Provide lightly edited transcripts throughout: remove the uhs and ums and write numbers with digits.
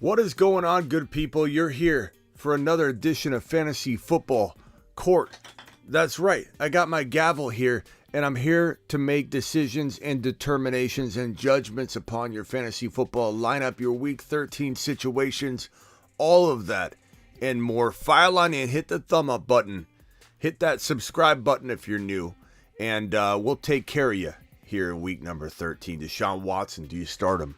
What is going on, good people? You're here for another edition of Fantasy Football Court. That's right, I got my gavel here, and I'm here to make decisions and determinations and judgments upon your fantasy football lineup, your Week 13 situations, all of that and more. File on in, hit the thumb up button, hit that subscribe button if you're new, and we'll take care of you here in week number 13. Deshaun Watson, do you start him?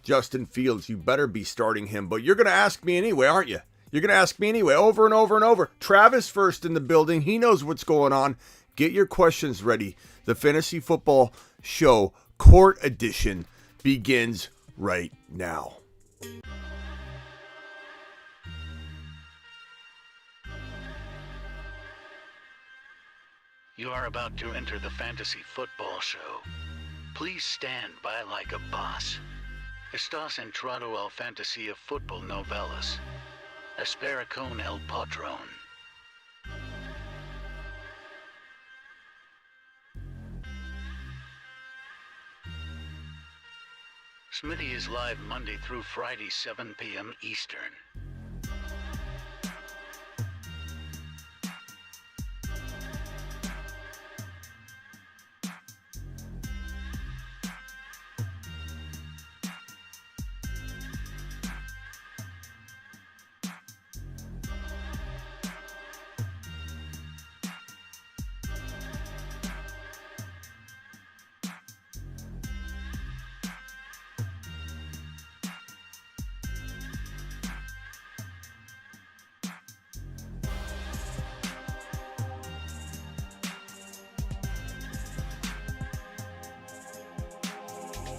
Justin Fields, you better be starting him, but you're going to ask me anyway, aren't you? You're going to ask me anyway, over and over and over. Travis first in the building. He knows what's going on. Get your questions ready. The Fantasy Football Show Court Edition begins right now. You are about to enter the Fantasy Football Show. Please stand by like a boss. Estás entrado al fantasía fútbol novelas. Espera con el patrón. Smitty is live Monday through Friday, 7 p.m. Eastern.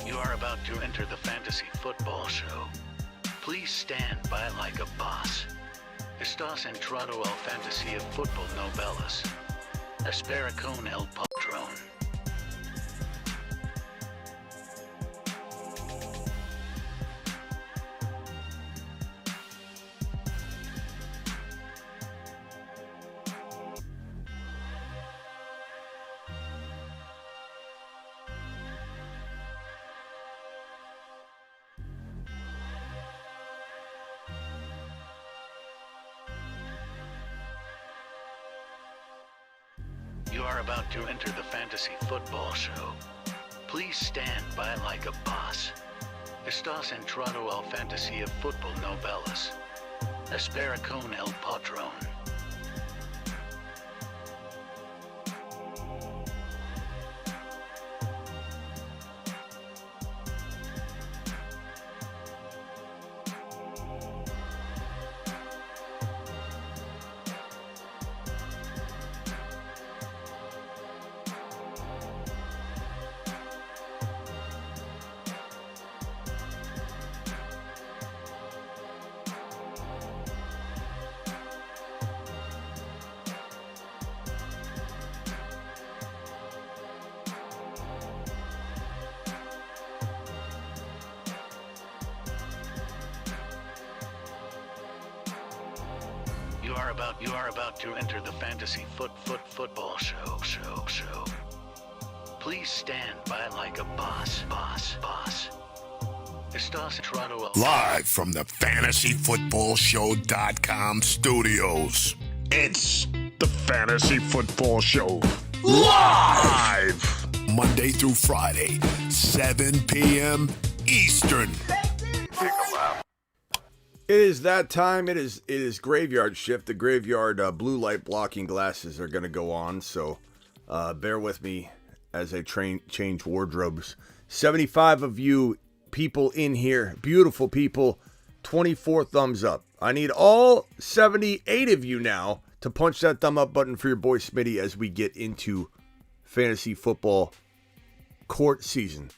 You are about to enter the Fantasy Football Show. Please stand by like a boss. Estás entrado al fantasía fútbol novelas. Espera con el patrón. You are about to enter the Fantasy Football Show. Please stand by like a boss. Estás entrado al fantasía fútbol novelas. Espera con el patrón. You are about to enter the Fantasy Football Show. Please stand by like a boss. Estás entrado al... Live from the FantasyFootballShow.com studios. It's the Fantasy Football Show. Live! Monday through Friday, 7 p.m. Eastern. It is that time. It is graveyard shift. The graveyard blue light blocking glasses are going to go on, so bear with me as I change wardrobes. 75 of you people in here, beautiful people, 24 thumbs up. I need all 78 of you now to punch that thumb up button for your boy Smitty as we get into fantasy football court season.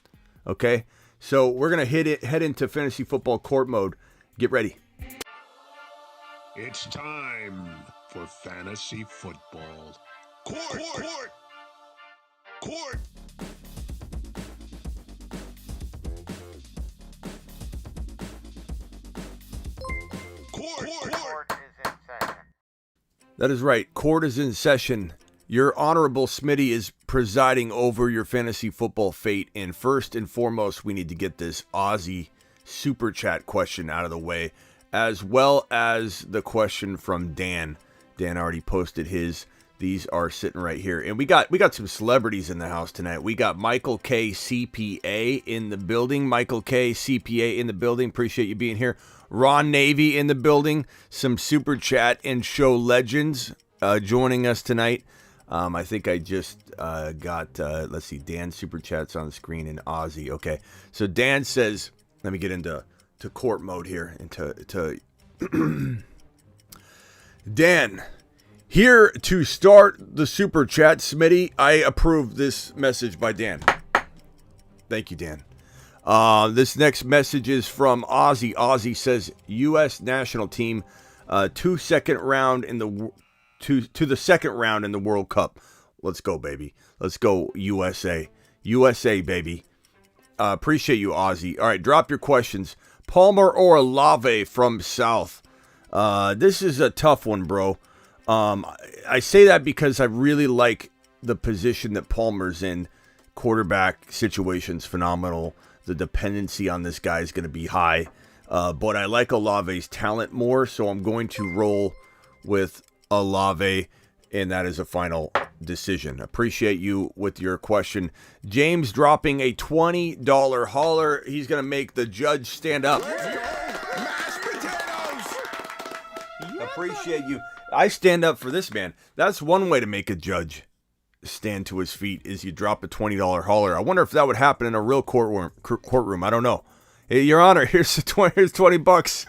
Okay, so we're going to head into fantasy football court mode. Get ready. It's time for fantasy football. Court. That is right. Court is in session. Your Honorable Smitty is presiding over your fantasy football fate. And first and foremost, we need to get this Aussie super chat question out of the way, as well as the question from Dan. Dan already posted his. These are sitting right here. And we got some celebrities in the house tonight. We got Michael K. CPA in the building. Michael K. CPA in the building. Appreciate you being here. Ron Navy in the building. Some super chat and show legends joining us tonight. I think I just got, let's see, Dan super chats on the screen and Ozzy. Okay. So Dan says, let me get into court mode here. Dan, here to start the super chat, Smitty. I approve this message by Dan. Thank you, Dan. This next message is from Ozzy. Ozzy says, U.S. national team to the second round in the World Cup. Let's go, baby. Let's go, USA. USA, baby. Appreciate you, Ozzy. All right, drop your questions. Palmer or Olave from South? This is a tough one, bro. I say that because I really like the position that Palmer's in. Quarterback situation's phenomenal. The dependency on this guy is going to be high. But I like Olave's talent more, so I'm going to roll with Olave, and that is a final decision. Appreciate you with your question. James dropping a $20 hauler. He's going to make the judge stand up. Mashed potatoes! Appreciate you. I stand up for this man. That's one way to make a judge stand to his feet, is you drop a $20 hauler. I wonder if that would happen in a real courtroom. I don't know. Hey, Your Honor, here's 20 bucks.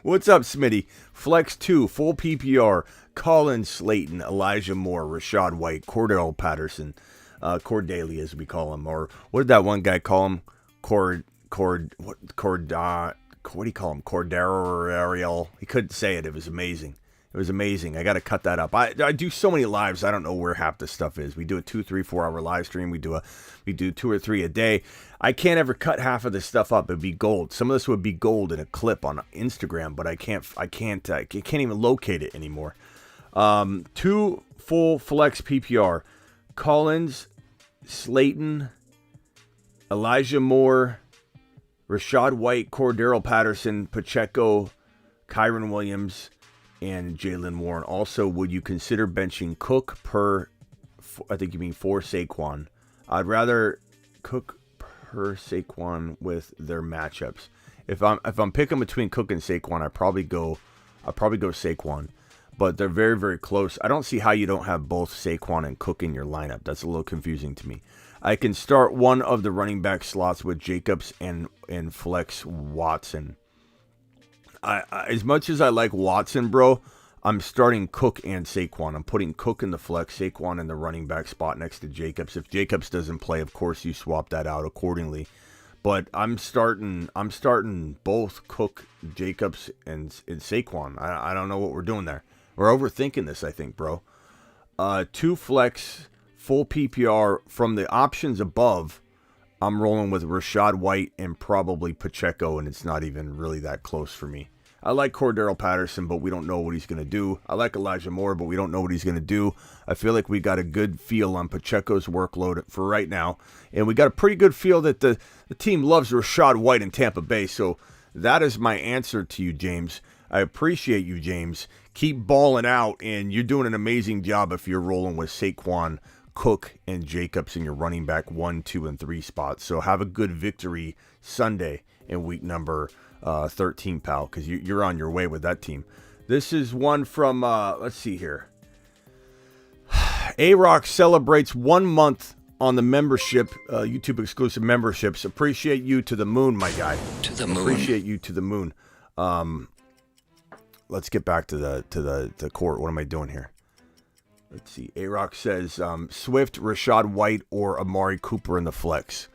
What's up, Smitty? Flex 2, full PPR, Colin Slayton, Elijah Moore, Rashad White, Cordell Patterson, Cordaly as we call him, or what did that one guy call him? What do you call him? Cordero. He couldn't say it. It was amazing. It was amazing. I got to cut that up. I do so many lives. I don't know where half the stuff is. We do a 2, 3, 4 hour live stream. We do 2 or 3 a day. I can't ever cut half of this stuff up. It'd be gold. Some of this would be gold in a clip on Instagram, but I can't even locate it anymore. 2 full flex PPR. Collins, Slayton, Elijah Moore, Rashad White, Cordero Patterson, Pacheco, Kyron Williams, and Jalen Warren. Also, would you consider benching Cook I think you mean for Saquon? I'd rather Cook per Saquon with their matchups. If I'm picking between Cook and Saquon, I'd probably go Saquon. But they're very, very close. I don't see how you don't have both Saquon and Cook in your lineup. That's a little confusing to me. I can start one of the running back slots with Jacobs and flex Watson. As much as I like Watson, bro, I'm starting Cook and Saquon. I'm putting Cook in the flex, Saquon in the running back spot next to Jacobs. If Jacobs doesn't play, of course you swap that out accordingly. But I'm starting both Cook, Jacobs, and Saquon. I don't know what we're doing there. We're overthinking this, I think, bro. 2 flex, full PPR from the options above. I'm rolling with Rashad White and probably Pacheco, and it's not even really that close for me. I like Cordero Patterson, but we don't know what he's going to do. I like Elijah Moore, but we don't know what he's going to do. I feel like we got a good feel on Pacheco's workload for right now, and we got a pretty good feel that the team loves Rashad White in Tampa Bay, so that is my answer to you, James. I appreciate you, James. Keep balling out, and you're doing an amazing job if you're rolling with Saquon, Cook, and Jacobs in your running back 1, 2, and 3 spots. So have a good victory Sunday in week number 13, pal, because you're on your way with that team. This is one from, let's see here. A-Rock celebrates 1 month on the membership, YouTube exclusive memberships. Appreciate you to the moon, my guy. To the moon. Appreciate you to the moon. Let's get back to the court. What am I doing here? Let's see. A-Rock says Swift, Rashad White, or Amari Cooper in the flex.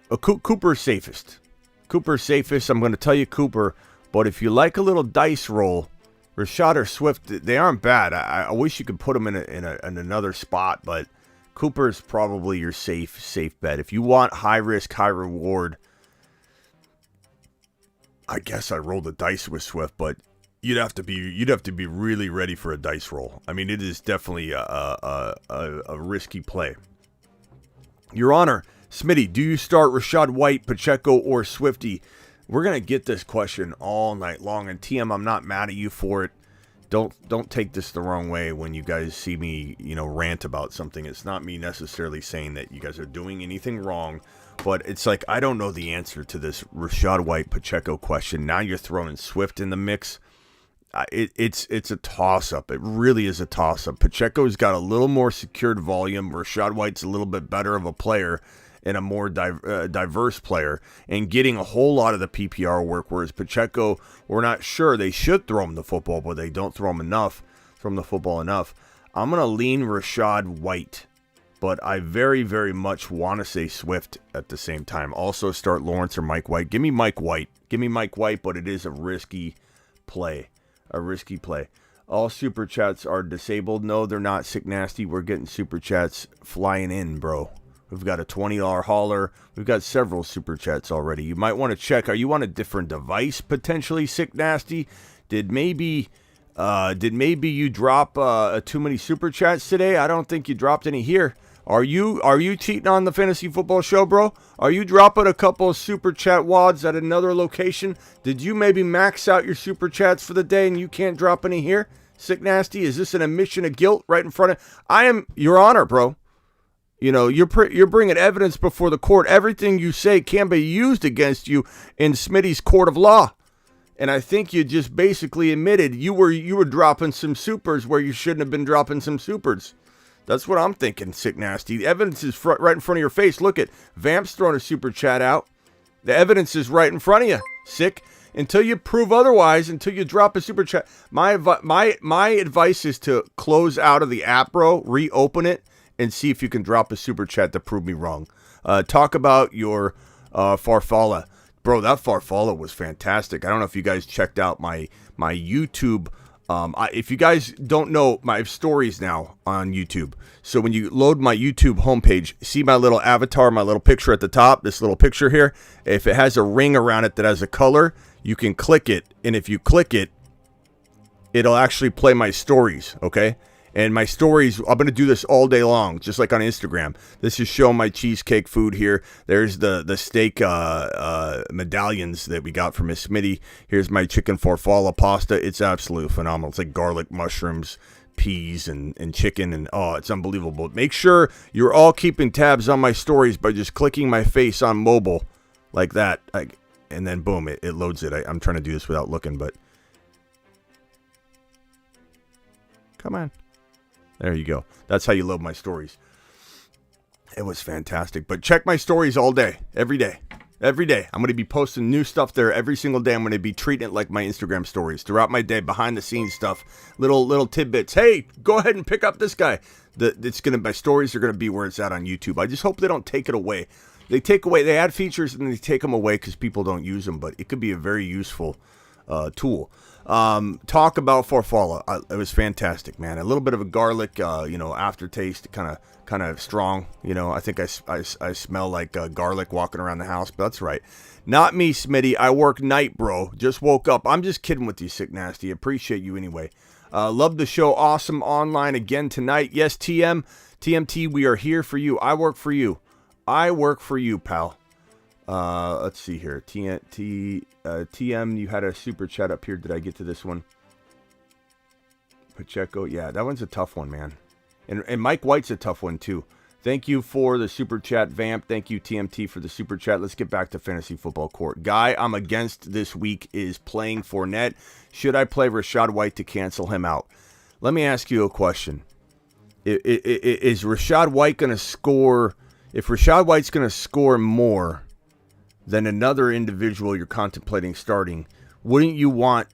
Cooper's safest. Cooper's safest. I'm going to tell you Cooper, but if you like a little dice roll, Rashad or Swift, they aren't bad. I wish you could put them in another spot, but Cooper's probably your safe bet. If you want high risk, high reward, I guess I roll the dice with Swift, but you'd have to be really ready for a dice roll. I mean, it is definitely a risky play. Your Honor, Smitty, do you start Rachaad White, Pacheco, or Swifty? We're going to get this question all night long. And TM, I'm not mad at you for it. Don't take this the wrong way when you guys see me, rant about something. It's not me necessarily saying that you guys are doing anything wrong. But it's like, I don't know the answer to this Rachaad White, Pacheco question. Now you're throwing Swift in the mix. It's a toss-up. It really is a toss-up. Pacheco's got a little more secured volume. Rachaad White's a little bit better of a player and a more diverse player and getting a whole lot of the PPR work, whereas Pacheco, we're not sure. They should throw him the football, but they don't throw him the football enough. I'm going to lean Rachaad White, but I very, very much want to say Swift at the same time. Also start Lawrence or Mike White. Give me Mike White, but it is a risky play. All super chats are disabled. No, they're not. Sick Nasty. We're getting super chats flying in, bro. We've got a $20 hauler. We've got several super chats already. You might want to check. Are you on a different device potentially, Sick Nasty? Did maybe you drop too many super chats today? I don't think you dropped any here. Are you cheating on the fantasy football show, bro? Are you dropping a couple of super chat wads at another location? Did you maybe max out your super chats for the day and you can't drop any here? Sick Nasty, is this an admission of guilt right in front of? I am, Your Honor, bro. You're bringing evidence before the court. Everything you say can be used against you in Smitty's court of law. And I think you just basically admitted you were dropping some supers where you shouldn't have been dropping some supers. That's what I'm thinking, Sick Nasty. The evidence is right in front of your face. Look at Vamp's throwing a super chat out. The evidence is right in front of you, Sick. Until you prove otherwise, until you drop a super chat, my advice is to close out of the app, bro, reopen it, and see if you can drop a super chat to prove me wrong. Talk about your Farfalla. Bro, that Farfalla was fantastic. I don't know if you guys checked out my YouTube. If you guys don't know, my stories now on YouTube. So when you load my YouTube homepage, see my little avatar, my little picture at the top, this little picture here. If it has a ring around it that has a color, you can click it. And if you click it, it'll actually play my stories, okay? And my stories, I'm going to do this all day long, just like on Instagram. This is showing my cheesecake food here. There's the steak medallions that we got from Miss Smitty. Here's my chicken farfalla pasta. It's absolutely phenomenal. It's like garlic, mushrooms, peas, and chicken. And oh, it's unbelievable. Make sure you're all keeping tabs on my stories by just clicking my face on mobile like that. And then boom, it loads it. I'm trying to do this without looking, but come on. There you go. That's how you load my stories. It was fantastic. But check my stories all day, every day. Every day. I'm going to be posting new stuff there every single day. I'm going to be treating it like my Instagram stories throughout my day, behind the scenes stuff, little tidbits. Hey, go ahead and pick up this guy. My stories are going to be where it's at on YouTube. I just hope they don't take it away. They add features and they take them away because people don't use them, but it could be a very useful tool. Talk about Farfalla. It was fantastic, man. A little bit of a garlic, aftertaste, kind of strong. I think I smell like garlic walking around the house, but that's right. Not me, Smitty. I work night, bro. Just woke up. I'm just kidding with you, Sick Nasty. Appreciate you anyway. Love the show. Awesome online again tonight. Yes, TMT, we are here for you. I work for you. I work for you, pal. Let's see here. TM, you had a super chat up here. Did I get to this one? Pacheco. Yeah, that one's a tough one, man. And Mike White's a tough one, too. Thank you for the super chat, Vamp. Thank you, TMT, for the super chat. Let's get back to fantasy football court. Guy I'm against this week is playing Fournette. Should I play Rachaad White to cancel him out? Let me ask you a question. Is Rachaad White going to score... If Rachaad White's going to score more than another individual you're contemplating starting, wouldn't you want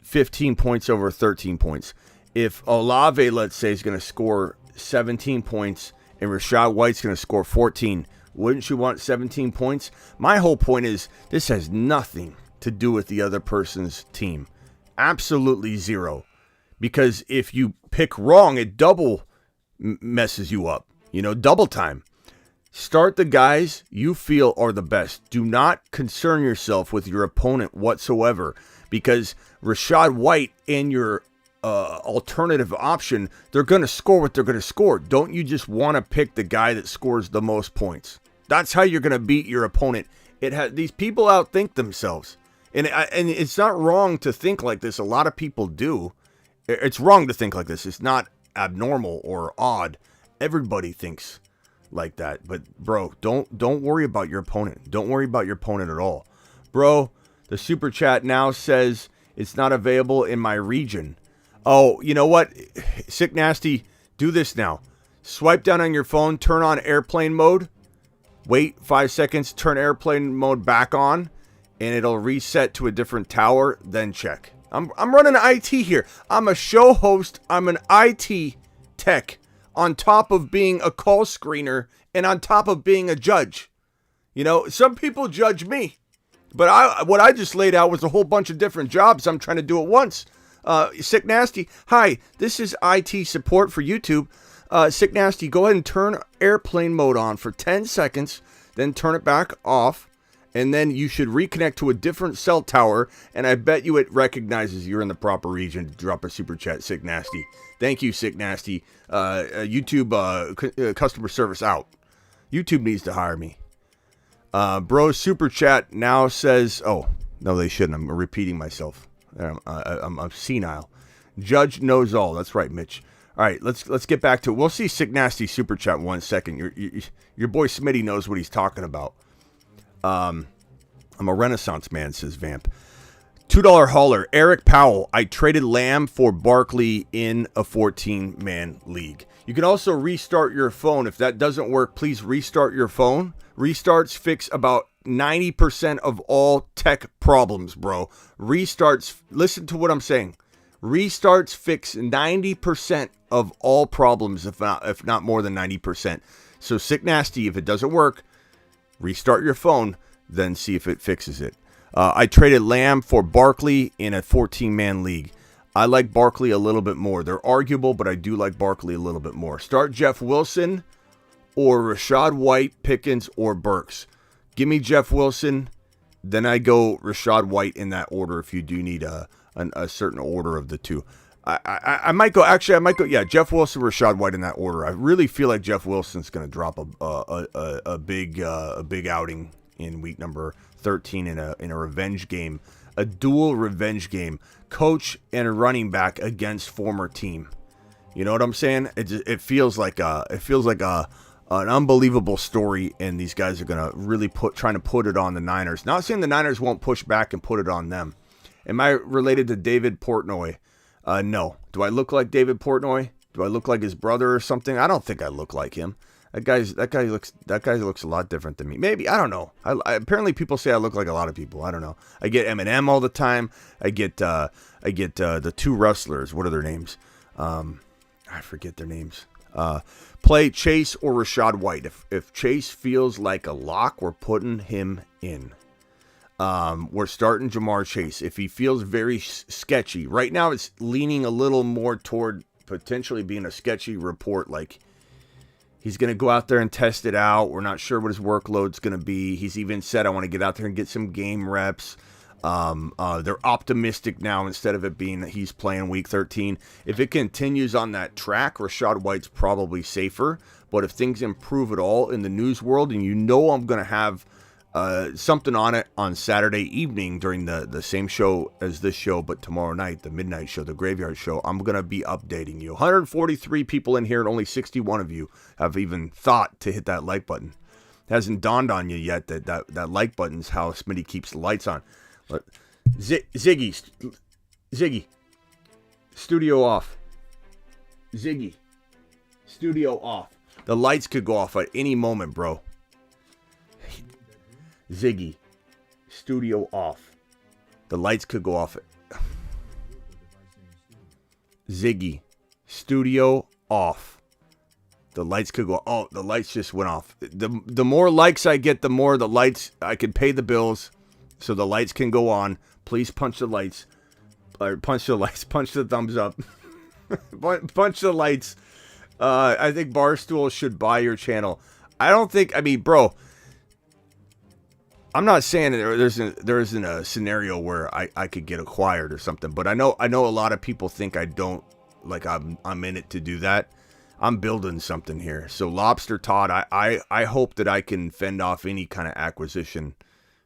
15 points over 13 points? If Olave, let's say, is going to score 17 points and Rachaad White's going to score 14, wouldn't you want 17 points? My whole point is this has nothing to do with the other person's team. Absolutely zero. Because if you pick wrong, it double messes you up. Double time. Start the guys you feel are the best. Do not concern yourself with your opponent whatsoever, because Rachaad White and your alternative option, they're going to score what they're going to score. Don't you just want to pick the guy that scores the most points? That's how you're going to beat your opponent. These people outthink themselves. And it's not wrong to think like this. A lot of people do. It's wrong to think like this. It's not abnormal or odd. Everybody thinks like that. But bro, don't worry about your opponent. Don't worry about your opponent at all. Bro, the super chat now says it's not available in my region. Oh, you know what? Sick Nasty, do this now. Swipe down on your phone, turn on airplane mode. Wait 5 seconds, turn airplane mode back on, and it'll reset to a different tower, then check. I'm running IT here. I'm a show host. I'm an IT tech on top of being a call screener and on top of being a judge. You know, some people judge me, but what I just laid out was a whole bunch of different jobs I'm trying to do at once. Sick Nasty, hi, this is IT support for YouTube. Sick Nasty, go ahead and turn airplane mode on for 10 seconds, then turn it back off, and then you should reconnect to a different cell tower, and I bet you it recognizes you're in the proper region to drop a super chat, Sick Nasty. Thank you, Sick Nasty. YouTube customer service out. YouTube needs to hire me. Bro, super chat now says, oh, no, they shouldn't. I'm repeating myself. I'm senile. Judge knows all. That's right, Mitch. All right, let's get back to it. We'll see Sick Nasty super chat 1 second. Your boy Smitty knows what he's talking about. I'm a Renaissance man, says Vamp. $2 hauler, Eric Powell. I traded Lamb for Barkley in a 14-man league. You can also restart your phone. If that doesn't work, please restart your phone. Restarts fix about 90% of all tech problems, bro. Restarts, listen to what I'm saying. Restarts fix 90% of all problems, if not more than 90%. So Sick Nasty, if it doesn't work, restart your phone, then see if it fixes it. I traded Lamb for Barkley in a 14-man league. I like Barkley a little bit more. They're arguable, but I do like Barkley a little bit more. Start Jeff Wilson or Rachaad White, Pickens, or Burks. Give me Jeff Wilson, then I go Rachaad White in that order if you do need a certain order of the two. I might go, yeah, Jeff Wilson, Rachaad White in that order. I really feel like Jeff Wilson's going to drop a big outing in week number 13 in a revenge game, a dual revenge game, coach and running back against former team. You know what I'm saying? It feels like an unbelievable story, and these guys are gonna really trying to put it on the Niners. Not saying the Niners won't push back and put it on them. Am I related to David Portnoy? No. Do I look like David Portnoy? Do I look like his brother or something? I don't think I look like him. That guy looks a lot different than me. Maybe, I don't know. Apparently people say I look like a lot of people. I don't know. I get Eminem all the time. I get the two wrestlers. What are their names? I forget their names. Play Chase or Rachaad White. If Chase feels like a lock, we're putting him in. We're starting Jamar Chase. If he feels very sketchy. Right now it's leaning a little more toward potentially being a sketchy report, like he's going to go out there and test it out. We're not sure what his workload's going to be. He's even said, I want to get out there and get some game reps. They're optimistic now instead of it being that he's playing week 13. If it continues on that track, Rachaad White's probably safer. But if things improve at all in the news world, and you know I'm going to have something on it on Saturday evening during the same show as this show, but tomorrow night, the midnight show, the graveyard show, I'm going to be updating you. 143 people in here and only 61 of you have even thought to hit that like button. It hasn't dawned on you yet that like button's how Smitty keeps the lights on. Ziggy, studio off. Ziggy, studio off. The lights could go off at any moment, bro. Ziggy, studio off. The lights could go off. Ziggy, studio off. The lights could go. Oh, the lights just went off. The more likes I get, the more the lights I can pay the bills. So the lights can go on. Please punch the lights. Punch the lights. Punch the thumbs up. Punch the lights. I think Barstool should buy your channel. Bro, I'm not saying that there isn't a scenario where I could get acquired or something. But I know a lot of people think I don't, like I'm in it to do that. I'm building something here. So Lobster Todd, I hope that I can fend off any kind of acquisition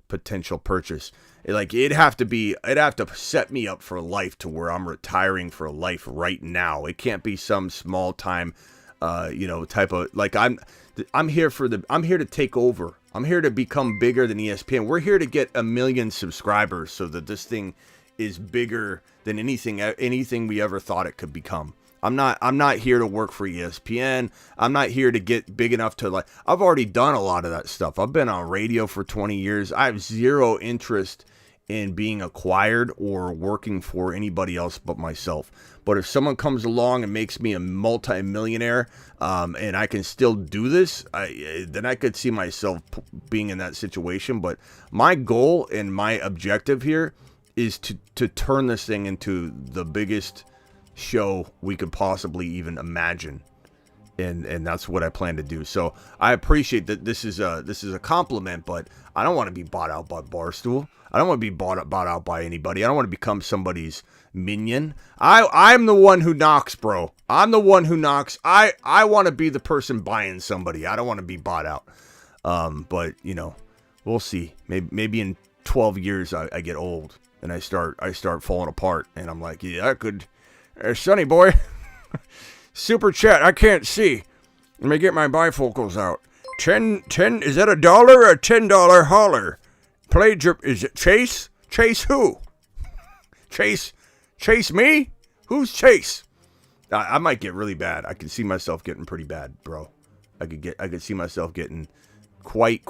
potential purchase. It'd have to set me up for life to where I'm retiring for life right now. It can't be some small time, type of, like, I'm here to take over. I'm here to become bigger than ESPN. We're here to get 1 million subscribers so that this thing is bigger than anything we ever thought it could become. I'm not here to work for ESPN. I'm not here to get big enough to, like, I've already done a lot of that stuff. I've been on radio for 20 years. I have zero interest in being acquired or working for anybody else but myself. But if someone comes along and makes me a multi-millionaire, and I can still do this, then I could see myself being in that situation. But my goal and my objective here is to turn this thing into the biggest show we could possibly even imagine. And that's what I plan to do. So I appreciate that this is a compliment, but I don't want to be bought out by Barstool. I don't want to be bought out by anybody. I don't want to become somebody's minion. I'm the one who knocks, bro. I'm the one who knocks. I want to be the person buying somebody. I don't want to be bought out. But we'll see. Maybe in 12 years I get old and I start falling apart, and I'm like, yeah, I could. Sonny boy. Super chat, I can't see. Let me get my bifocals out. 10, is that $1 or a $10 holler? Is it Chase? Chase who? Chase me? Who's Chase? I might get really bad. I can see myself getting pretty bad, bro. I could see myself getting quite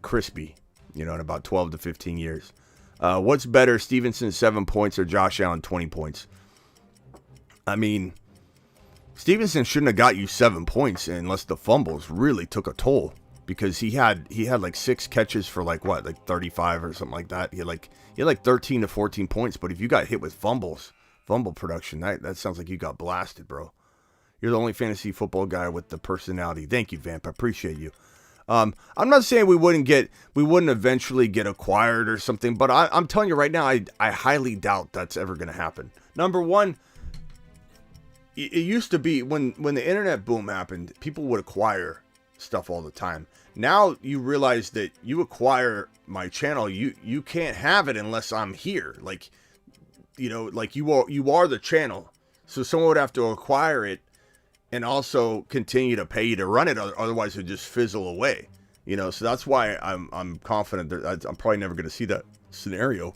crispy, in about 12 to 15 years. What's better, Stevenson 7 points or Josh Allen 20 points? I mean, Stevenson shouldn't have got you 7 points unless the fumbles really took a toll, because he had like 6 catches for like 35 or something like that. He had like 13 to 14 points, but if you got hit with fumble production, that sounds like you got blasted, bro. You're the only fantasy football guy with the personality. Thank you, Vamp. I appreciate you. I'm not saying we wouldn't eventually get acquired or something, but I'm telling you right now, I highly doubt that's ever going to happen. Number one, it used to be when the internet boom happened, people would acquire stuff all the time. Now you realize that you acquire my channel, you can't have it unless I'm here. Like you are the channel. So someone would have to acquire it and also continue to pay you to run it, otherwise it would just fizzle away. So that's why I'm confident that I'm probably never going to see that scenario.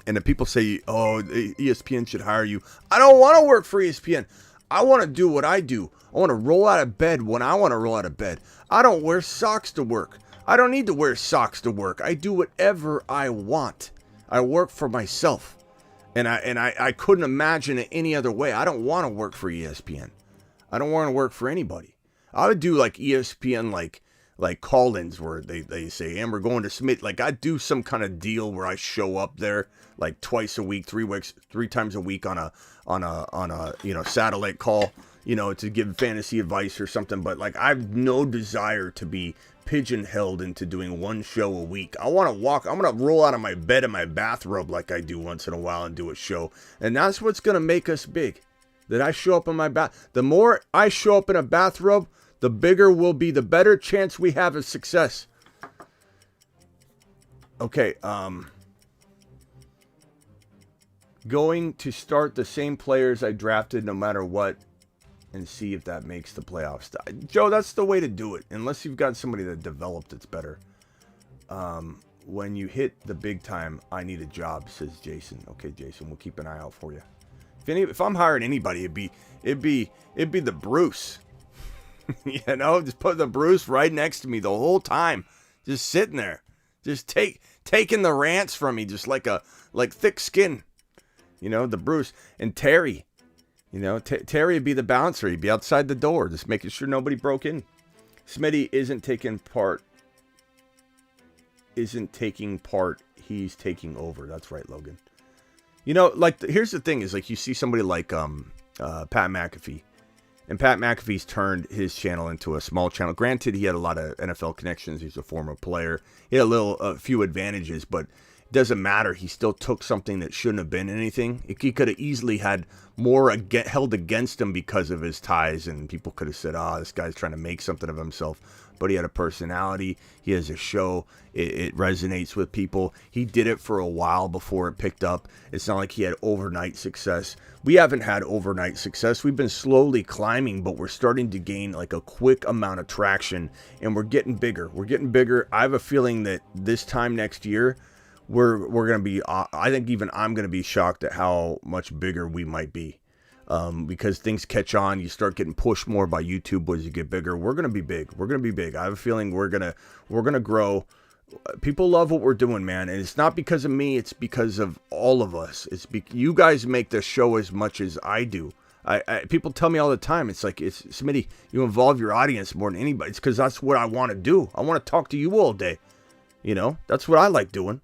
And if people say, oh, ESPN should hire you, I don't want to work for ESPN. I want to do what I do. I want to roll out of bed when I want to roll out of bed. I don't wear socks to work. I don't need to wear socks to work. I do whatever I want. I work for myself. And I couldn't imagine it any other way. I don't want to work for ESPN. I don't want to work for anybody. I would do like ESPN, like call-ins where they say, and we're going to submit. Like, I do some kind of deal where I show up there like twice a week, 3 times a week on a satellite call, to give fantasy advice or something. But like, I have no desire to be pigeonholed into doing one show a week. I want to walk. I'm going to roll out of my bed in my bathrobe like I do once in a while and do a show. And that's what's going to make us big. That I show up in my bath. The more I show up in a bathrobe, the bigger will be, the better chance we have of success. Okay, going to start the same players I drafted no matter what and see if that makes the playoffs. Joe, that's the way to do it, unless you've got somebody that developed that's better. When you hit the big time, I need a job, says Jason. Okay, Jason, we'll keep an eye out for you. If I'm hiring anybody, it'd be the Bruce. Just put the Bruce right next to me the whole time, just sitting there, just taking the rants from me, just like thick skin, the Bruce. And Terry, Terry would be the bouncer. He'd be outside the door, just making sure nobody broke in. Smitty isn't taking part. He's taking over. That's right, Logan. Here's the thing is, like, you see somebody like Pat McAfee. And Pat McAfee's turned his channel into a small channel. Granted, he had a lot of NFL connections. He's a former player. He had a few advantages, but It doesn't matter. He still took something that shouldn't have been anything. He could have easily had more held against him because of his ties, and people could have said, this guy's trying to make something of himself. But he had a personality. He has a show. It resonates with people. He did it for a while before it picked up. It's not like he had overnight success. We haven't had overnight success. We've been slowly climbing, but we're starting to gain like a quick amount of traction, and we're getting bigger. We're getting bigger. I have a feeling that this time next year, we're going to be, I think even I'm going to be shocked at how much bigger we might be. Because things catch on, you start getting pushed more by YouTube as you get bigger. We're gonna be big. We're gonna be big. I have a feeling we're gonna grow. People love what we're doing, man, and it's not because of me. It's because of all of us. You guys make the show as much as I do. People tell me all the time. It's like, Smitty, you involve your audience more than anybody. It's because that's what I want to do. I want to talk to you all day. That's what I like doing.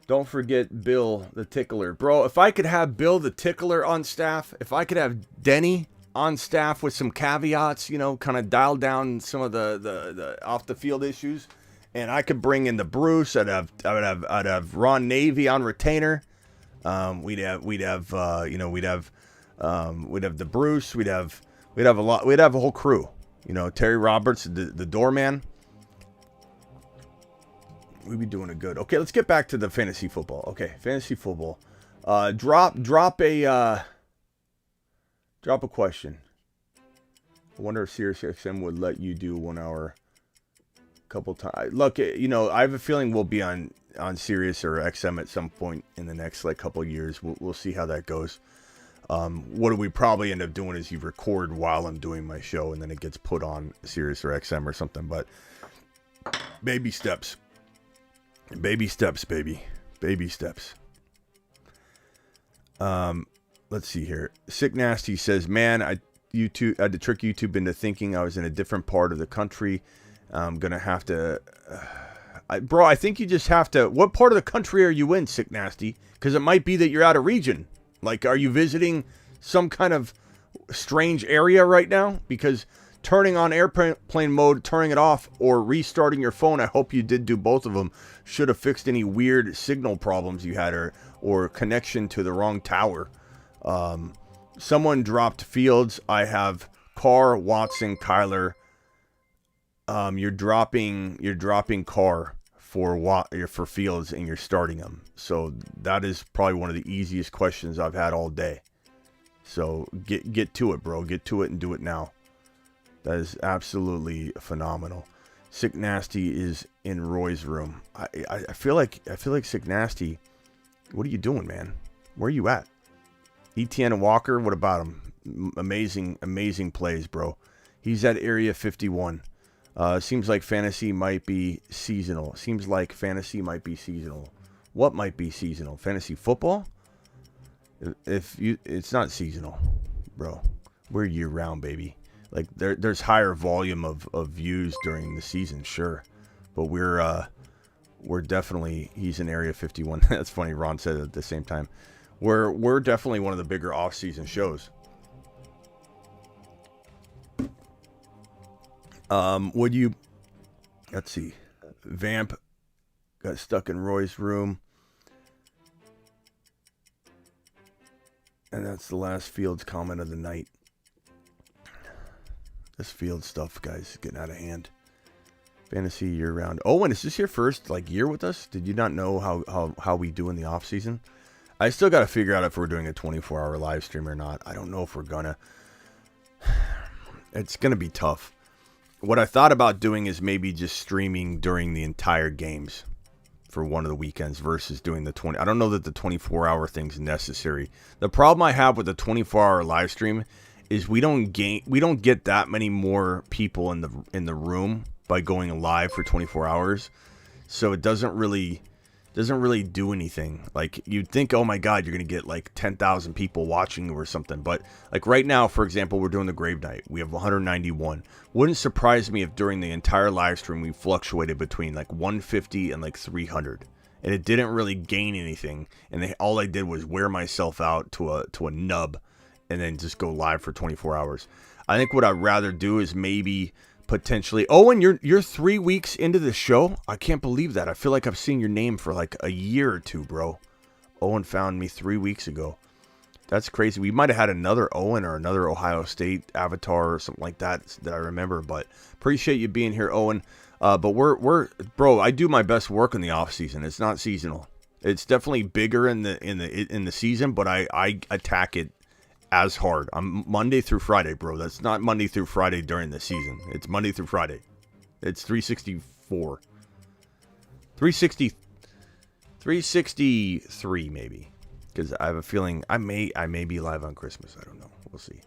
Don't forget Bill the Tickler. Bro, if I could have Bill the Tickler on staff, if I could have Denny on staff with some caveats, kind of dial down some of the off the field issues, and I could bring in the Bruce, I'd have Ron Navy on retainer. We'd have the Bruce, we'd have a whole crew. Terry Roberts, the doorman. We'd be doing it good. Okay, let's get back to the fantasy football. Okay, fantasy football. Drop a question. I wonder if SiriusXM would let you do 1 hour a couple times. Look, I have a feeling we'll be on Sirius or XM at some point in the next couple of years. We'll see how that goes. What do we probably end up doing is you record while I'm doing my show, and then it gets put on Sirius or XM or something. But baby steps. Baby steps, baby. Baby steps. Let's see here. Sick Nasty says, man, I had to trick YouTube into thinking I was in a different part of the country. I'm going to have to... bro, I think you just have to... What part of the country are you in, Sick Nasty? Because it might be that you're out of region. Are you visiting some kind of strange area right now? Because... turning on airplane mode, turning it off, or restarting your phone, I hope you did do both of them, should have fixed any weird signal problems you had or connection to the wrong tower. Someone dropped Fields. I have Carr, Watson, Kyler. You're dropping Carr for Fields, and you're starting him. So that is probably one of the easiest questions I've had all day. So get to it, bro. Get to it and do it now. That is absolutely phenomenal. Sick Nasty is in Roy's room. I feel like Sick Nasty. What are you doing, man? Where are you at? ETN and Walker. What about him? Amazing plays, bro. He's at Area 51. Seems like fantasy might be seasonal. What might be seasonal? Fantasy football? It's not seasonal, bro. We're year round, baby. There's higher volume of views during the season, sure, but we're definitely, he's in Area 51. That's funny. Ron said it at the same time. We're definitely one of the bigger off-season shows. Let's see. Vamp got stuck in Roy's room. And that's the last Fields comment of the night. This Field stuff, guys, is getting out of hand. Fantasy year round. Owen, is this your first year with us? Did you not know how we do in the off season? I still got to figure out if we're doing a 24-hour live stream or not. I don't know if we're gonna. It's gonna be tough. What I thought about doing is maybe just streaming during the entire games for one of the weekends versus doing the 20. I don't know that the 24-hour thing's necessary. The problem I have with the 24-hour live stream is we don't get that many more people in the room by going live for 24 hours. So it doesn't really do anything. You'd think, oh my God, you're going to get 10,000 people watching or something. But right now, for example, we're doing the Grave Night. We have 191. Wouldn't surprise me if during the entire live stream we fluctuated between 150 and 300. And it didn't really gain anything. And all I did was wear myself out to a nub and then just go live for 24 hours. I think what I'd rather do is maybe potentially. Owen, you're 3 weeks into the show. I can't believe that. I feel like I've seen your name for like a year or two, bro. Owen found me 3 weeks ago. That's crazy. We might have had another Owen or another Ohio State avatar or something like that I remember. But appreciate you being here, Owen. But we're bro. I do my best work in the off season. It's not seasonal. It's definitely bigger in the season, but I attack it as hard. I'm Monday through Friday, bro. That's not Monday through Friday during the season. It's Monday through Friday. It's 364. 363 maybe. Because I have a feeling I may be live on Christmas. I don't know. We'll see.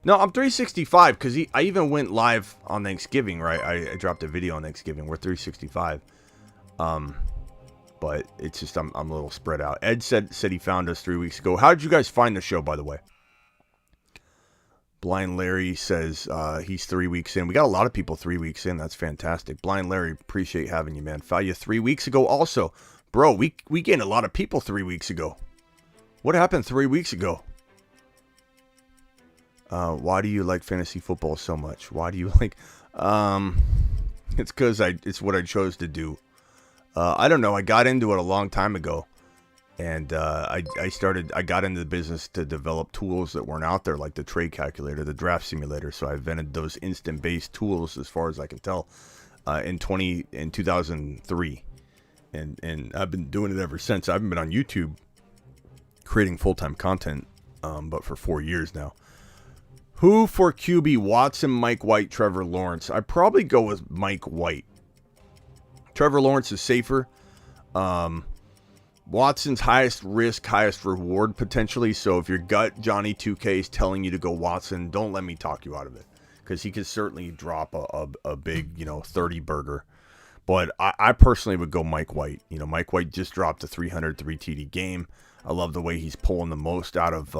No, I'm 365 because I even went live on Thanksgiving, right? I dropped a video on Thanksgiving. We're 365. But it's just I'm a little spread out. Ed said he found us 3 weeks ago. How did you guys find the show, by the way? Blind Larry says he's 3 weeks in. We got a lot of people 3 weeks in. That's fantastic. Blind Larry, appreciate having you, man. Found you 3 weeks ago also. Bro, we gained a lot of people 3 weeks ago. What happened 3 weeks ago? Why do you like fantasy football so much? Why do you like... It's because it's what I chose to do. I don't know. I got into it a long time ago. And I got into the business to develop tools that weren't out there, like the trade calculator, the draft simulator. So I invented those instant-based tools, as far as I can tell, in 2003. And I've been doing it ever since. I haven't been on YouTube creating full-time content, but for 4 years now. Who for QB? Watson, Mike White, Trevor Lawrence. I'd probably go with Mike White. Trevor Lawrence is safer. Watson's highest risk, highest reward potentially. So if your gut Johnny 2K is telling you to go Watson, don't let me talk you out of it, because he could certainly drop a big 30 burger. But I personally would go Mike White. Mike White just dropped a 303 TD game. I love the way he's pulling the most out of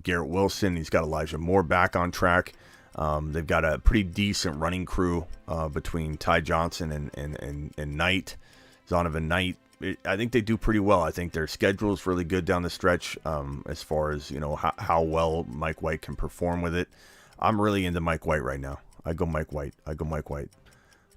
Garrett Wilson. He's got Elijah Moore back on track. They've got a pretty decent running crew between Ty Johnson and Knight, Zonovan Knight. I think they do pretty well. I think their schedule is really good down the stretch, as far as how well Mike White can perform with it. I'm really into Mike White right now. I go Mike White.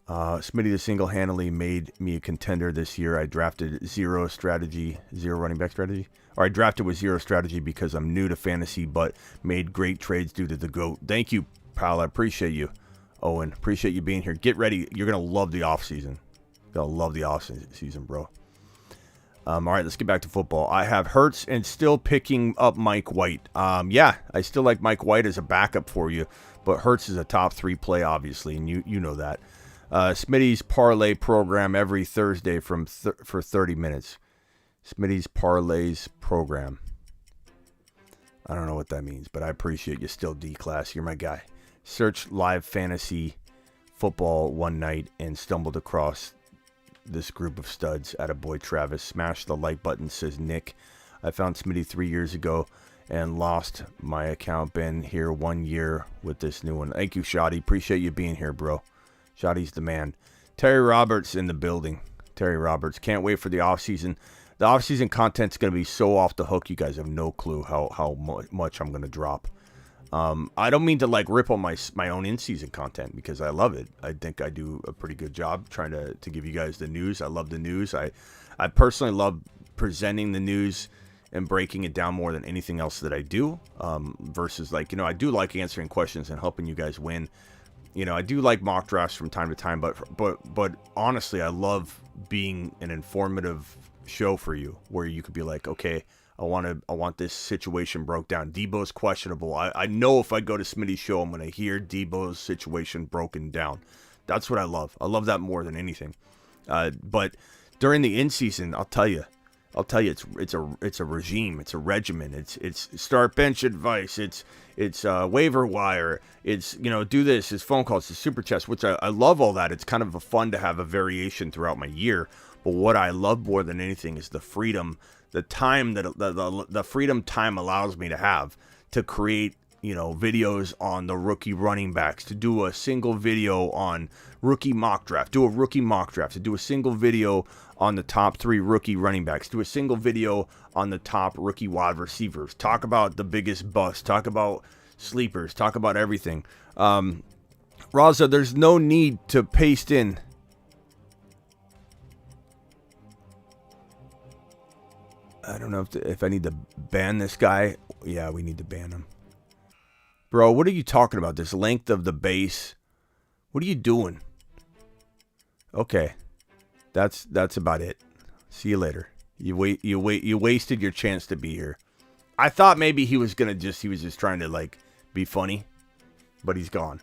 Smitty single-handedly made me a contender this year. I drafted zero running back strategy. Or I drafted with zero strategy because I'm new to fantasy, but made great trades due to the GOAT. Thank you, pal. I appreciate you, Owen. Appreciate you being here. Get ready. You're going to love the offseason. You're going to love the offseason, bro. All right, let's get back to football. I have Hurts and still picking up Mike White. Yeah, I still like Mike White as a backup for you, but Hurts is a top 3 play, obviously, and you know that. Smitty's parlay program every Thursday for 30 minutes. Smitty's parlays program. I don't know what that means, but I appreciate you still, D-Class. You're my guy. Search live fantasy football one night and stumbled across this group of studs. Attaboy Travis. Smash the like button, says Nick. I found Smitty 3 years ago and lost my account. Been here 1 year with this new one. Thank you, Shoddy. Appreciate you being here, bro. Shoddy's the man. Terry Roberts in the building. Terry Roberts. Can't wait for the offseason. The offseason content's going to be so off the hook. You guys have no clue how much I'm going to drop. I don't mean to rip on my own in-season content, because I love it. I think I do a pretty good job trying to give you guys the news. I love the news. I personally love presenting the news and breaking it down more than anything else that I do. Versus I do like answering questions and helping you guys win. I do like mock drafts from time to time, but honestly, I love being an informative show for you, where you could be like, okay, I want this situation broke down. Debo's questionable. I know if I go to Smitty's show, I'm going to hear Debo's situation broken down. That's what I love. I love that more than anything. But during the in-season, I'll tell you, it's a regime. It's a regimen. It's start bench advice. It's waiver wire. It's do this. It's phone calls. It's super chats. Which I love all that. It's kind of fun to have a variation throughout my year. But what I love more than anything is the freedom, the time that the freedom time allows me to have to create videos on the rookie running backs, to do a single video on rookie mock draft, to do a single video on the top 3 rookie running backs, do a single video on the top rookie wide receivers, talk about the biggest bust, talk about sleepers, talk about everything. Raza, there's no need to paste in. I don't know if I need to ban this guy. Yeah, we need to ban him. Bro, what are you talking about? This length of the base. What are you doing? Okay. That's about it. See you later. You wasted your chance to be here. I thought maybe he was just trying to like be funny, but he's gone.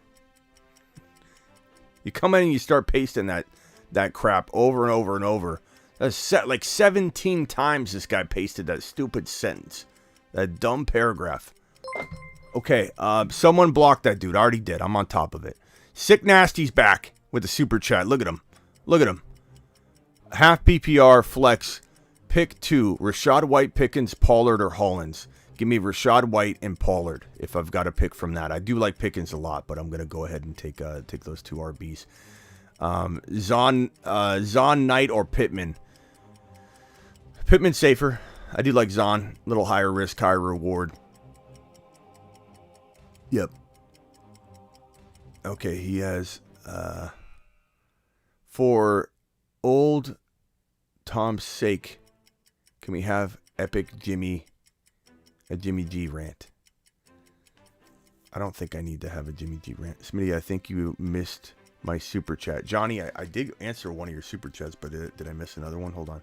You come in and you start pasting that crap over and over and over. That's like 17 times this guy pasted that stupid sentence. That dumb paragraph. Okay, someone blocked that dude. I already did. I'm on top of it. Sick Nasty's back with the super chat. Look at him. Look at him. Half PPR flex. Pick 2. Rashad White, Pickens, Pollard, or Hollins. Give me Rashad White and Pollard if I've got to pick from that. I do like Pickens a lot, but I'm going to go ahead and take those 2 RBs. Zon Knight or Pittman. Pittman's safer. I do like Zon. A little higher risk, higher reward. Yep. Okay, he has for old Tom's sake, can we have epic a Jimmy G rant? I don't think I need to have a Jimmy G rant. Smitty, I think you missed my super chat. Johnny, I did answer one of your super chats, but did I miss another one? Hold on.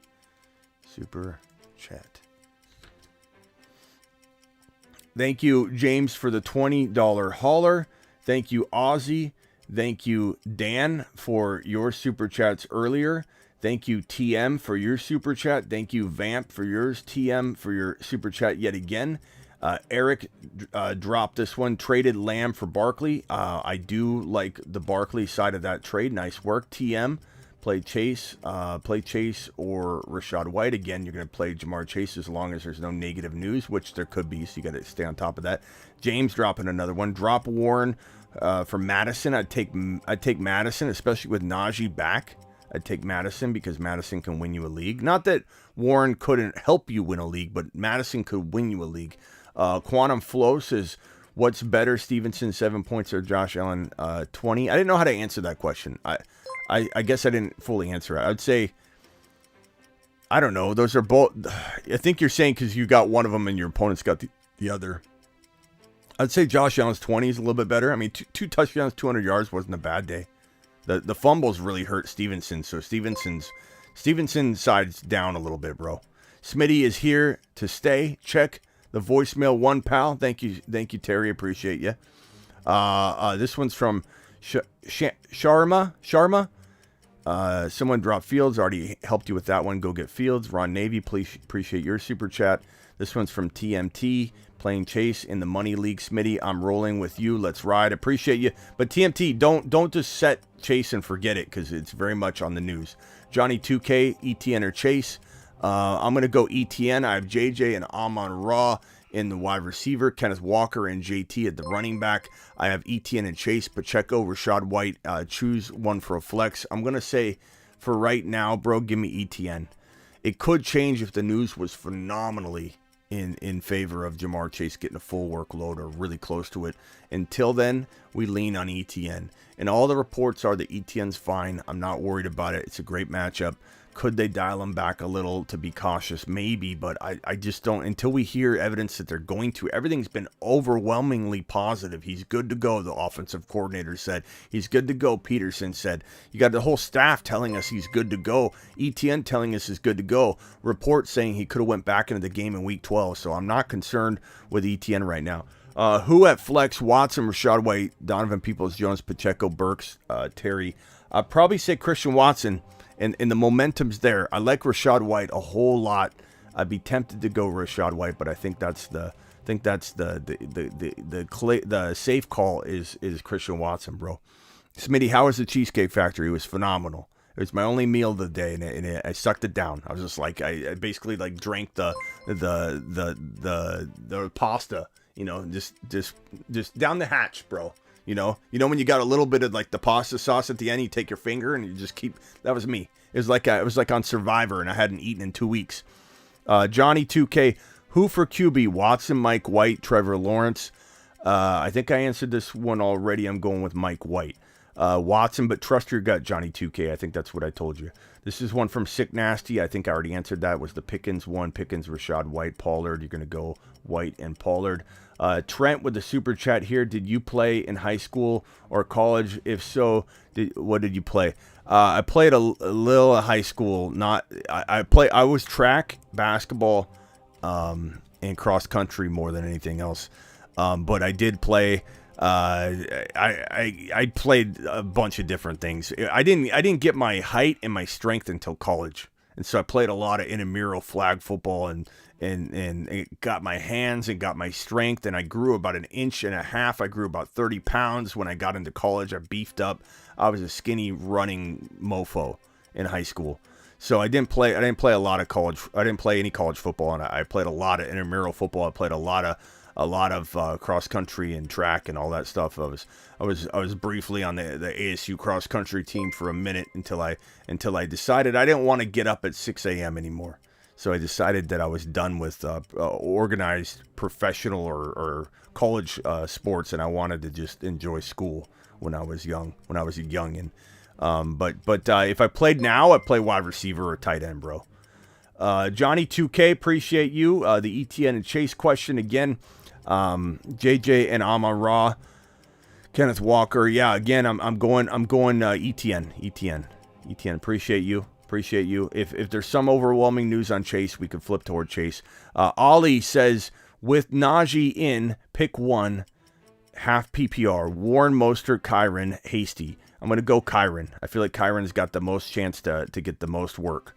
Super chat. Thank you, James, for the $20 hauler. Thank you, Ozzy. Thank you, Dan, for your super chats earlier. Thank you, TM, for your super chat. Thank you, Vamp, for yours. TM, for your super chat yet again. Eric dropped this one. Traded Lamb for Barkley. I do like the Barkley side of that trade. Nice work. TM, play Chase or Rashad White. Again, you're going to play Jamar Chase as long as there's no negative news, which there could be, so you got to stay on top of that. James dropping another one. Drop Warren for Madison. I'd take Madison, especially with Najee back. I'd take Madison because Madison can win you a league. Not that Warren couldn't help you win a league, but Madison could win you a league. Quantum Flow says, what's better, Stevenson 7 points or Josh Allen 20? I didn't know how to answer that question. I guess I didn't fully answer it. I'd say, I don't know. Those are both. I think you're saying because you got one of them and your opponent's got the other. I'd say Josh Allen's 20 is a little bit better. I mean, two touchdowns, 200 yards wasn't a bad day. The fumbles really hurt Stevenson, so Stevenson's side's down a little bit, bro. Smitty is here to stay. Check the voicemail, one pal. Thank you, Terry. Appreciate you. This one's from Sharma. Someone dropped Fields. Already helped you with that one. Go get Fields. Ron Navy, please appreciate your super chat. This one's from TMT. Playing Chase in the money league. Smitty, I'm rolling with you. Let's ride. Appreciate you. But TMT, don't just set Chase and forget it because it's very much on the news. Johnny 2K, ETN or Chase. I'm going to go ETN. I have JJ and Amon-Ra in the wide receiver. Kenneth Walker and JT at the running back. I have ETN and Chase. Pacheco, Rashad White. Choose one for a flex. I'm going to say for right now, bro, give me ETN. It could change if the news was phenomenally in favor of Jamar Chase getting a full workload or really close to it. Until then, we lean on ETN. And all the reports are that ETN's fine. I'm not worried about it. It's a great matchup. Could they dial him back a little to be cautious? Maybe, but I just don't. Until we hear evidence that they're going to. Everything's been overwhelmingly positive. He's good to go, the offensive coordinator said. He's good to go, Peterson said. You got the whole staff telling us he's good to go. ETN telling us he's good to go. Reports saying he could have went back into the game in Week 12, so I'm not concerned with ETN right now. Who at flex? Watson, Rashad White, Donovan Peoples-Jones, Pacheco, Burks, Terry. I'd probably say Christian Watson. And the momentum's there. I like Rashad White a whole lot. I'd be tempted to go Rashad White, but I think that's the safe call is Christian Watson, bro. Smitty, how was the Cheesecake Factory? It was phenomenal. It was my only meal of the day, and I sucked it down. I was just like, I basically like drank the pasta, you know, just down the hatch, bro. You know when you got a little bit of like the pasta sauce at the end, you take your finger and you just keep. That was me. It was like on Survivor, and I hadn't eaten in 2 weeks. Johnny 2K, who for QB? Watson, Mike White, Trevor Lawrence. I think I answered this one already. I'm going with Mike White. Watson, but trust your gut, Johnny 2K. I think that's what I told you. This is one from Sick Nasty. I think I already answered that. It was the Pickens one. Pickens, Rashad White, Pollard. You're going to go White and Pollard. Trent with the super chat here. Did you play in high school or college? If so, what did you play? I played a little high school. I was track, basketball, and cross country more than anything else. But I did play. I played a bunch of different things. I didn't get my height and my strength until college, and so I played a lot of intramural flag football and it got my hands and got my strength, and I grew about 1.5 inches. I grew about 30 pounds when I got into college. I beefed up. I was a skinny running mofo in high school. So I didn't play a lot of college. I didn't play any college football, and I played a lot of intramural football. I played a lot of cross country and track and all that stuff. I was briefly on the ASU cross country team for a minute until I decided I didn't want to get up at 6 a.m. anymore. So I decided that I was done with organized professional or college sports, and I wanted to just enjoy school when I was young. When I was a youngin'. But if I played now, I'd play wide receiver or tight end, bro. Johnny 2K, appreciate you. The ETN and Chase question again. JJ and Amon-Ra. Kenneth Walker. Yeah, again, I'm going ETN. Appreciate you. If there's some overwhelming news on Chase, we can flip toward Chase. Ollie says, with Najee in, pick one, half PPR. Warren, Mostert, Kyron, Hasty. I'm going to go Kyron. I feel like Kyron's got the most chance to get the most work.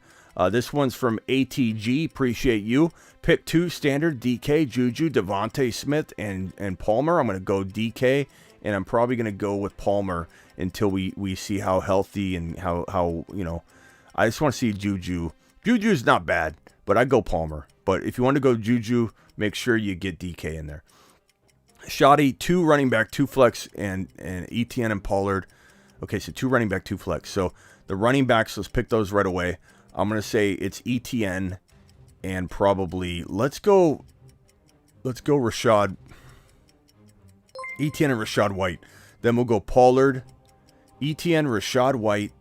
This one's from ATG. Appreciate you. Pick 2 standard, DK, Juju, Devontae Smith, and Palmer. I'm going to go DK, and I'm probably going to go with Palmer until we see how healthy and how I just want to see Juju. Juju's not bad, but I go Palmer. But if you want to go Juju, make sure you get DK in there. Shoddy, 2 running back, 2 flex, and ETN and Pollard. Okay, so 2 running back, 2 flex. So the running backs, let's pick those right away. I'm going to say it's ETN and probably, let's go Rashad. ETN and Rashad White. Then we'll go Pollard, ETN, Rashad White,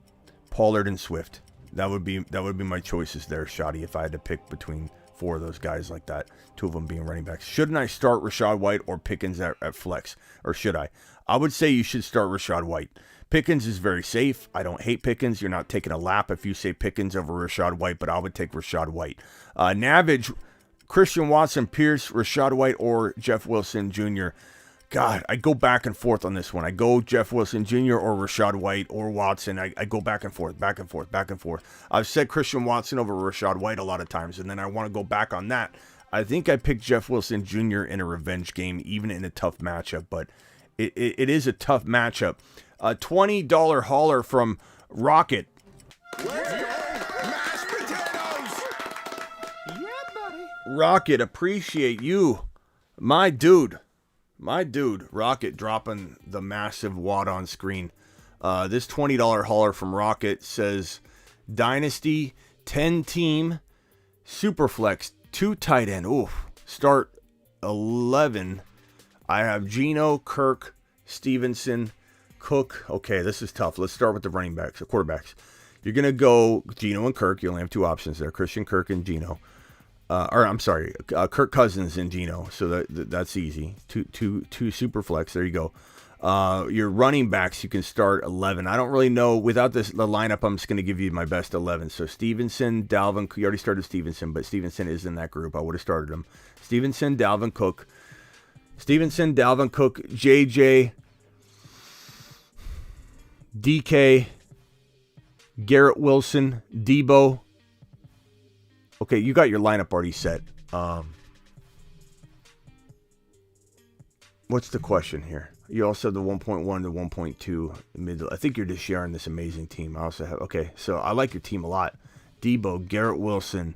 Pollard, and Swift. That would be my choices there, Shoddy, if I had to pick between 4 of those guys like that, 2 of them being running backs. Shouldn't I start Rashad White or Pickens at flex? Or should I? I would say you should start Rashad White. Pickens is very safe. I don't hate Pickens. You're not taking a lap if you say Pickens over Rashad White, but I would take Rashad White. Navage, Christian Watson, Pierce, Rashad White, or Jeff Wilson Jr. God, I go back and forth on this one. I go Jeff Wilson Jr. or Rashad White or Watson. I go back and forth. I've said Christian Watson over Rashad White a lot of times, and then I want to go back on that. I think I picked Jeff Wilson Jr. in a revenge game, even in a tough matchup, but it is a tough matchup. A $20 hauler from Rocket. Mashed potatoes! Yeah, buddy. Rocket, appreciate you. My dude, Rocket dropping the massive wad on screen. This $20 hauler from Rocket says, Dynasty, 10-team, Superflex, 2 tight end. Oof. Start 11. I have Geno, Kirk, Stevenson, Cook. Okay, this is tough. Let's start with the running backs, the quarterbacks. You're going to go Geno and Kirk. You only have 2 options there, Christian Kirk and Geno. Kirk Cousins and Geno. So that's easy. Two super flex. There you go. Your running backs, you can start 11. I don't really know. Without the lineup, I'm just going to give you my best 11. So Stevenson, Dalvin. You already started Stevenson, but Stevenson is in that group. I would have started him. Stevenson, Dalvin Cook. JJ, DK, Garrett Wilson, Debo. Okay, you got your lineup already set. What's the question here? You also have the 1.1 to 1.2 mid. I think you're just sharing this amazing team. I also have. Okay, so I like your team a lot. Debo, Garrett Wilson,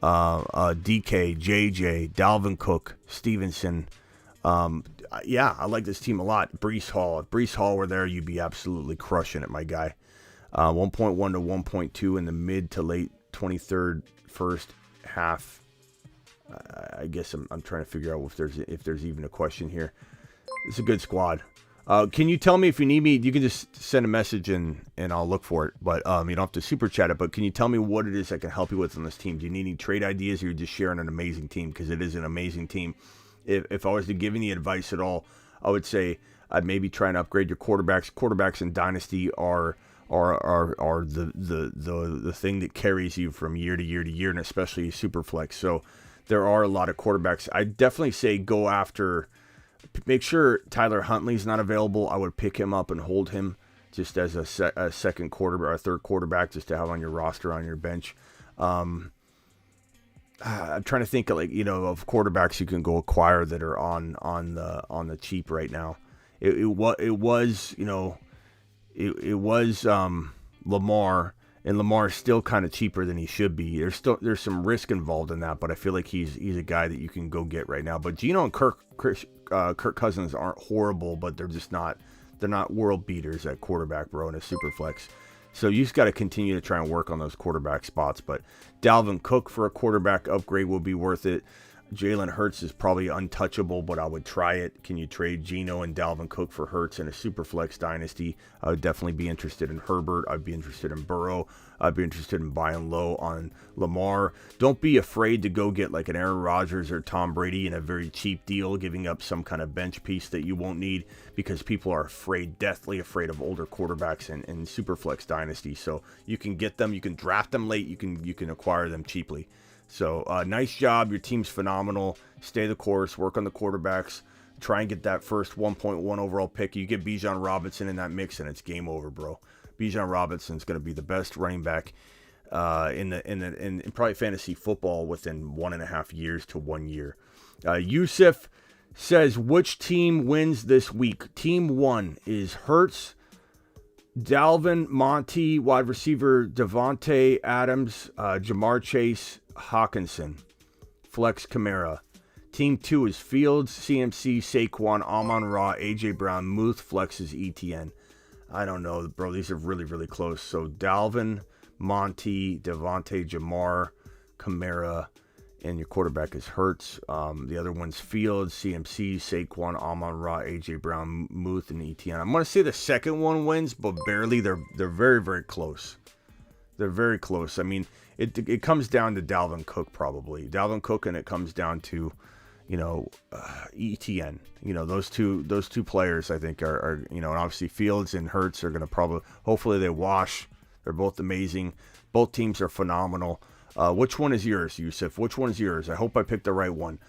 DK, JJ, Dalvin Cook, Stevenson. Yeah, I like this team a lot. Breece Hall. If Breece Hall were there, you'd be absolutely crushing it, my guy. 1.1 to 1.2 in the mid to late 23rd, first half. I guess I'm trying to figure out if there's even a question here. It's a good squad. Can you tell me if you need me? You can just send a message and I'll look for it. But you don't have to super chat it. But can you tell me what it is I can help you with on this team? Do you need any trade ideas, or you're just sharing an amazing team? Because it is an amazing team. If I was to give any advice at all, I would say I'd maybe try and upgrade your quarterbacks. Quarterbacks in Dynasty are the thing that carries you from year to year to year, and especially Superflex. So there are a lot of quarterbacks. I definitely say go after. Make sure Tyler Huntley's not available. I would pick him up and hold him just as a second quarterback or a third quarterback, just to have on your roster, on your bench. I'm trying to think of of quarterbacks you can go acquire that are on the cheap right now. It was Lamar, and Lamar's still kind of cheaper than he should be. There's some risk involved in that, but I feel like he's a guy that you can go get right now. But Geno and Kirk Cousins aren't horrible, but they're not world beaters at quarterback, bro, in a super flex. So you just got to continue to try and work on those quarterback spots. But Dalvin Cook for a quarterback upgrade will be worth it. Jalen Hurts is probably untouchable, but I would try it. Can you trade Geno and Dalvin Cook for Hurts in a Superflex dynasty? I would definitely be interested in Herbert. I'd be interested in Burrow. I'd be interested in buying low on Lamar. Don't be afraid to go get like an Aaron Rodgers or Tom Brady in a very cheap deal, giving up some kind of bench piece that you won't need, because people are deathly afraid of older quarterbacks in Superflex dynasty. So you can get them, you can draft them late, you can acquire them cheaply. So nice job. Your team's phenomenal. Stay the course. Work on the quarterbacks. Try and get that first 1.1 overall pick. You get Bijan Robinson in that mix, and it's game over, bro. Bijan Robinson's going to be the best running back in probably fantasy football within 1.5 years to 1 year. Yusuf says, which team wins this week? Team 1 is Hurts, Dalvin, Monty, wide receiver Devontae Adams, Jamar Chase, Hawkinson, Flex Kamara. Team 2 is Fields, CMC, Saquon, Amon-Ra, AJ Brown, Muth, flexes ETN. I don't know, bro. These are really, really close. So Dalvin, Monty, Devontae, Jamar, Kamara, and your quarterback is Hurts. The other one's Fields, CMC, Saquon, Amon-Ra, AJ Brown, Muth, and ETN. I'm going to say the second one wins, but barely. They're very, very close. They're very close. I mean, it comes down to Dalvin Cook probably. Dalvin Cook, and it comes down to, ETN. Those two players I think are and obviously Fields and Hurts are going to hopefully they wash. They're both amazing. Both teams are phenomenal. Which one is yours, Yusuf? Which one is yours? I hope I picked the right one.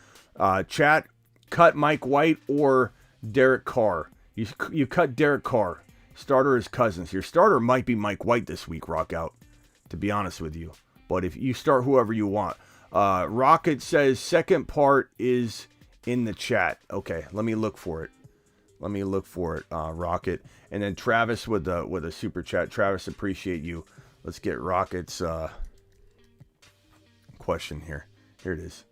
Chat, cut Mike White or Derek Carr. You cut Derek Carr. Starter is Cousins. Your starter might be Mike White this week, Rock Out, to be honest with you. But if you start whoever you want. Rocket says second part is in the chat. Okay, let me look for it. Rocket. And then Travis with a super chat. Travis, appreciate you. Let's get Rocket's question here. Here it is.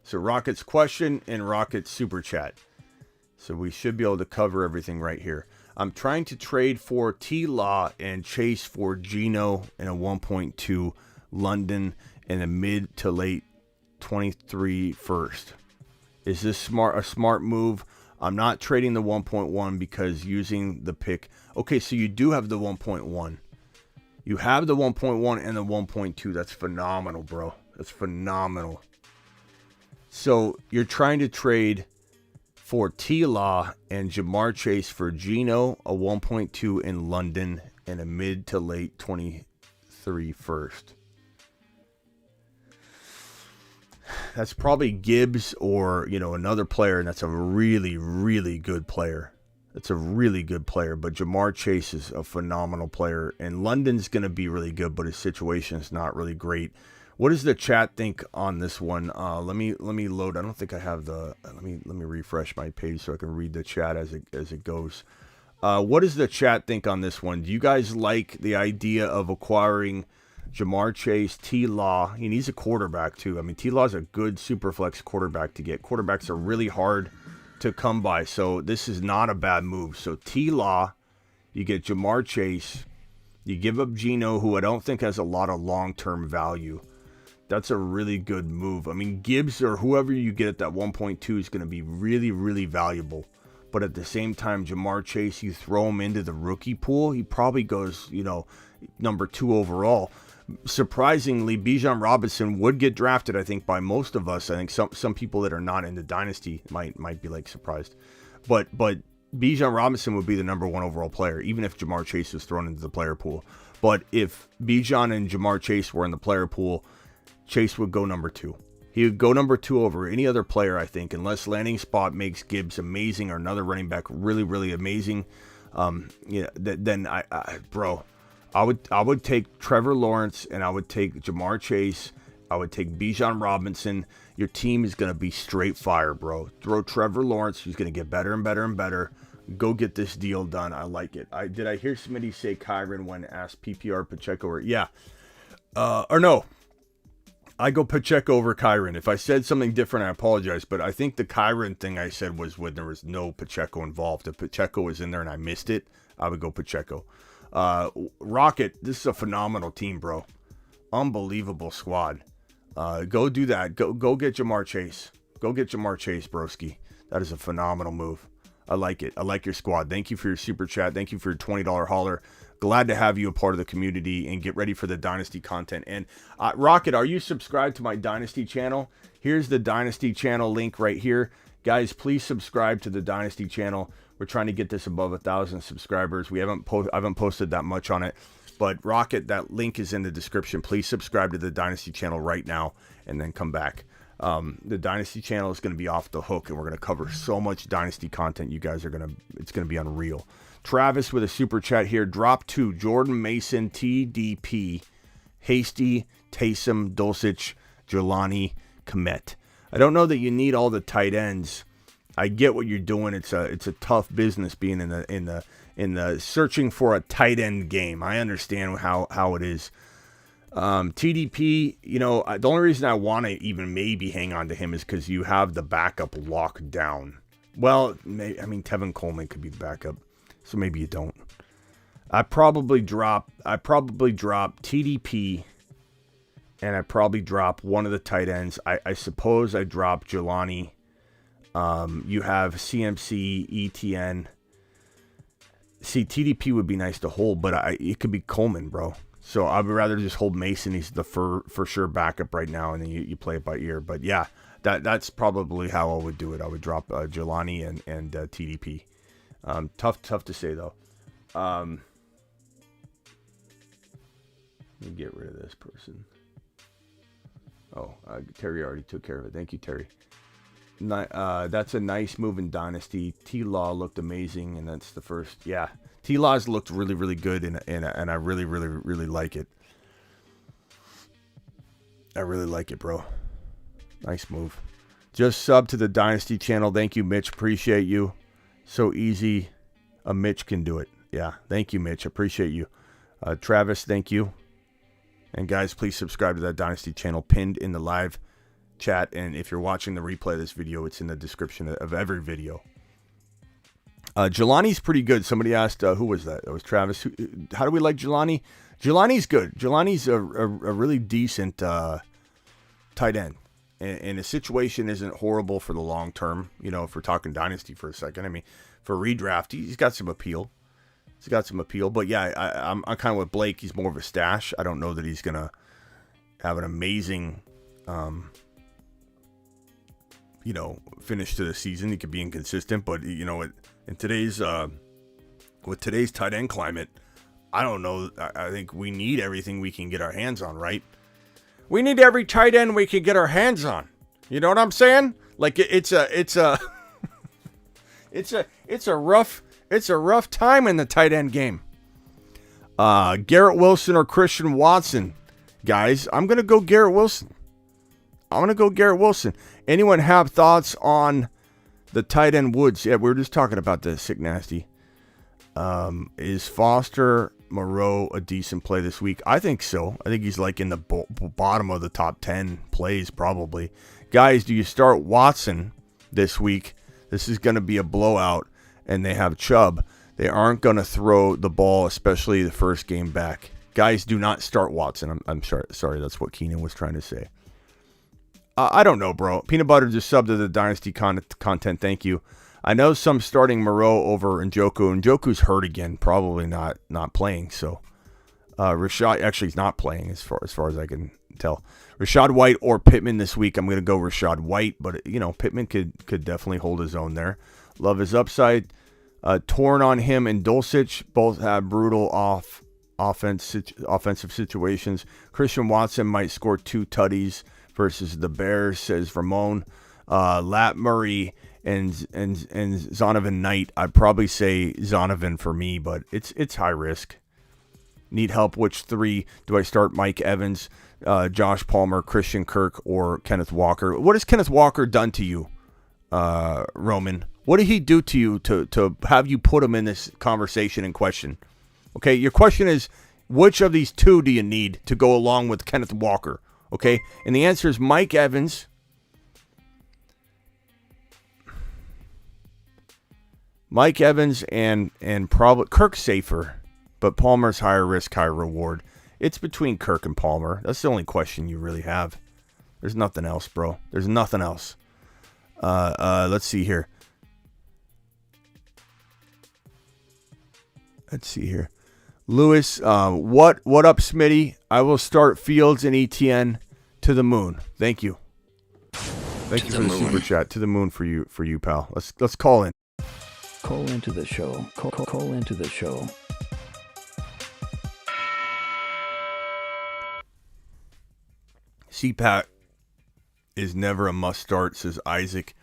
So Rocket's question and Rocket's super chat. So we should be able to cover everything right here. I'm trying to trade for T-Law and Chase for Geno in a 1.2 London in a mid to late 23 first. Is this a smart move? I'm not trading the 1.1 because using the pick. Okay, so you do have the 1.1. You have the 1.1 and the 1.2. That's phenomenal, bro. That's phenomenal. So you're trying to trade for T-Law and Jamar Chase for Geno, a 1.2 in London, and a mid to late 23 first. That's probably Gibbs or, another player, and that's a really, really good player. That's a really good player, but Jamar Chase is a phenomenal player, and London's going to be really good, but his situation is not really great. What does the chat think on this one? Let me load. I don't think I have the. Let me refresh my page so I can read the chat as it goes. What does the chat think on this one? Do you guys like the idea of acquiring Jamar Chase, T-Law? And he's a quarterback too. I mean, T-Law's a good super flex quarterback to get. Quarterbacks are really hard to come by, so this is not a bad move. So T-Law, you get Jamar Chase, you give up Geno, who I don't think has a lot of long-term value. That's a really good move. I mean, Gibbs or whoever you get at that 1.2 is going to be really, really valuable. But at the same time, Jamar Chase, you throw him into the rookie pool, he probably goes, number 2 overall. Surprisingly, Bijan Robinson would get drafted, I think, by most of us. I think some people that are not into Dynasty might be like surprised. But Bijan Robinson would be the number 1 overall player, even if Jamar Chase was thrown into the player pool. But if Bijan and Jamar Chase were in the player pool, Chase would go number 2. He would go number 2 over any other player, I think, unless landing spot makes Gibbs amazing or another running back really, really amazing. Then I would take Trevor Lawrence, and I would take Jamar Chase. I would take Bijan Robinson. Your team is going to be straight fire, bro. Throw Trevor Lawrence, who's going to get better and better and better. Go get this deal done. I like it. Did I hear somebody say Kyron when asked PPR Pacheco? Yeah. Or no. I go Pacheco over Kyron. If I said something different, I apologize. But I think the Kyron thing I said was when there was no Pacheco involved. If Pacheco was in there and I missed it, I would go Pacheco. Rocket, this is a phenomenal team, bro. Unbelievable squad. Go do that. Go get Jamar Chase. Go get Jamar Chase, broski. That is a phenomenal move. I like it. I like your squad. Thank you for your super chat. Thank you for your $20 hauler. Glad to have you a part of the community, and get ready for the Dynasty content. And Rocket, are you subscribed to my Dynasty channel? Here's the Dynasty channel link right here. Guys, please subscribe to the Dynasty channel. We're trying to get this above 1,000 subscribers. I haven't posted that much on it. But Rocket, that link is in the description. Please subscribe to the Dynasty channel right now and then come back. The Dynasty channel is going to be off the hook, and we're going to cover so much Dynasty content. You guys are it's going to be unreal. Travis with a super chat here. Drop 2. Jordan Mason, TDP, Hasty, Taysom, Dulcich, Jelani, Komet. I don't know that you need all the tight ends. I get what you're doing. It's a tough business being in the searching for a tight end game. I understand how it is. TDP, the only reason I want to even maybe hang on to him is because you have the backup locked down. Well, Tevin Coleman could be the backup, so maybe you don't. I probably drop TDP, and I probably drop one of the tight ends. I suppose I drop Jelani. You have CMC, ETN. See, TDP would be nice to hold, but it could be Coleman, bro. So I would rather just hold Mason. He's the for sure backup right now, and then you play it by ear. But yeah, that's probably how I would do it. I would drop Jelani and TDP. Tough to say though. Let me get rid of this person. Oh, Terry already took care of it. Thank you, Terry. That's a nice move in Dynasty. T-Law looked amazing, and that's the first. Yeah, T-Law's looked really, really good, and I really, really, really like it. I really like it, bro. Nice move. Just sub to the Dynasty channel. Thank you, Mitch. Appreciate you. So easy. A Mitch can do it. Yeah, thank you, Mitch. Appreciate you. Travis, thank you. And guys, please subscribe to that Dynasty channel pinned in the live chat, and if you're watching the replay of this video, it's in the description of every video. Jelani's pretty good. Somebody asked, who was that? It was Travis. How do we like Jelani? Jelani's good. Jelani's a really decent tight end, and the situation isn't horrible for the long term. If we're talking Dynasty for a second, for redraft, he's got some appeal. But yeah, I'm kind of with Blake. He's more of a stash. I don't know that he's gonna have an amazing finish to the season. He could be inconsistent, but in today's with today's tight end climate, I don't know. I think we need everything we can get our hands on, right? We need every tight end we can get our hands on. You know what I'm saying? Like it's a rough time in the tight end game. Garrett Wilson or Christian Watson, guys. I'm gonna go Garrett Wilson. Anyone have thoughts on the tight end Woods? Yeah, we were just talking about the sick nasty. Is Foster Moreau a decent play this week? I think so. I think he's like in the bottom of the top 10 plays probably. Guys, do you start Watson this week? This is going to be a blowout, and they have Chubb. They aren't going to throw the ball, especially the first game back. Guys, do not start Watson. I'm sorry, that's what Keenan was trying to say. I don't know, bro. Peanut Butter just subbed to the Dynasty content. Thank you. I know some starting Moreau over Njoku. Njoku's hurt again, probably not playing. So Rashad actually he's not playing as far as I can tell. Rashad White or Pittman this week. I'm going to go Rashad White, but Pittman could definitely hold his own there. Love his upside. Torn on him and Dulcich both have brutal offensive situations. Christian Watson might score 2 tutties versus the Bears, says Ramon. Lat Murray and Zonovan Knight. I'd probably say Zonovan for me, but it's high risk. Need help? Which 3 do I start? Mike Evans, Josh Palmer, Christian Kirk, or Kenneth Walker? What has Kenneth Walker done to you, Roman? What did he do to you to have you put him in this conversation in question? Okay, your question is, which of these 2 do you need to go along with Kenneth Walker? Okay, and the answer is Mike Evans. Mike Evans and probably Kirk's safer, but Palmer's higher risk, higher reward. It's between Kirk and Palmer. That's the only question you really have. There's nothing else, bro. There's nothing else. Let's see here. Lewis, what up, Smitty? I will start Fields and ETN to the moon. Thank you. Thank you for the super chat. To the moon for you, pal. Let's call in. Call into the show. Call into the show. CPAT is never a must start, says Isaac.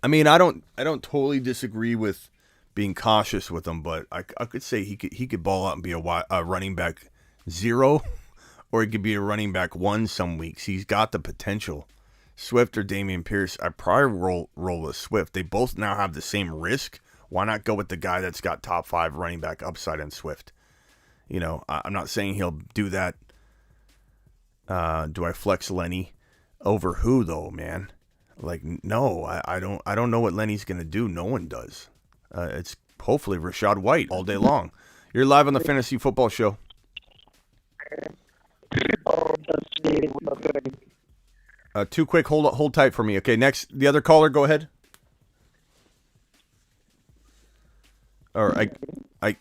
I mean, I don't totally disagree with being cautious with him, but I could say he could ball out and be a running back 0, or he could be a running back 1 some weeks. He's got the potential. Swift or Dameon Pierce, I probably roll with Swift. They both now have the same risk. Why not go with the guy that's got top 5 running back upside in Swift? I'm not saying he'll do that. Do I flex Lenny over who though, man? Like, no, I don't know what Lenny's gonna do. No one does. It's hopefully Rashad White all day long. You're live on the Fantasy Football Show. Too quick. Hold tight for me. Okay, next, the other caller. Go ahead. Or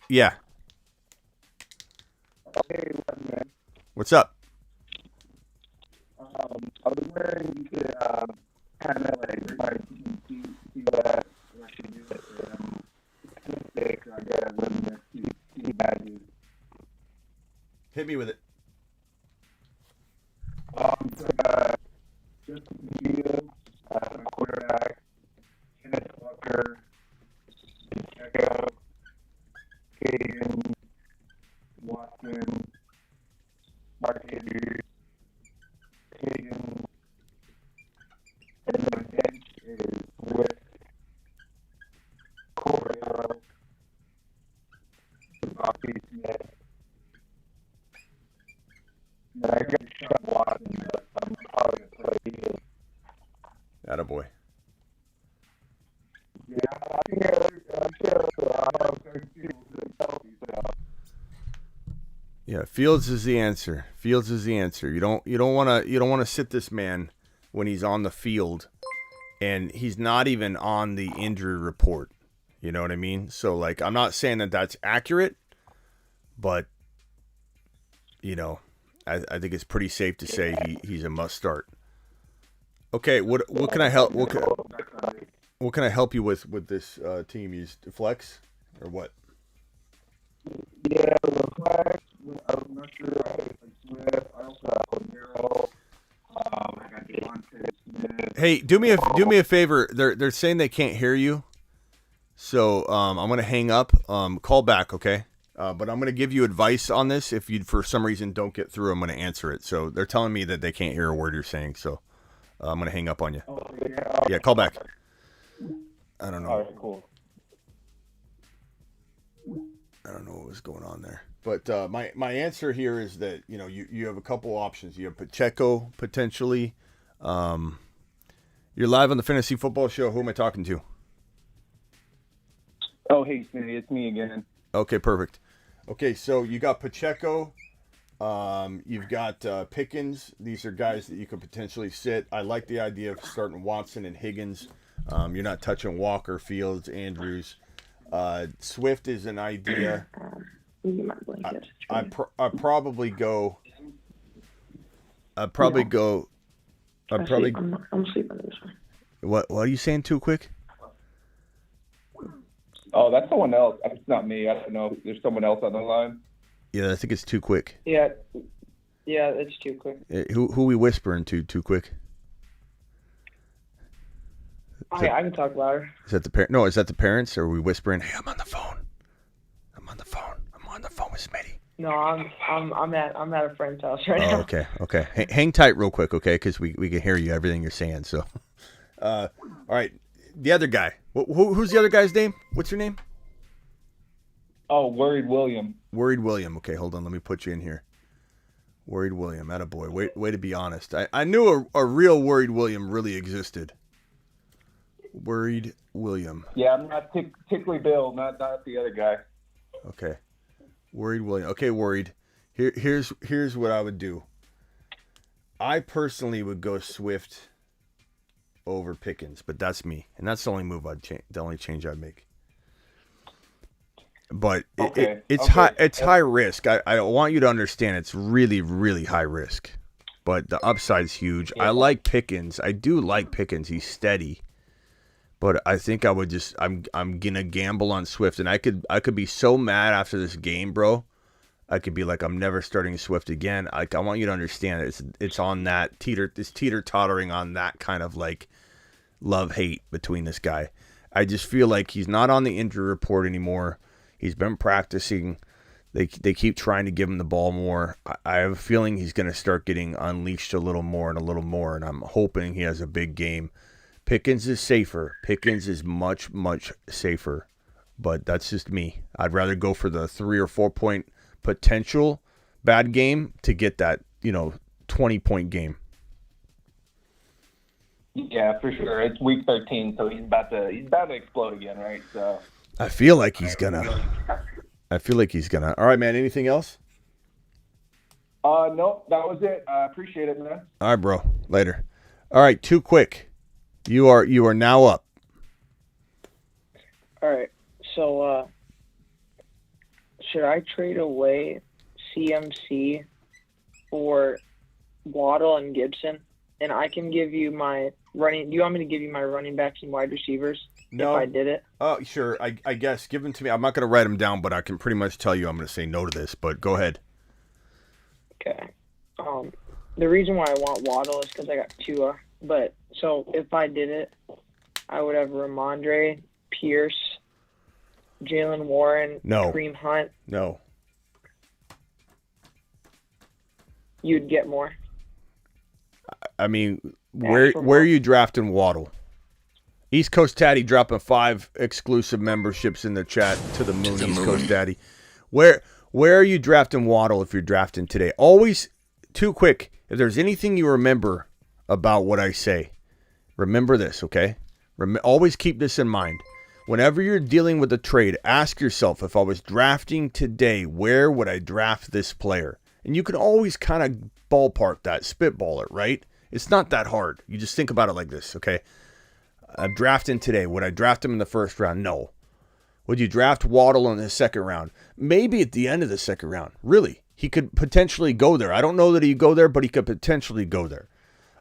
yeah. What's up? I was wondering if you could kind of like see that I should do it. Mistake, I got when the badges. Hit me with it. Just you, quarterback, Kenneth Walker, Pacheco, Kagan, Watson, Mark Andrews, Kagan, and the bench is with Cordell, Bobby Smith. And I got Sean Watson, but I'm probably going to play you. Attaboy. Yeah, I think I'm sure I don't think people could help you. Yeah, Fields is the answer. Fields is the answer. You don't want to sit this man when he's on the field and he's not even on the injury report. You know what I mean? So like, I'm not saying that that's accurate, but I think it's pretty safe to say he's a must start. Okay, what can I help? What can I help you with this team? Use flex or what? Yeah, the flex. I'm not sure. I have Swift. I also have Romero. I got Devontae Smith. Hey, do me a favor. They're saying they can't hear you, so I'm gonna hang up. Call back, okay? But I'm gonna give you advice on this. If you for some reason don't get through, I'm gonna answer it. So they're telling me that they can't hear a word you're saying. So I'm gonna hang up on you. Oh, yeah. Yeah, call back. I don't know. All right, cool. I don't know what was going on there. But my answer here is that, you have a couple options. You have Pacheco, potentially. You're live on the Fantasy Football Show. Who am I talking to? Oh, hey, Smitty. It's me again. Okay, perfect. Okay, so you got Pacheco. You've got Pickens. These are guys that you could potentially sit. I like the idea of starting Watson and Higgins. You're not touching Walker, Fields, Andrews. Swift is an idea. My blanket. I'd probably go. I'd probably go. I'm sleeping under this one. What are you saying too quick? Oh, that's someone else. It's not me. I don't know. There's someone else on the line. Yeah, I think it's too quick. Yeah, it's too quick. Who we whispering to too quick? I can talk louder. Is that the parent? No, is that the parents? Or are we whispering? Hey, I'm on the phone. I'm on the phone with Smitty. No, I'm at a friend's house right now. Okay. Hang tight real quick, okay? Because we can hear you, everything you're saying. So, all right. The other guy. Who's the other guy's name? What's your name? Oh, Worried William. Worried William. Okay, hold on. Let me put you in here. Worried William. Attaboy. Way to be honest. I knew a real Worried William really existed. Worried William. Yeah, I'm not Tickly Bill, not the other guy. Okay. Worried William. Okay, Worried. Here's what I would do. I personally would go Swift over Pickens, but that's me, and that's the only move I'd change. The only change I'd make. But it's high risk. I want you to understand it's really, really high risk, but the upside's huge. Yeah. I like Pickens. I do like Pickens. He's steady. But I think I would I'm gonna gamble on Swift, and I could be so mad after this game, bro. I could be like, I'm never starting Swift again. I want you to understand it's on that it's teeter-tottering on that kind of like love-hate between this guy. I just feel like he's not on the injury report anymore. He's been practicing. They keep trying to give him the ball more. I have a feeling he's gonna start getting unleashed a little more, and I'm hoping he has a big game. Pickens is safer. Pickens is much, much safer. But that's just me. I'd rather go for the 3 or 4 point potential bad game to get that, 20-point game. Yeah, for sure. It's week 13, so he's about to explode again, right? So I feel like he's gonna. All right, man. Anything else? No, that was it. I appreciate it, man. All right, bro. Later. All right, too quick. You are now up. All right. So, should I trade away CMC for Waddle and Gibson? And I can give you my running. Do you want me to give you my running backs and wide receivers? No. If I did it? Oh, sure. I guess. Give them to me. I'm not going to write them down, but I can pretty much tell you I'm going to say no to this. But go ahead. Okay. The reason why I want Waddle is because I got Tua. But so if I did it, I would have Ramondre, Pierce, Jalen Warren, Kareem Hunt. No. You'd get more. I mean, where are you drafting Waddle? East Coast Daddy dropping 5 exclusive memberships in the chat to the moon. East Coast Daddy. Where are you drafting Waddle if you're drafting today? Always too quick. If there's anything you remember about what I say, remember this, okay? Always keep this in mind. Whenever you're dealing with a trade, ask yourself, if I was drafting today, where would I draft this player? And you can always kind of ballpark that, spitball it, right? It's not that hard. You just think about it like this, okay? I'm drafting today. Would I draft him in the first round? No. Would you draft Waddle in the second round? Maybe at the end of the second round. Really. He could potentially go there. I don't know that he'd go there, but he could potentially go there.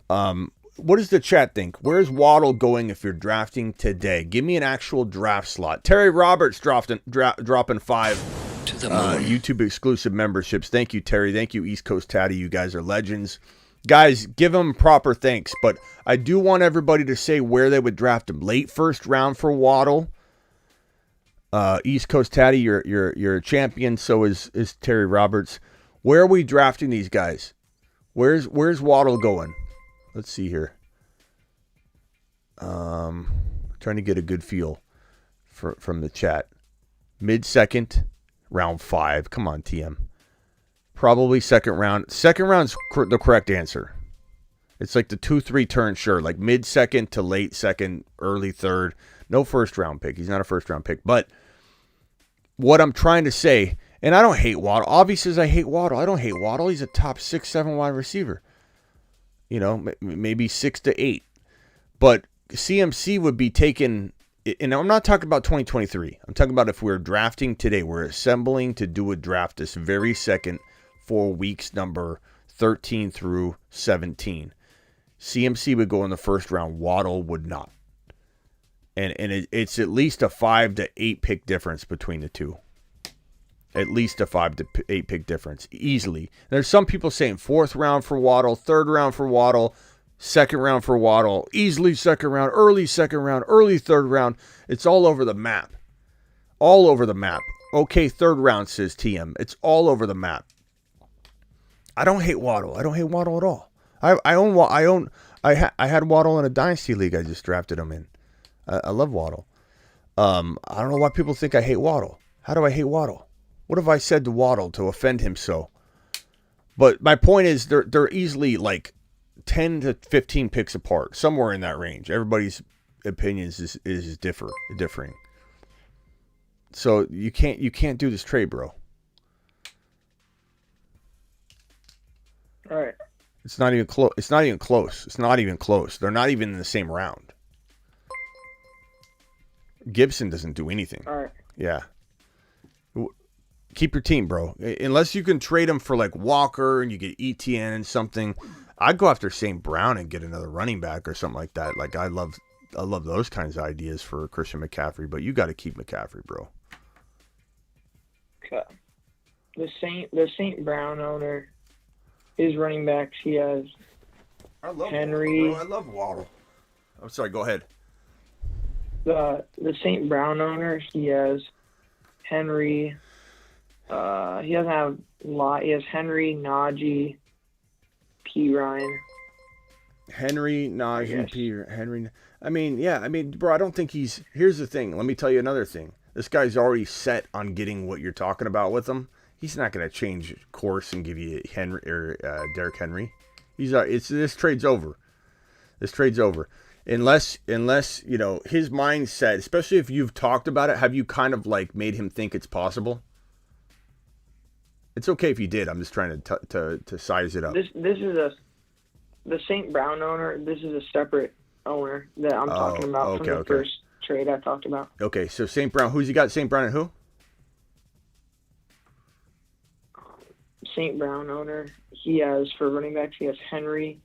What does the chat think? Where's Waddle going if you're drafting today? Give me an actual draft slot. Terry Roberts dropping 5 To the moon. YouTube exclusive memberships. Thank you, Terry. Thank you, East Coast Tatty. You guys are legends. Guys, give them proper thanks. But I do want everybody to say where they would draft him. Late first round for Waddle. East Coast Tatty, you're a champion. So is Terry Roberts. Where are we drafting these guys? Where's Waddle going? Let's see here. Trying to get a good feel from the chat. Mid-second, round 5. Come on, TM. Probably second round. Second round's the correct answer. It's like the 2-3 turn, sure. Like mid-second to late second, early third. No first-round pick. He's not a first-round pick. But what I'm trying to say, and I don't hate Waddle. Obviously, says I hate Waddle. I don't hate Waddle. He's a top 6-7 wide receiver. Maybe 6 to 8. But CMC would be taken, and I'm not talking about 2023. I'm talking about if we're drafting today. We're assembling to do a draft this very second for weeks number 13 through 17. CMC would go in the first round. Waddle would not. And it's at least a 5 to 8 pick difference between the two. At least a 5 to 8 pick difference, easily. There's some people saying 4th round for Waddle, 3rd round for Waddle, 2nd round for Waddle, easily 2nd round, early 2nd round, early 3rd round. It's all over the map. All over the map. Okay, 3rd round, says TM. It's all over the map. I don't hate Waddle. I don't hate Waddle at all. I had Waddle in a Dynasty league I just drafted him in. I love Waddle. I don't know why people think I hate Waddle. How do I hate Waddle? What have I said to Waddle to offend him so? But my point is they're easily like 10 to 15 picks apart, somewhere in that range. Everybody's opinions is differing. So you can't do this trade, bro. All right. It's not even close. It's not even close. It's not even close. They're not even in the same round. Gibson doesn't do anything. All right. Yeah. Keep your team, bro. Unless you can trade him for like Walker and you get ETN and something, I'd go after St. Brown and get another running back or something like that. Like I love those kinds of ideas for Christian McCaffrey, but you got to keep McCaffrey, bro. Okay. The St. Brown owner, his running backs, he has Henry. Waddle, bro. I love Waddle. I'm sorry. Go ahead. The St. Brown owner, he has Henry. He doesn't have a lot. He has Henry, Najee, P. Ryan. Henry, Najee, Henry. I mean, bro, I don't think he's. Here's the thing. Let me tell you another thing. This guy's already set on getting what you're talking about with him. He's not going to change course and give you Henry or Derrick Henry. This trade's over. This trade's over. Unless you know his mindset, especially if you've talked about it, have you kind of like made him think it's possible? It's okay if you did. I'm just trying to size it up. This is the St. Brown owner. This is a separate owner that I'm talking about from the first trade I talked about. Okay, so St. Brown. Who's you got? St. Brown and who? St. Brown owner. He has for running backs. He has Henry,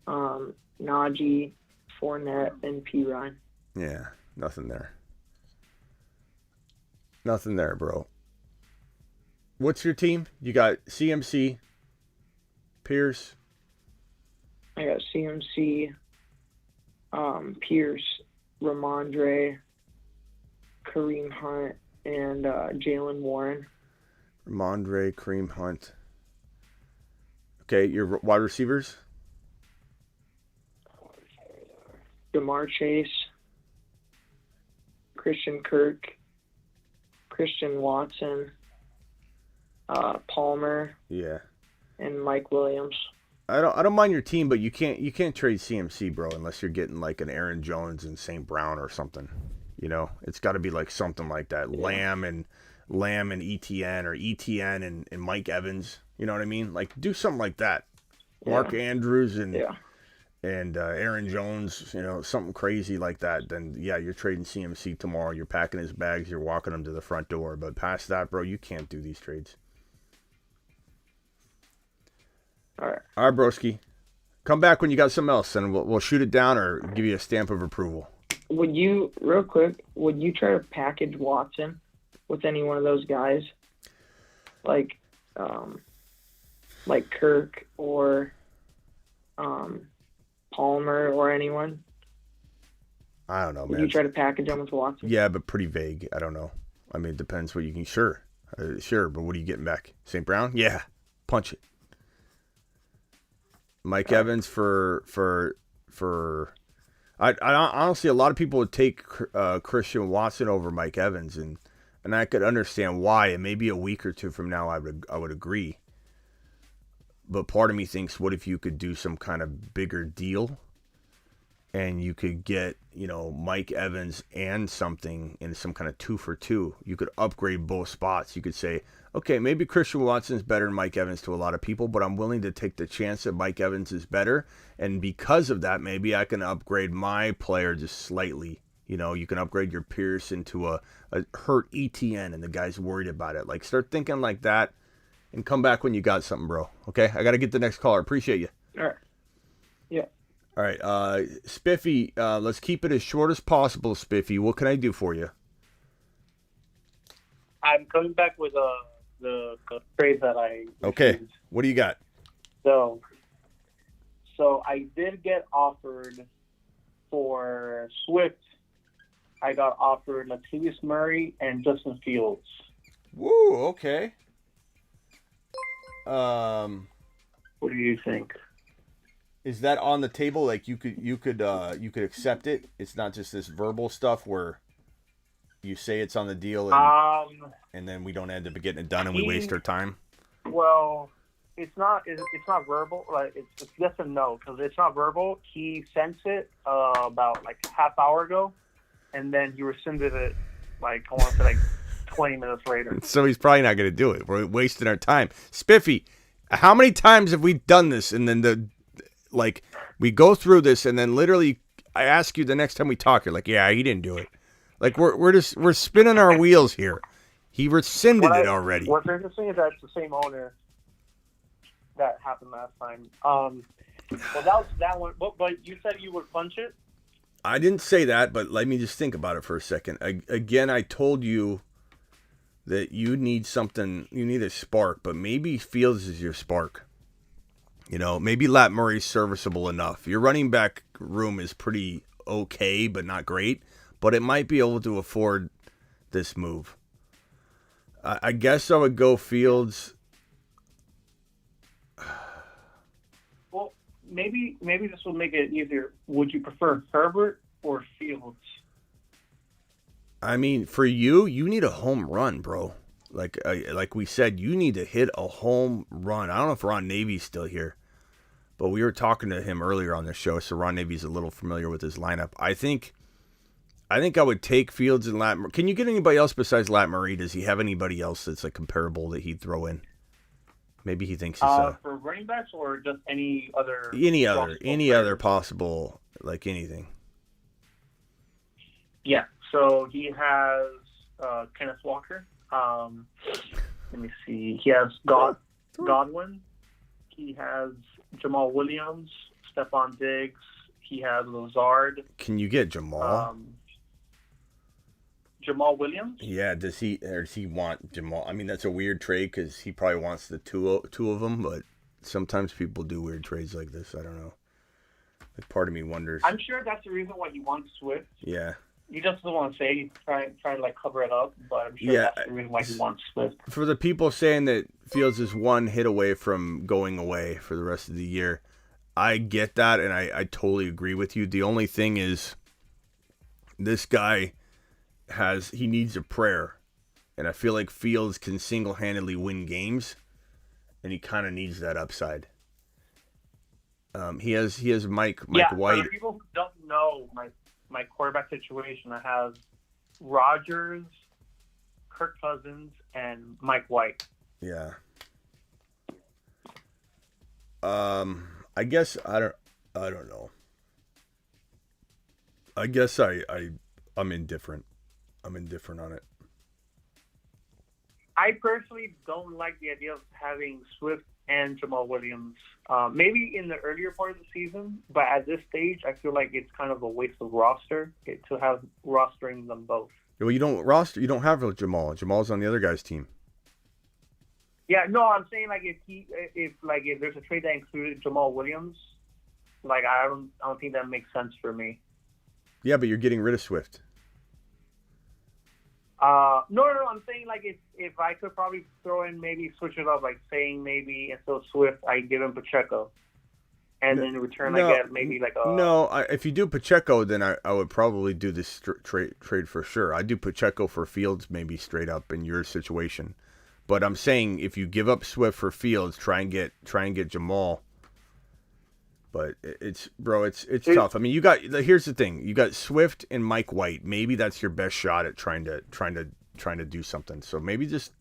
Najee, Fournette, and P. Ryan. Yeah, nothing there. Nothing there, bro. What's your team? You got CMC, Pierce. I got CMC, Pierce, Ramondre, Kareem Hunt, and Jalen Warren. Ramondre, Kareem Hunt. Okay, your wide receivers? Jamar Chase, Christian Kirk, Christian Watson, Palmer, Yeah. and Mike Williams. I don't mind your team, but you can't trade CMC, bro, unless you're getting like an Aaron Jones and St. Brown or something. You know, it's got to be like something like that. Yeah. Lamb and ETN or ETN and Mike Evans. You know what I mean? Like do something like that. Yeah. Mark Andrews and Aaron Jones. You know, something crazy like that. Then yeah, you're trading CMC tomorrow. You're packing his bags. You're walking him to the front door. But past that, bro, you can't do these trades. All right, broski. Come back when you got something else, and we'll shoot it down or give you a stamp of approval. Would you, real quick, try to package Watson with any one of those guys, like Kirk or Palmer or anyone? I don't know, man. Would you try to package them with Watson? Yeah, but pretty vague. I don't know. I mean, it depends what you can. Sure, but what are you getting back? St. Brown? Yeah, punch it. Mike Evans for I honestly, a lot of people would take Christian Watson over Mike Evans, and I could understand why. And maybe a week or two from now, I would agree. But part of me thinks, what if you could do some kind of bigger deal and you could get, Mike Evans and something in some kind of 2-for-2. You could upgrade both spots. You could say, okay, maybe Christian Watson's better than Mike Evans to a lot of people, but I'm willing to take the chance that Mike Evans is better. And because of that, maybe I can upgrade my player just slightly. You can upgrade your Pierce into a hurt ETN, and the guy's worried about it. Like, start thinking like that, and come back when you got something, bro. Okay? I got to get the next caller. Appreciate you. All right. Yeah. All right. Spiffy, let's keep it as short as possible, Spiffy. What can I do for you? I'm coming back with the phrase that I Okay. refused. What do you got? So I did get offered for Swift. I got offered Latavius Murray and Justin Fields. Woo, okay. What do you think? Is that on the table? Like you could accept it? It's not just this verbal stuff where you say it's on the deal and then we don't end up getting it done and we waste our time? Well, it's not verbal. Like it's yes and no, because it's not verbal. He sent it about like a half hour ago, and then he rescinded it like I want to say like 20 minutes later. So he's probably not going to do it. We're wasting our time. Spiffy, how many times have we done this? And then we go through this, and then literally I ask you the next time we talk, you're like, yeah, he didn't do it. Like we're spinning our wheels here. He rescinded it already. What's interesting is that it's the same owner that happened last time. Well, that was that one. But you said you would punch it. I didn't say that, but let me just think about it for a second. Again, I told you that you need something. You need a spark, but maybe Fields is your spark. Maybe Lat Murray's serviceable enough. Your running back room is pretty okay, but not great. But it might be able to afford this move. I guess I would go Fields. Well, maybe this will make it easier. Would you prefer Herbert or Fields? I mean, for you need a home run, bro. Like we said, you need to hit a home run. I don't know if Ron Navy's still here, but we were talking to him earlier on the show, so Ron Navy's a little familiar with his lineup. I think I would take Fields and Lat Murray. Can you get anybody else besides Lat Murray? Does he have anybody else that's like comparable that he'd throw in? Maybe he thinks it's for running backs or just any other other possible, like anything. Yeah. So he has Kenneth Walker. Let me see. He has Godwin. He has Jamal Williams, Stephon Diggs. He has Lazard. Can you get Jamal? Jamal Williams? Yeah. Does he want Jamal? I mean, that's a weird trade because he probably wants the two of them. But sometimes people do weird trades like this. I don't know. Like part of me wonders. I'm sure that's the reason why he wants Swift. Yeah. He just doesn't want to say. He's trying to like cover it up, but I'm sure that's the reason why he wants Swift. For the people saying that Fields is one hit away from going away for the rest of the year, I get that, and I totally agree with you. The only thing is, this guy he needs a prayer, and I feel like Fields can single-handedly win games, and he kind of needs that upside. He has Mike White. For people who don't know my quarterback situation, I have Rodgers, Kirk Cousins, and Mike White. Yeah. I guess I don't know. I guess I'm indifferent. I'm indifferent on it. I personally don't like the idea of having Swift and Jamal Williams. Maybe in the earlier part of the season, but at this stage, I feel like it's kind of a waste of roster to have rostering them both. Well, you don't have Jamal. Jamal's on the other guy's team. Yeah, no, I'm saying like if there's a trade that included Jamal Williams, like I don't think that makes sense for me. Yeah, but you're getting rid of Swift. No, I'm saying like if I could probably throw in maybe switch it up, like saying maybe instead of Swift, I give him Pacheco, and then in return I get maybe like a. No, if you do Pacheco, then I would probably do this trade for sure. I'd do Pacheco for Fields maybe straight up in your situation. But I'm saying if you give up Swift for Fields, try and get Jamal. But it's tough. I mean, here's the thing. You got Swift and Mike White. Maybe that's your best shot at trying to do something. So maybe just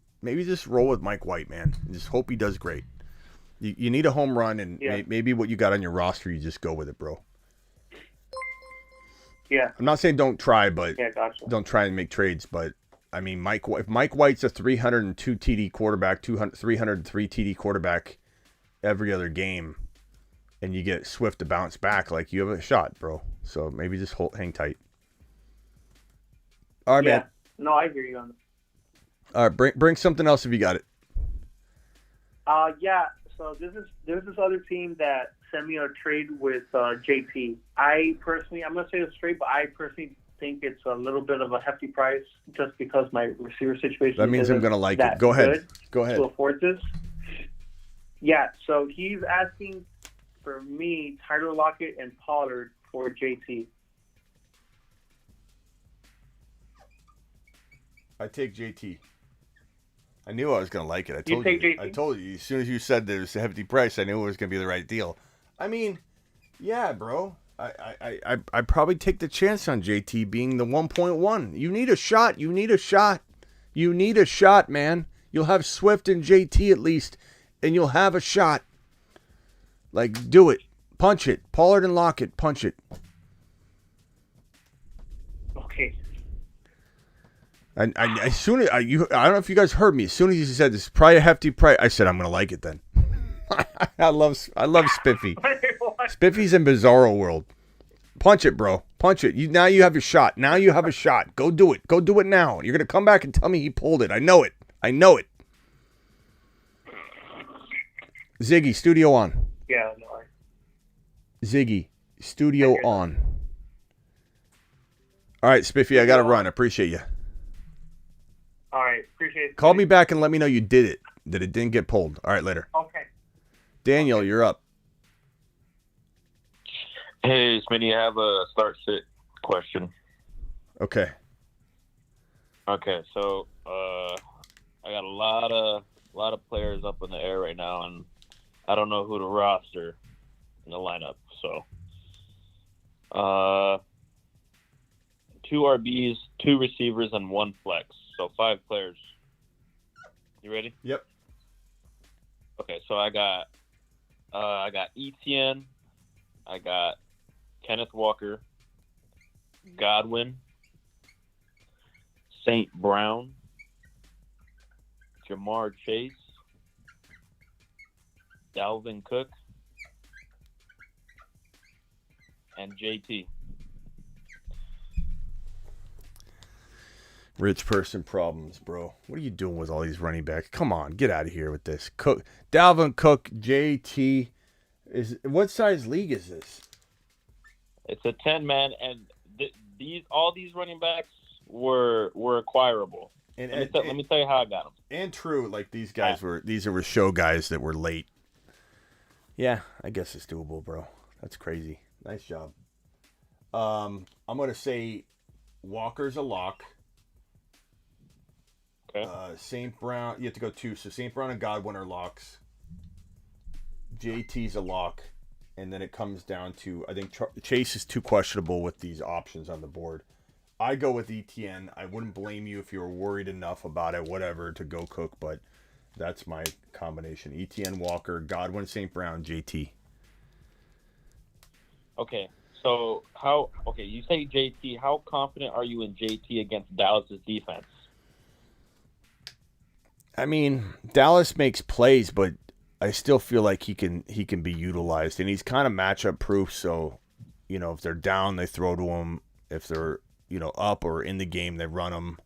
roll with Mike White, man. Just hope he does great. You need a home run, and maybe what you got on your roster, you just go with it, bro. Yeah. I'm not saying don't try, but gotcha. Don't try and make trades. But I mean, if Mike White's a 302 TD quarterback, 303 TD quarterback every other game, and you get Swift to bounce back, like, you have a shot, bro. So maybe just hang tight. All right, man. No, I hear you on that. All right, bring something else if you got it. So there's this other team that sent me a trade with JT. I'm gonna say this straight, but I personally think it's a little bit of a hefty price just because my receiver situation. That means I'm gonna like it. Go ahead. To afford this. Yeah. So he's asking for me, Tyler Lockett and Pollard for JT. I take JT. I knew I was going to like it. I told you. As soon as you said there was a hefty price, I knew it was going to be the right deal. I mean, yeah, bro. I probably take the chance on JT being the 1.1. You need a shot. You need a shot, man. You'll have Swift and JT at least, and you'll have a shot. Like, do it. Punch it. Pollard and Lockett, punch it. Okay. As soon as I don't know if you guys heard me. As soon as you said this is probably a hefty price, I said I'm gonna like it then. I love Spiffy. Spiffy's in Bizarro World. Punch it, bro. Punch it. Now you have your shot. Now you have a shot. Go do it. Go do it now. You're gonna come back and tell me he pulled it. I know it. Ziggy, studio on. Yeah, no. Ziggy, studio on. All right, Spiffy, I gotta run. I appreciate you. All right, appreciate it. Call me back and let me know you did it, that it didn't get pulled. All right, later. Okay. Daniel, you're up. Hey, Smitty, I have a start-sit question. Okay. Okay, so I got a lot of players up in the air right now, and I don't know who to roster in the lineup. So, 2 RBs, 2 receivers, and 1 flex. So 5 players. You ready? Yep. Okay, so I got Etienne, I got Kenneth Walker, Godwin, St. Brown, Jamar Chase, Dalvin Cook, and JT. Rich person problems, bro. What are you doing with all these running backs? Come on, get out of here with this. Dalvin Cook, JT. What size league is this? It's a 10-man, and all these running backs were acquirable. And let me tell you how I got them. And true, like these guys these were show guys that were late. Yeah, I guess it's doable, bro. That's crazy. Nice job. I'm gonna say Walker's a lock. Okay. St. Brown, you have to go 2. So St. Brown and Godwin are locks. JT's a lock. And then it comes down to, I think Chase is too questionable with these options on the board. I go with ETN. I wouldn't blame you if you were worried enough about it, whatever, to go Cook, but that's my combination. ETN, Walker, Godwin, St. Brown, JT. Okay. So you say JT. How confident are you in JT against Dallas's defense? I mean, Dallas makes plays, but I still feel like he can be utilized, and he's kind of matchup proof. So, if they're down, they throw to him. If they're up or in the game, they run him.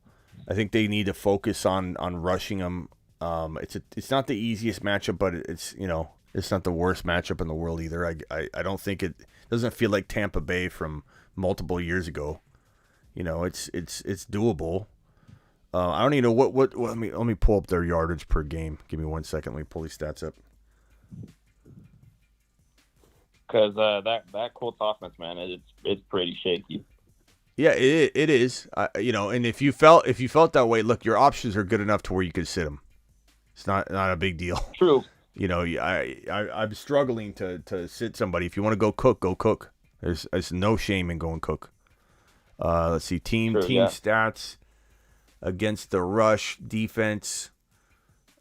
I think they need to focus on rushing him. It's not the easiest matchup, but it's not the worst matchup in the world either. I don't think it doesn't feel like Tampa Bay from multiple years ago. It's doable. I don't even know what let me pull up their yardage per game. Give me 1 second. Let me pull these stats up. Because that Colts offense, man, it's pretty shaky. Yeah, it is. And if you felt that way, look, your options are good enough to where you could sit them. It's not a big deal. True. You know, I'm struggling to sit somebody. If you want to go Cook, go Cook. There's no shame in going Cook. Let's see, team stats against the rush, defense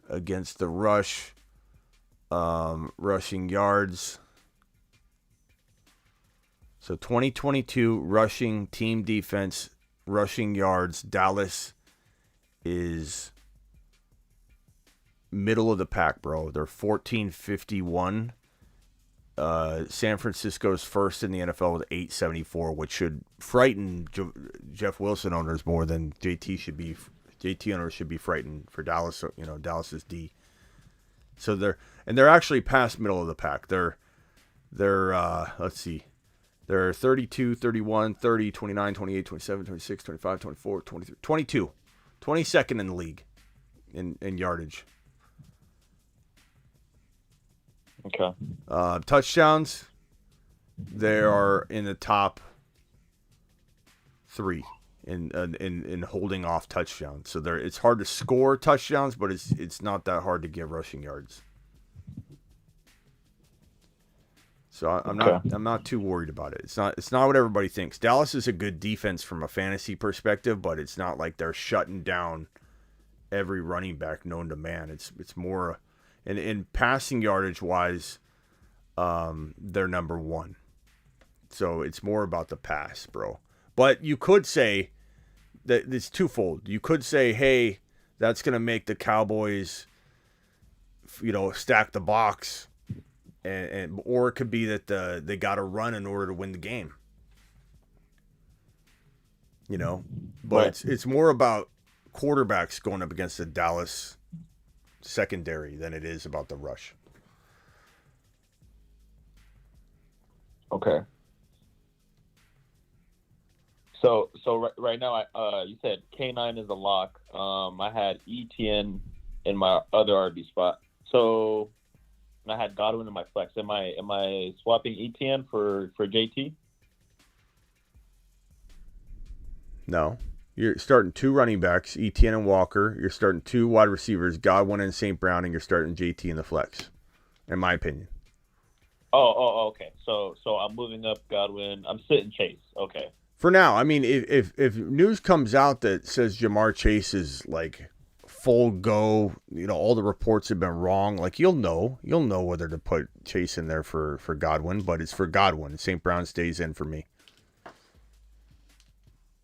against the rush, rushing yards. So 2022 rushing team defense, rushing yards. Dallas is middle of the pack, bro. They're 1451. San Francisco's first in the NFL with 874, which should frighten Jeff Wilson owners more than JT should be. JT owners should be frightened for Dallas. You know, Dallas's D. So they're actually past middle of the pack. They're let's see. They're 32, 31, 30, 29, 28, 27, 26, 25, 24, 23, 22. 22nd in the league in yardage. Okay. Touchdowns, they are in the top 3 in holding off touchdowns. So it's hard to score touchdowns, but it's not that hard to get rushing yards. So I'm not too worried about it. It's not what everybody thinks. Dallas is a good defense from a fantasy perspective, but it's not like they're shutting down every running back known to man. It's more, and in passing yardage wise, they're number 1. So it's more about the pass, bro. But you could say that it's twofold. You could say, hey, that's gonna make the Cowboys, stack the box. Or it could be that they got to run in order to win the game. But it's more about quarterbacks going up against the Dallas secondary than it is about the rush. Okay. So right now, you said K9 is a lock. I had ETN in my other RB spot. So I had Godwin in my flex. Am I swapping ETN for JT? No. You're starting 2 running backs, ETN and Walker. You're starting 2 wide receivers, Godwin and St. Brown, and you're starting JT in the flex, in my opinion. Oh, okay. So I'm moving up Godwin. I'm sitting Chase. Okay. For now, I mean, if news comes out that says Jamar Chase is like full go, all the reports have been wrong, like you'll know whether to put Chase in there for Godwin, but it's for Godwin. St. Brown stays in for me.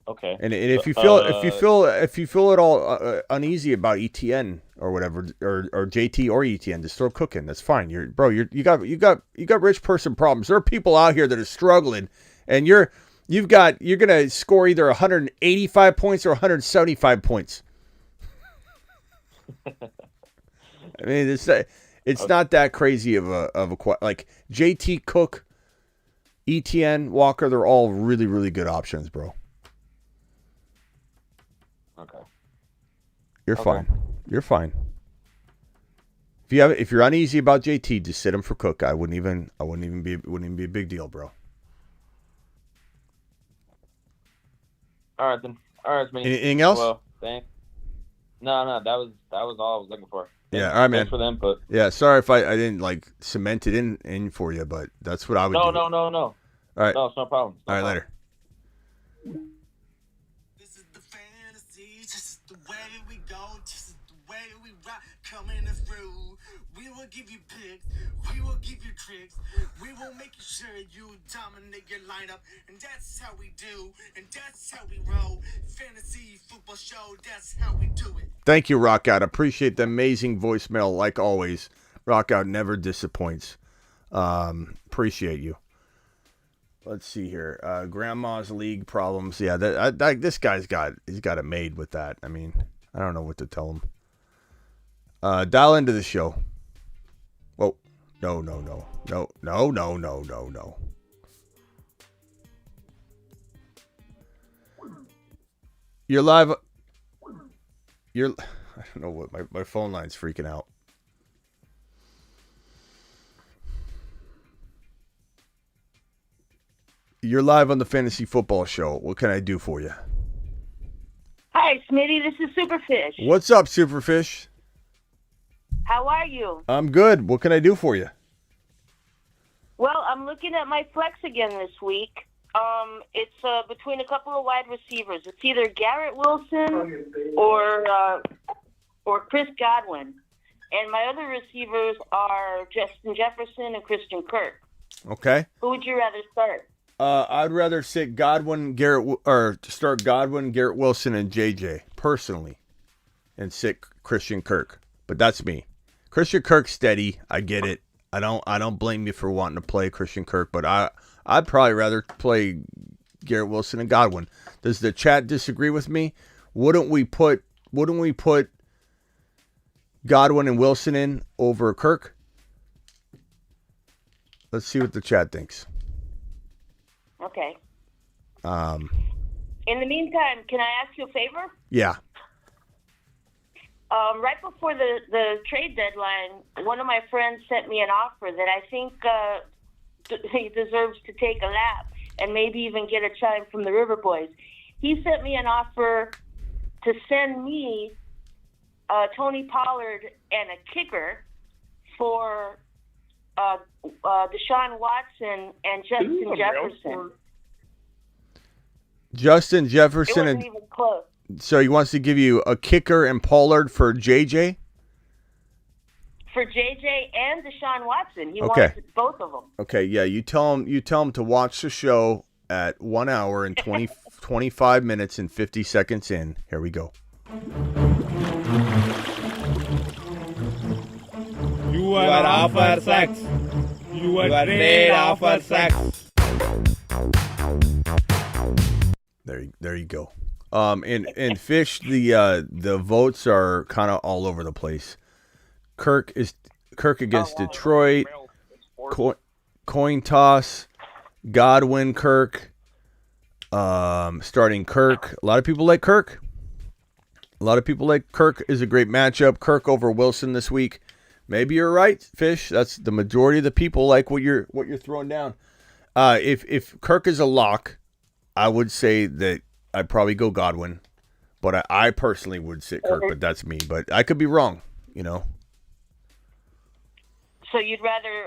Okay. And if you feel at all uneasy about ETN or whatever, or JT or ETN, just throw Cook in. That's fine. You got rich person problems. There are people out here that are struggling, and you're gonna score either 185 points or 175 points. I mean, it's not that crazy of a like JT, Cook, ETN, Walker. They're all really, really good options, bro. Okay. You're fine. You're fine. If you're uneasy about JT, just sit him for Cook. It wouldn't even be a big deal, bro. All right then. All right, man. Anything else? Well, thanks. No, that was all I was looking for. Yeah, all right, man. Thanks for the input. Yeah, sorry if I didn't like cement it in for you, but that's what I would do. No. All right. No, it's no problem. All right, later. This is the fantasy, this is the way we go, this is the way we rock, coming through. We will give you picks, we will give you tricks, we will make sure you dominate your lineup, and that's how we do, and that's how we roll. Fantasy football show, that's how we do it. Thank you, Rockout. Appreciate the amazing voicemail, like always. Rockout never disappoints. Appreciate you. Let's see here. Grandma's league problems. Yeah, this guy's got it made with that. I mean, I don't know what to tell him. Dial into the show. Whoa. No. You're live. I don't know what my phone line's freaking out. You're live on the Fantasy Football Show. What can I do for you? Hi, Smitty. This is Superfish. What's up, Superfish? How are you? I'm good. What can I do for you? Well, I'm looking at my flex again this week. It's between a couple of wide receivers. It's either Garrett Wilson or Chris Godwin. And my other receivers are Justin Jefferson and Christian Kirk. Okay. Who would you rather start? I'd rather sit start Godwin, Garrett Wilson, and JJ personally, and sit Christian Kirk. But that's me. Christian Kirk's steady. I get it. I don't blame you for wanting to play Christian Kirk, but I'd probably rather play Garrett Wilson and Godwin. Does the chat disagree with me? Wouldn't we put Godwin and Wilson in over Kirk? Let's see what the chat thinks. Okay. In the meantime, can I ask you a favor? Yeah. Right before the trade deadline, one of my friends sent me an offer that I think he deserves to take a lap and maybe even get a chime from the River Boys. He sent me an offer to send me Tony Pollard and a kicker for Deshaun Watson and Justin Jefferson. Justin Jefferson it wasn't even close. So he wants to give you a kicker and Pollard for JJ? For JJ and Deshaun Watson. He Okay. wants both of them. Okay, yeah, you tell him to watch the show at 1 hour and 25 minutes and 50 seconds in. Here we go. You are offer sex. You are trade offer sex. There you go. In Fish, the votes are kind of all over the place. Kirk against Detroit. Coin toss. Godwin, Kirk. Starting Kirk. A lot of people like Kirk. Kirk is a great matchup. Kirk over Wilson this week. Maybe you're right, Fish. That's the majority of the people like what you're throwing down. If Kirk is a lock, I would say that I'd probably go Godwin, but I personally would sit Kirk. But that's me. But I could be wrong, So you'd rather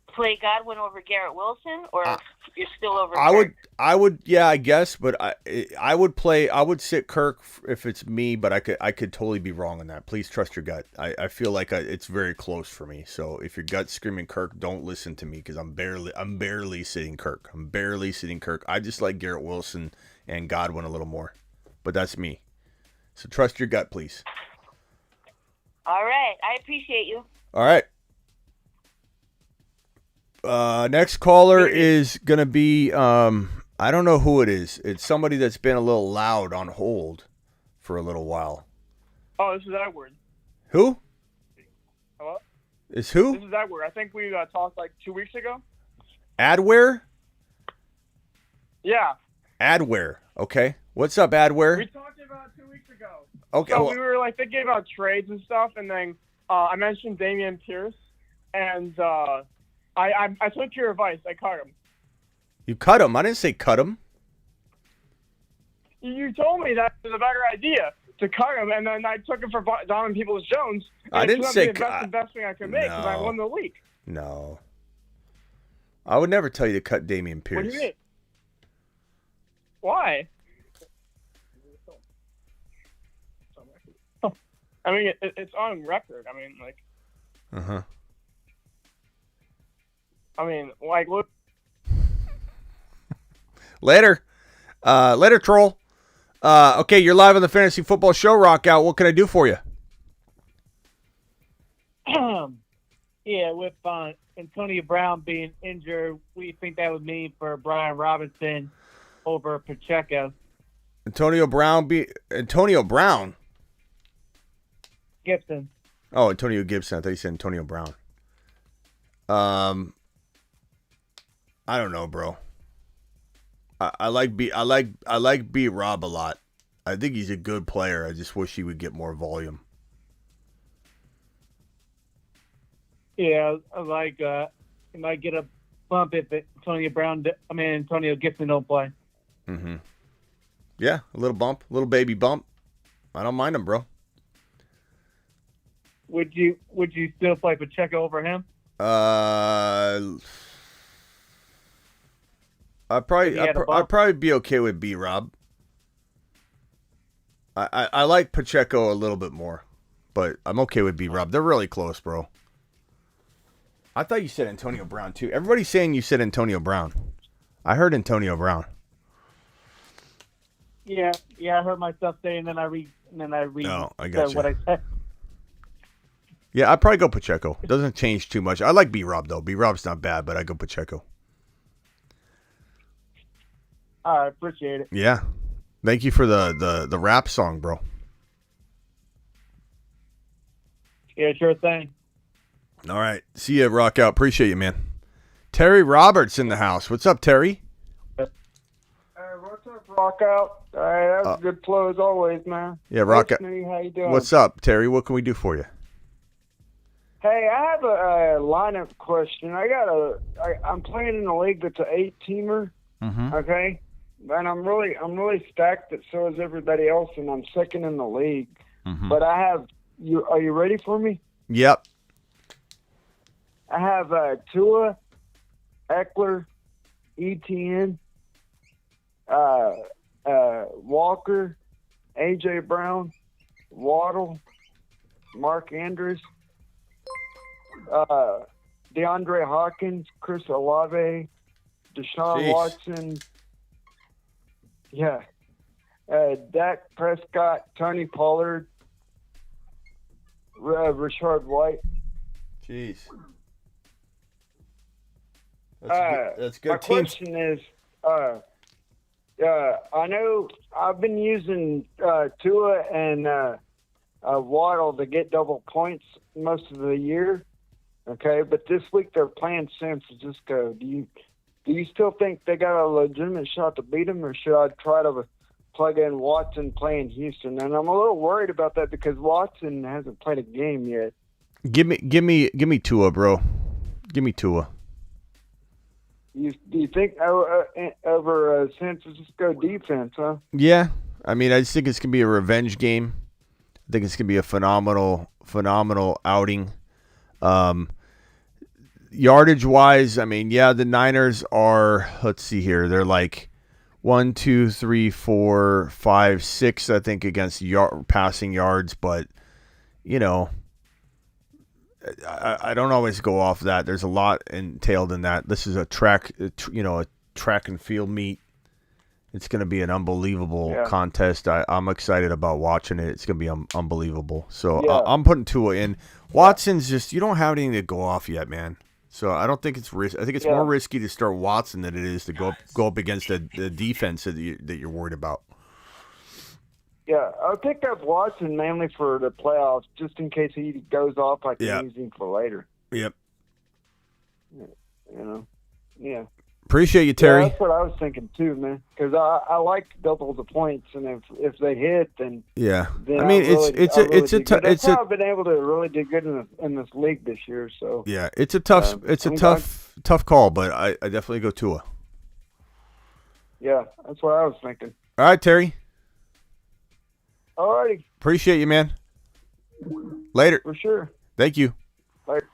play Godwin over Garrett Wilson, or you're still over Kirk? I would, yeah, I guess. But I would sit Kirk if it's me. But I could totally be wrong on that. Please trust your gut. I feel like it's very close for me. So if your gut's screaming Kirk, don't listen to me because I'm barely sitting Kirk. I just like Garrett Wilson and Godwin a little more, but that's me. So trust your gut, please. All right, I appreciate you. All right. Next caller is gonna be I don't know who it is. It's somebody that's been a little loud on hold for a little while. Oh, this is Edward. Who? Hello? Is who? This is Edward. I think we talked like 2 weeks ago. Adware? Yeah. Adware. Okay. What's up, Adware? We talked about 2 weeks ago. Okay. So we were like thinking about trades and stuff, and then I mentioned Damian Pierce, and I took your advice. I cut him. You cut him. I didn't say cut him. You told me that was a better idea to cut him, and then I took him for Donovan Peoples-Jones. I didn't say the best investment I could make because I won the league. No. I would never tell you to cut Damian Pierce. What do you mean? Why? I mean, it's on record. I mean, like. Uh-huh. I mean, like, look. Later, troll. Okay, you're live on the Fantasy Football Show. Rock out. What can I do for you? Yeah, with Antonio Brown being injured, what do you think that would mean for Brian Robinson over Pacheco? Antonio Brown? Gibson. Oh, Antonio Gibson. I thought you said Antonio Brown. I don't know, bro. I like B Rob a lot. I think he's a good player. I just wish he would get more volume. Yeah, he might get a bump if Antonio Gibson don't play. Mm-hmm. Yeah, a little bump, a little baby bump. I don't mind him, bro. would you still play Pacheco over him? I'd probably be okay with B-Rob. I like Pacheco a little bit more, but I'm okay with B-Rob. They're really close, bro. I thought you said Antonio Brown too. Everybody's saying you said Antonio Brown. I heard Antonio Brown. Yeah, I heard myself say, and then I read. Oh, I got you. What I said. Yeah, I'd probably go Pacheco. Doesn't change too much. I like B-Rob though. B-Rob's not bad, but I go Pacheco. All right, appreciate it. Yeah. Thank you for the rap song, bro. Yeah, sure thing. All right. See you, Rock Out. Appreciate you, man. Terry Roberts in the house. What's up, Terry? What's up, Rock Out? All right, that was a good flow as always, man. Yeah, Rock Out. How you doing? What's up, Terry? What can we do for you? Hey, I have a lineup question. I'm playing in a league that's an 8-teamer. Mm-hmm. Okay, and I'm really stacked. That so is everybody else, and I'm second in the league. Mm-hmm. But I have you. Are you ready for me? Yep. I have Tua, Eckler, ETN, Walker, AJ Brown, Waddle, Mark Andrews, DeAndre Hopkins, Chris Olave, Deshaun Watson, Dak Prescott, Tony Pollard, Rashard White. Jeez. That's good. My question is, I know I've been using Tua and Waddle to get double points most of the year. Okay, but this week they're playing San Francisco. Do you still think they got a legitimate shot to beat them, or should I try to plug in Watson playing Houston? And I'm a little worried about that because Watson hasn't played a game yet. Give me Tua, bro. Give me Tua. Do you think over San Francisco defense, huh? Yeah. I mean, I just think it's going to be a revenge game. I think it's going to be a phenomenal outing. Yardage-wise, I mean, yeah, the Niners are, let's see here, they're like 1, 2, 3, 4, 5, 6, I think, against passing yards, but, you know, I don't always go off that. There's a lot entailed in that. This is a track and field meet. It's going to be an unbelievable contest. I'm excited about watching it. It's going to be unbelievable. So I'm putting Tua in. Watson's just, you don't have anything to go off yet, man. So I don't think it's risky. I think it's more risky to start Watson than it is to go up against the defense that you're worried about. Yeah, I'll pick up Watson mainly for the playoffs, just in case he goes off. I can use him for later. Yep. Yeah. Appreciate you, Terry. Yeah, that's what I was thinking too, man. Because I like double the points, and if they hit, then yeah. Then I mean, it's how I've been able to really do good in this league this year. So yeah, it's a tough tough call, but I definitely go Tua. Yeah, that's what I was thinking. All right, Terry. Alrighty. Appreciate you, man. Later. For sure. Thank you. Later.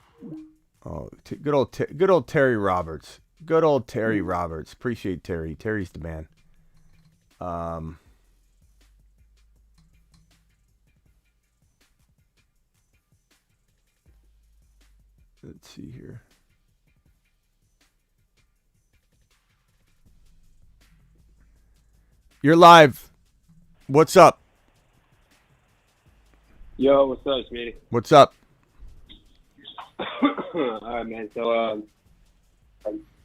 Oh, good old Terry Roberts. Good old Terry Roberts. Appreciate Terry. Terry's the man. Let's see here. You're live. What's up? Yo, what's up, Smitty? What's up? All right, man.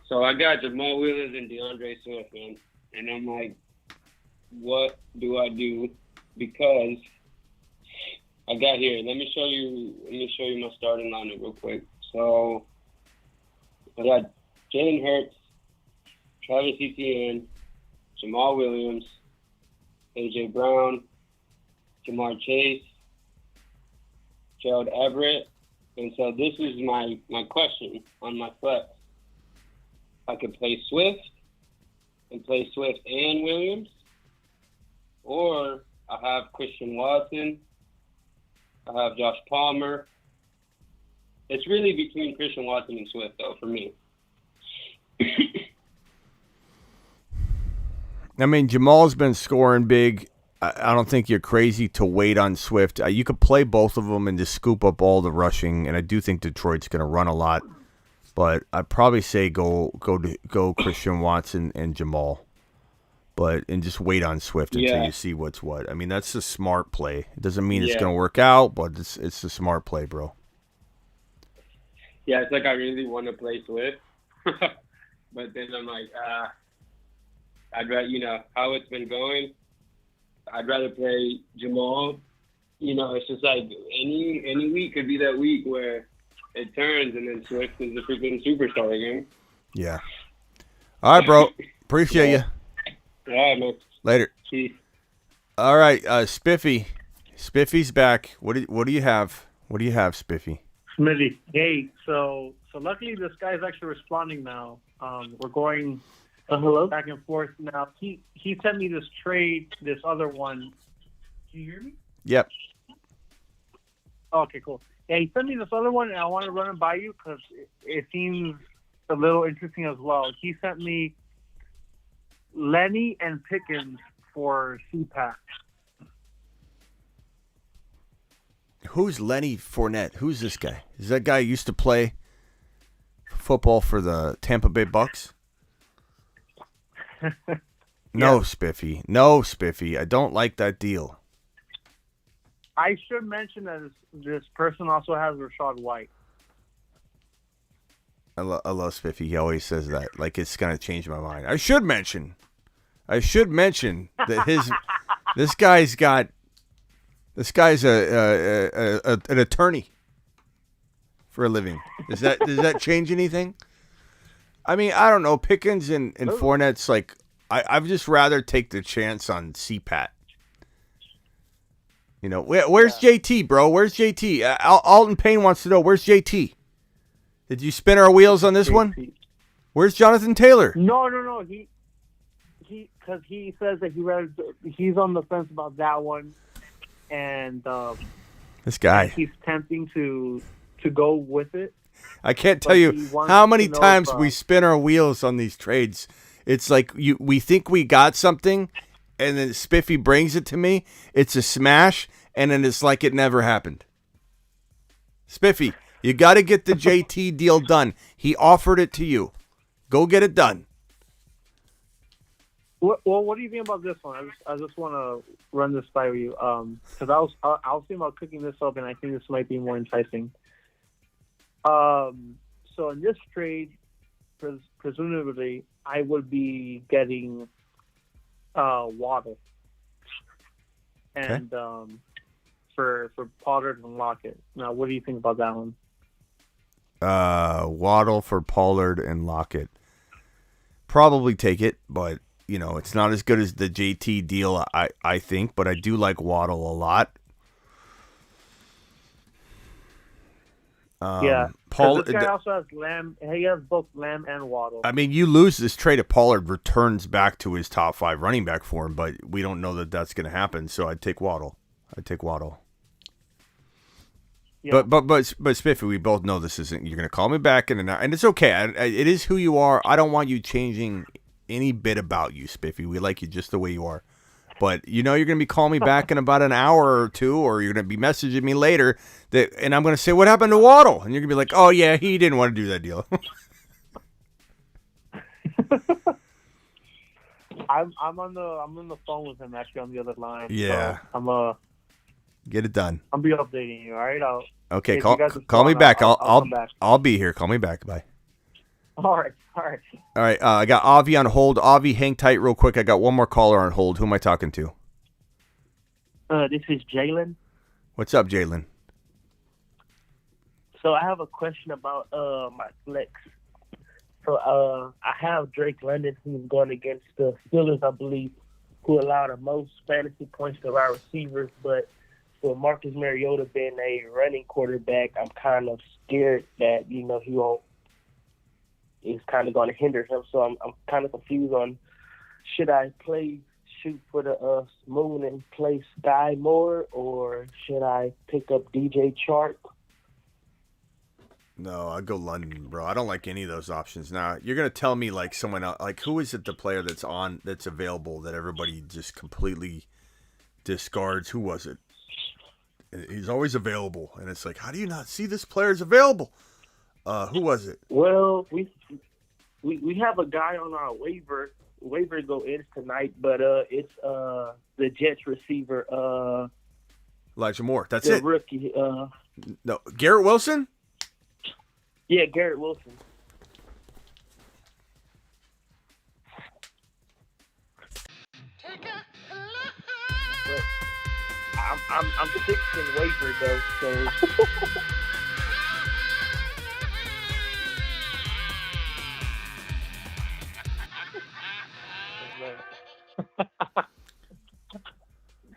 So I got Jamal Williams and DeAndre Swift, man, and I'm like, what do I do? Because I got here. Let me show you my starting lineup real quick. So I got Jalen Hurts, Travis Etienne, Jamal Williams, AJ Brown, Jamar Chase, Gerald Everett. And so this is my question on my flex. I could play Swift and Williams, or I have Christian Watson, I have Josh Palmer, It's really between Christian Watson and Swift, though, for me. I mean, Jamal's been scoring big. I don't think you're crazy to wait on Swift. You could play both of them and just scoop up all the rushing, and I do think Detroit's going to run a lot. But I'd probably say go Christian Watson and Jamal, and just wait on Swift until you see what's what. I mean, that's a smart play. It doesn't mean it's going to work out, but it's a smart play, bro. Yeah, it's like I really want to play Swift, but then I'm like, I'd rather, how it's been going, I'd rather play Jamal. It's just like any week could be that week where it turns and then Swift is the freaking superstar again. Yeah. All right, bro. Appreciate you. Yeah, man. Later. Peace. All right, Spiffy. Spiffy's back. What do you have? What do you have, Spiffy? Smitty. Hey, so luckily this guy's actually responding now. We're going back and forth now. He sent me this trade, this other one. Can you hear me? Yep. Okay, cool. Yeah, he sent me this other one, and I want to run it by you because it seems a little interesting as well. He sent me Lenny and Pickens for CPAC. Who's Lenny Fournette? Who's this guy? Is that guy who used to play football for the Tampa Bay Bucks? No, Spiffy. No, Spiffy. I don't like that deal. I should mention that this person also has Rashad White. I love Spiffy. He always says that. Like it's going to change my mind. I should mention that this guy's an attorney for a living. Does that change anything? I mean, I don't know. Pickens and Fournette's like I'd just rather take the chance on CPAT. Where's JT, bro? Where's JT? Alton Payne wants to know, where's JT? Did you spin our wheels on this one? Where's Jonathan Taylor? No. Because he says that he's on the fence about that one, and this guy, he's tempting to go with it. I can't tell you how many times we spin our wheels on these trades. It's like we think we got something, and then Spiffy brings it to me. It's a smash, and then it's like it never happened. Spiffy, you got to get the JT deal done. He offered it to you. Go get it done. Well, what do you think about this one? I just want to run this by you because I was thinking about cooking this up, and I think this might be more enticing. So in this trade, presumably, I would be getting Waddle and for Pollard and Lockett. Now, what do you think about that one? Waddle for Pollard and Lockett. Probably take it, but it's not as good as the JT deal, I think, but I do like Waddle a lot. This guy also has Lamb. He has both Lamb and Waddle. I mean, you lose this trade if Pollard returns back to his top 5 running back for him, but we don't know that that's going to happen. So I'd take Waddle. Yeah. But Spiffy, we both know this isn't. You're going to call me back in an hour, and it's okay. It is who you are. I don't want you changing any bit about you, Spiffy. We like you just the way you are. But you're going to be calling me back in about an hour or two, or you're going to be messaging me later, and I'm going to say, what happened to Waddle? And you're going to be like, oh, yeah, he didn't want to do that deal. I'm on the phone with him, actually, on the other line. Yeah. So get it done. I'll be updating you, all right? Okay, call me back. I'll be here. Call me back. Bye. All right. I got Avi on hold. Avi, hang tight real quick. I got one more caller on hold. Who am I talking to? This is Jalen. What's up, Jalen? So I have a question about my flex. So I have Drake London, who's going against the Steelers, I believe, who allow the most fantasy points to our receivers. But for Marcus Mariota being a running quarterback, I'm kind of scared that he won't. Is kind of going to hinder him. So I'm kind of confused on should I shoot for the moon and play Sky Moore, or should I pick up DJ Chark? No, I'd go London, bro. I don't like any of those options. Now, you're going to tell me, like, someone else, like, who is it, the player that's available that everybody just completely discards? Who was it? He's always available. And it's like, how do you not see this player's available? Who was it? Well, we have a guy on our waiver go in tonight, but it's the Jets receiver, Elijah Moore. That's the it. rookie. No, Garrett Wilson? Yeah, Garrett Wilson. But I'm fixing waiver though, so.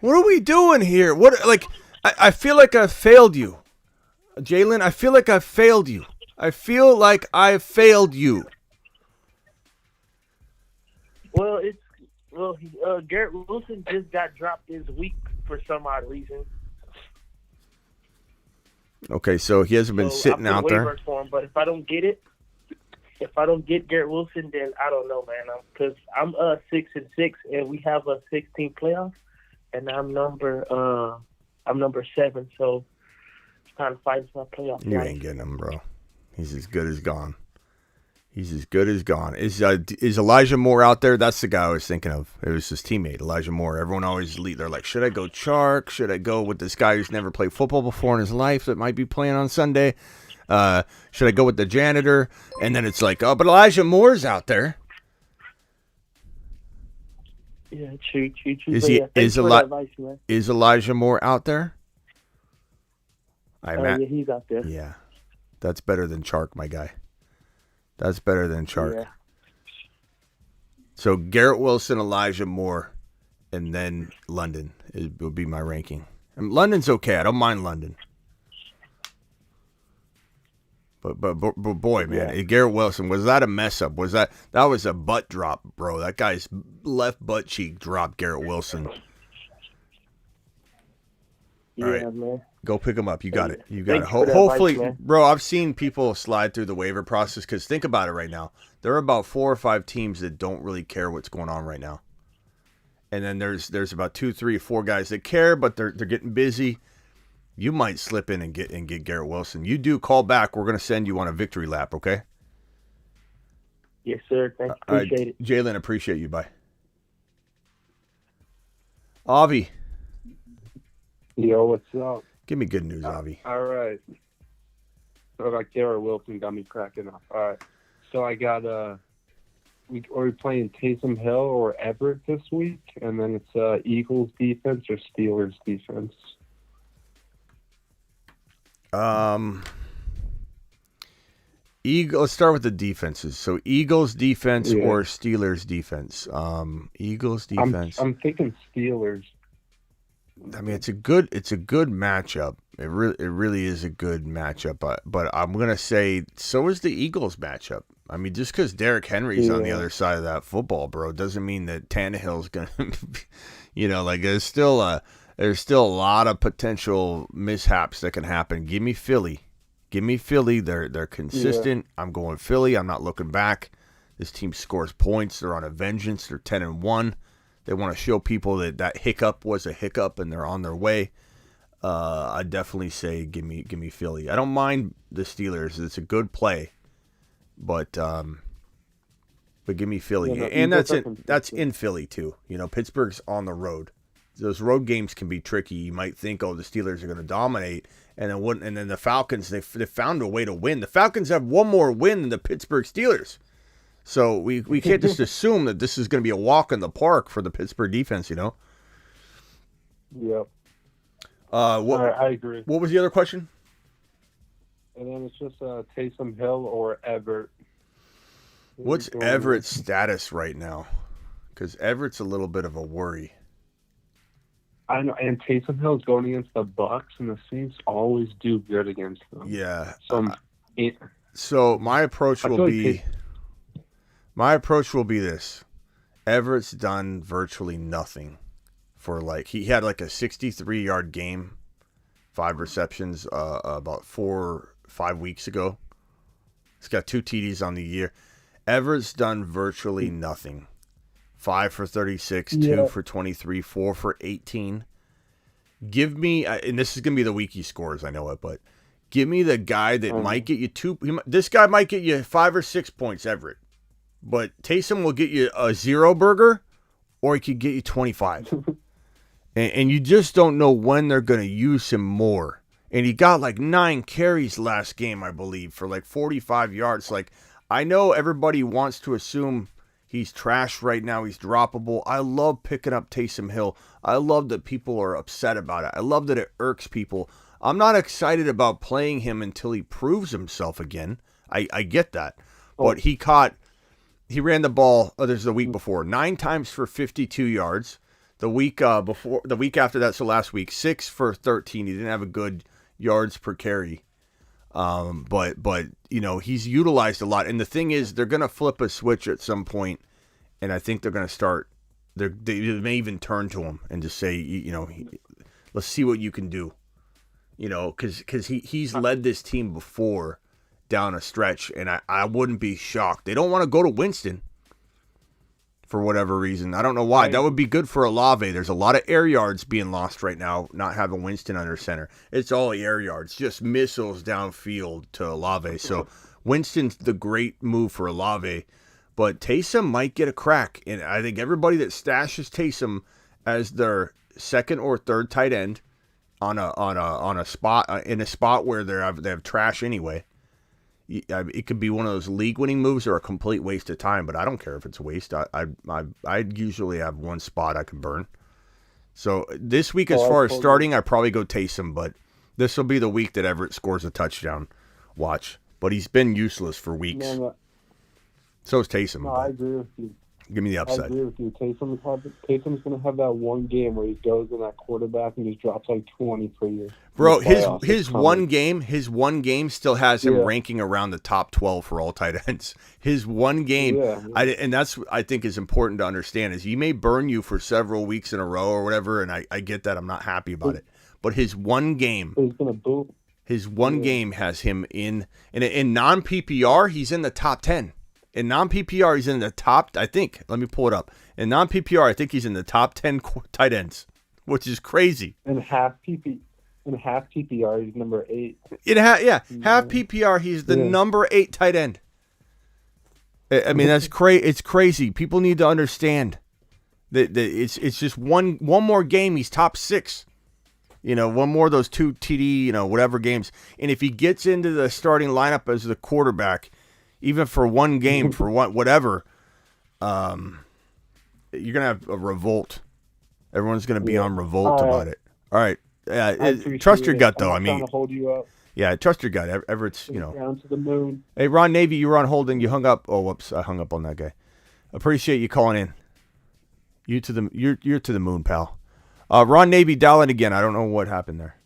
What are we doing here? I feel like I've failed you. Jalen, I feel like I've failed you. I feel like I've failed you. Well, Garrett Wilson just got dropped this week for some odd reason. Okay, so he hasn't been sitting out there. For him, but if I don't get Garrett Wilson, then I don't know, man. Because I'm 6-6, and we have a 16 playoff, and I'm number 7, so kind of fighting for my playoff. You ain't getting him, bro. He's as good as gone. He's as good as gone. Is Elijah Moore out there? That's the guy I was thinking of. It was his teammate, Elijah Moore. Everyone always they're like, should I go Chark? Should I go with this guy who's never played football before in his life that might be playing on Sunday? Should I go with the janitor? And then it's like, oh, but Elijah Moore's out there. Yeah, true. Is Elijah Moore out there? Yeah, he's out there. Yeah, that's better than Chark, my guy. That's better than Chark. Yeah. So Garrett Wilson, Elijah Moore, and then London would be my ranking. And London's okay. I don't mind London. But boy, man, Garrett Wilson, was that a mess up? That was a butt drop, bro. That guy's left butt cheek dropped Garrett Wilson. All right. Man. Go pick him up. You got it. You got Thanks it. for that Hopefully, advice, man. bro, I've seen people slide through the waiver process because think about it right now. There are about 4 or 5 teams that don't really care what's going on right now. And then there's about 2, 3, 4 guys that care, but they're getting busy. You might slip in and get Garrett Wilson. You do call back. We're going to send you on a victory lap, okay? Yes, sir. Thanks. Appreciate it. Jalen, appreciate you. Bye. Avi. Yo, what's up? Give me good news, Avi. All right. So I got Garrett Wilson got me cracking up. All right. So I got are we playing Taysom Hill or Everett this week? And then it's Eagles defense or Steelers defense? Let's start with the defenses. So Eagles defense or Steelers defense? Eagles defense. I'm thinking Steelers. I mean, it's a good matchup. It really is a good matchup. But I'm gonna say so is the Eagles matchup. I mean, just because Derrick Henry's on the other side of that football, bro, doesn't mean that Tannehill's gonna, there's still a lot of potential mishaps that can happen. Give me Philly. They're consistent. Yeah. I'm going Philly. I'm not looking back. This team scores points. They're on a vengeance. They're 10-1. They want to show people that hiccup was a hiccup and they're on their way. I definitely say give me Philly. I don't mind the Steelers. It's a good play, but give me Philly. Yeah, and that's in Philly too. Pittsburgh's on the road. Those road games can be tricky. You might think, the Steelers are going to dominate, and then the Falcons they found a way to win. The Falcons have one more win than the Pittsburgh Steelers. So we can't just assume that this is going to be a walk in the park for the Pittsburgh defense, Yep. I agree. What was the other question? And then it's just Taysom Hill or Everett. What's Everett's status right now? Because Everett's a little bit of a worry. I know, and Taysom Hill's going against the Bucks, and the Saints always do good against them. Yeah. So my approach will be this. Everett's done virtually nothing for he had a 63-yard game, 5 receptions about 4 or 5 weeks ago He's got 2 TDs on the year. Everett's done virtually nothing. 5 for 36, 2 for 23, 4 for 18. Give me, and this is going to be the week he scores, I know it, but give me the guy that might get you this guy might get you 5 or 6 points, Everett. But Taysom will get you a 0 burger, or he could get you 25. and you just don't know when they're going to use him more. And he got like 9 carries last game, I believe, for like 45 yards. Like, I know everybody wants to assume he's trash right now. He's droppable. I love picking up Taysom Hill. I love that people are upset about it. I love that it irks people. I'm not excited about playing him until he proves himself again. I get that. But he ran the ball, there's the week before, 9 times for 52 yards. The week after that, so last week, 6 for 13. He didn't have a good yards per carry. But you know, he's utilized a lot. And the thing is, they're going to flip a switch at some point, and I think they're going to start. They may even turn to him and just say, you know, let's see what you can do. You know, because he's led this team before down a stretch, and I wouldn't be shocked. They don't want to go to Winston for whatever reason. I don't know why. That would be good for Olave. There's a lot of air yards being lost right now, not having Winston under center. It's all air yards, just missiles downfield to Olave. So Winston's the great move for Olave, but Taysom might get a crack. And I think everybody that stashes Taysom as their second or third tight end on a spot in a spot where they have trash anyway. It could be one of those league-winning moves or a complete waste of time, but I don't care if it's a waste. I usually have one spot I can burn. So this week, as far as starting, I probably go Taysom, but this will be the week that Everett scores a touchdown. Watch. But he's been useless for weeks. So is Taysom. No, I agree with you. Give me the upside. I agree with you. Taysom's going to have that one game where he goes in that quarterback and just drops like 20 for you. Bro, his one game still has him ranking around the top 12 for all tight ends. His one game, and that's I think is important to understand, is he may burn you for several weeks in a row or whatever, and I get that. I'm not happy about it. But his one game, game has him in non-PPR, he's in the top 10. In non-PPR, he's in the top, I think. Let me pull it up. In non-PPR, I think he's in the top 10 tight ends, which is crazy. In half PPR, he's number 8. Half PPR, he's the number 8 tight end. I mean, that's it's crazy. People need to understand that it's just one more game, he's top 6. You know, one more of those 2 TD, whatever games. And if he gets into the starting lineup as the quarterback, even for one game, for whatever, you're going to have a revolt. Everyone's going to be on revolt about it. All right. Trust your gut, though. I mean, trying to hold you up. Yeah, trust your gut. Everett's, Down to the moon. Hey, Ron Navy, you were on hold and you hung up. Oh, whoops. I hung up on that guy. Appreciate you calling in. You're to the moon, pal. Ron Navy, dial in again. I don't know what happened there.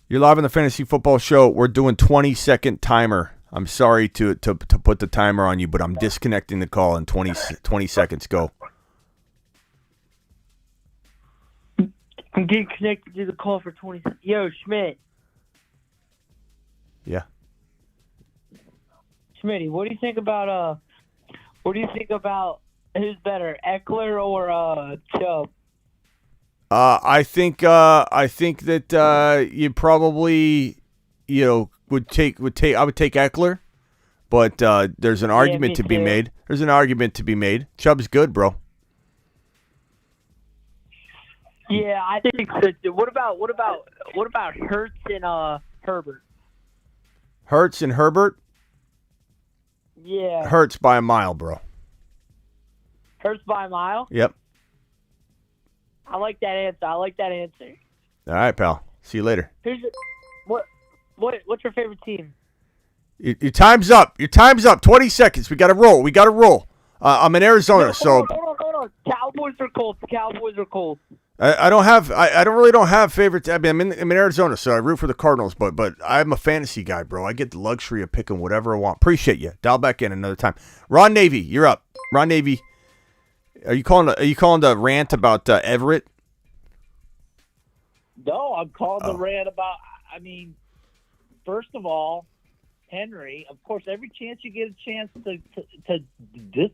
You're live on the Fantasy Football Show. We're doing 20-second timer. I'm sorry to put the timer on you, but I'm disconnecting the call in 20 seconds. Go. I'm getting connected to the call for 20 seconds. Yo, Schmidt. Yeah. Schmitty, what do you think about who's better, Eckler or Chubb? I think that you probably would take I would take Eckler, but there's an argument to be made. There's an argument to be made. Chubb's good, bro. Yeah, I think so. What about Hurts and Herbert? Hurts and Herbert? Yeah. Hurts by a mile, bro. Hurts by a mile? Yep. I like that answer. All right, pal. See you later. What's your favorite team? Your time's up. 20 seconds. We got to roll. I'm in Arizona, so. Hold on. Cowboys or Colts? I don't really have favorites. I mean, I'm in Arizona, so I root for the Cardinals, but I'm a fantasy guy, bro. I get the luxury of picking whatever I want. Appreciate you. Dial back in another time. Ron Navy, you're up. Ron Navy, are you calling the rant about Everett? No, I'm calling the rant about. I mean, first of all, Henry, of course, every chance you get a chance to this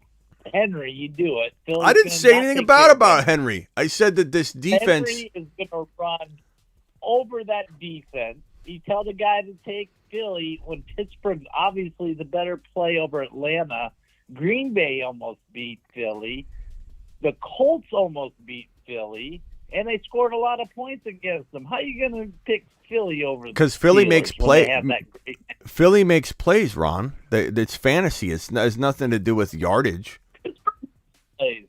Henry, you do it. Philly's I didn't gonna say not anything take care of about Henry. I said that this defense. Henry is going to run over that defense. You tell the guy to take Philly when Pittsburgh's obviously the better play over Atlanta. Green Bay almost beat Philly. The Colts almost beat Philly. And they scored a lot of points against them. How are you going to pick Philly over the Because Philly Steelers makes when they play. have that great Philly makes plays, Ron. It's fantasy. It has nothing to do with yardage. plays?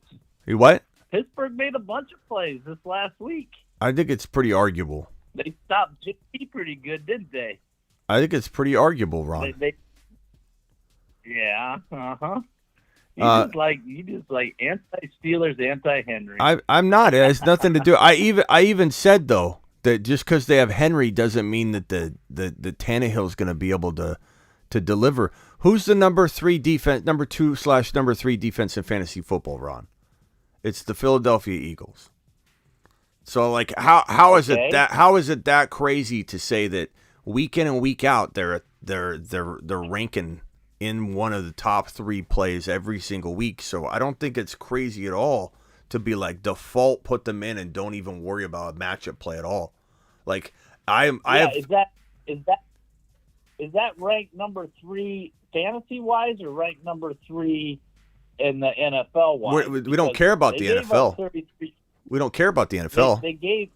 What? Pittsburgh made a bunch of plays this last week. I think it's pretty arguable. They stopped Jimmy pretty good, didn't they? I think it's pretty arguable, Ron. Yeah, uh-huh. You Uh, just like anti-Steelers, anti-Henry. I'm not. It has nothing to do. I even said though that just because they have Henry doesn't mean that the Tannehill's going to be able to deliver. Who's the number 2/3 defense in fantasy football, Ron? It's the Philadelphia Eagles. So like how is it that crazy to say that week in and week out they're ranking in one of the top 3 plays every single week. So I don't think it's crazy at all to be like default put them in and don't even worry about a matchup play at all. Like is that ranked number 3 fantasy wise or ranked number 3 in the NFL wise? We don't care about the NFL. We don't care about the NFL. They gave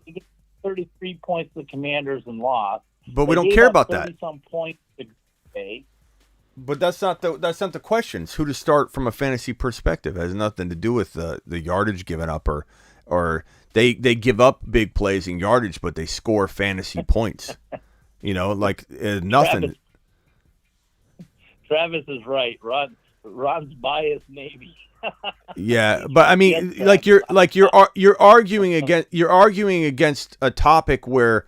33 points to the Commanders and lost. But we don't care about that. Some points to Bay. But that's not the question. It's who to start from a fantasy perspective. It has nothing to do with the yardage given up or they give up big plays in yardage, but they score fantasy points. You know, like nothing. Travis is right. Ron's biased, maybe. Yeah, but I mean, you're arguing against a topic where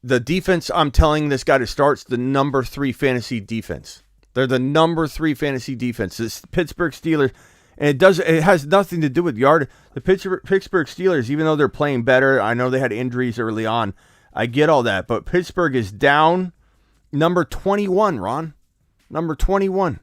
the defense I'm telling this guy to start's the number 3 fantasy defense. They're the number 3 fantasy defense. This Pittsburgh Steelers, and it has nothing to do with yard. The Pittsburgh Steelers, even though they're playing better, I know they had injuries early on. I get all that, but Pittsburgh is down number 21, Ron. Number 21.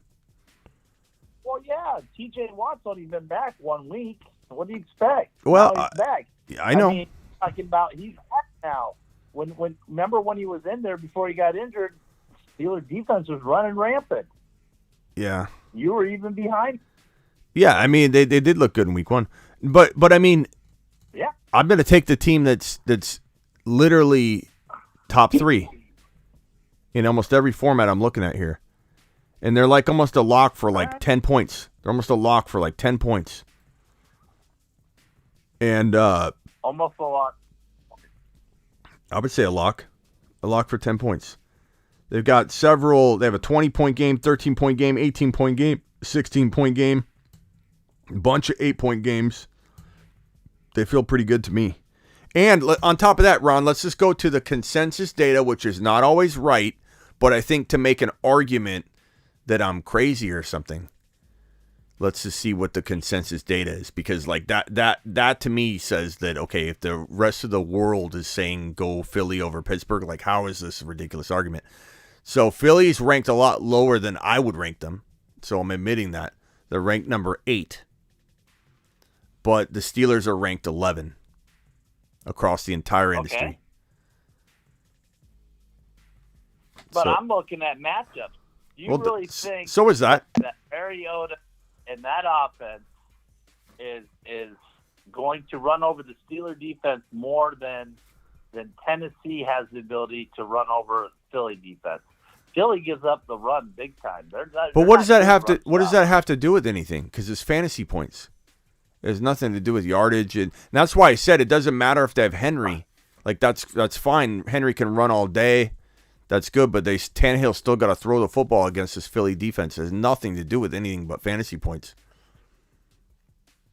Well, yeah, T.J. Watt's only been back 1 week. What do you expect? Well, now he's back. I know. I mean, talking about he's back now. Remember when he was in there before he got injured? Steelers defense was running rampant. Yeah. You were even behind. Yeah, I mean they did look good in week 1, but I mean, yeah, I'm going to take the team that's literally top 3 in almost every format I'm looking at here. And they're like almost a lock for like 10 points. They're almost a lock for like 10 points. And almost a lock. I would say a lock for 10 points. They've got several. They have a 20-point game, 13-point game, 18-point game, 16-point game, a bunch of 8-point games. They feel pretty good to me. And on top of that, Ron, let's just go to the consensus data, which is not always right, but I think to make an argument that I'm crazy or something, let's just see what the consensus data is, because like that to me says that, okay, if the rest of the world is saying go Philly over Pittsburgh, like how is this a ridiculous argument? So Philly's ranked a lot lower than I would rank them, so I'm admitting that. They're ranked number 8, but the Steelers are ranked 11 across the entire industry. Okay. But I'm looking at matchups. You really think so is that Mariota and that offense is going to run over the Steeler defense more than Tennessee has the ability to run over Philly defense? Philly gives up the run big time. But what does that have to do with anything? Because it's fantasy points. It has nothing to do with yardage, and that's why I said it doesn't matter if they have Henry. Like that's fine. Henry can run all day. That's good, but Tannehill still got to throw the football against this Philly defense. It has nothing to do with anything but fantasy points.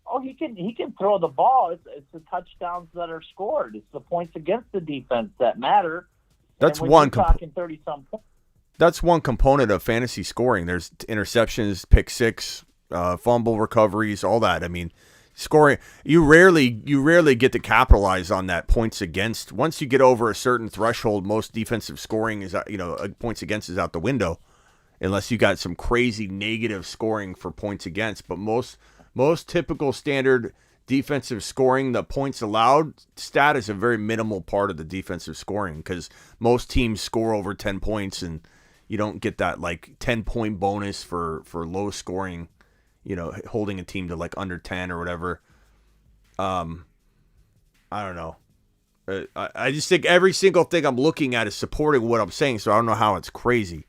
Oh, he can throw the ball. It's the touchdowns that are scored. It's the points against the defense that matter. That's one. Talking 30-some points. That's one component of fantasy scoring. There's interceptions, pick six, fumble recoveries, all that. I mean, scoring. You rarely get to capitalize on that points against. Once you get over a certain threshold, most defensive scoring is points against is out the window, unless you got some crazy negative scoring for points against. But most typical standard defensive scoring, the points allowed stat is a very minimal part of the defensive scoring because most teams score over 10 points and you don't get that like 10-point bonus for low scoring, holding a team to like under 10 or whatever. I don't know. I just think every single thing I'm looking at is supporting what I'm saying, so I don't know how it's crazy.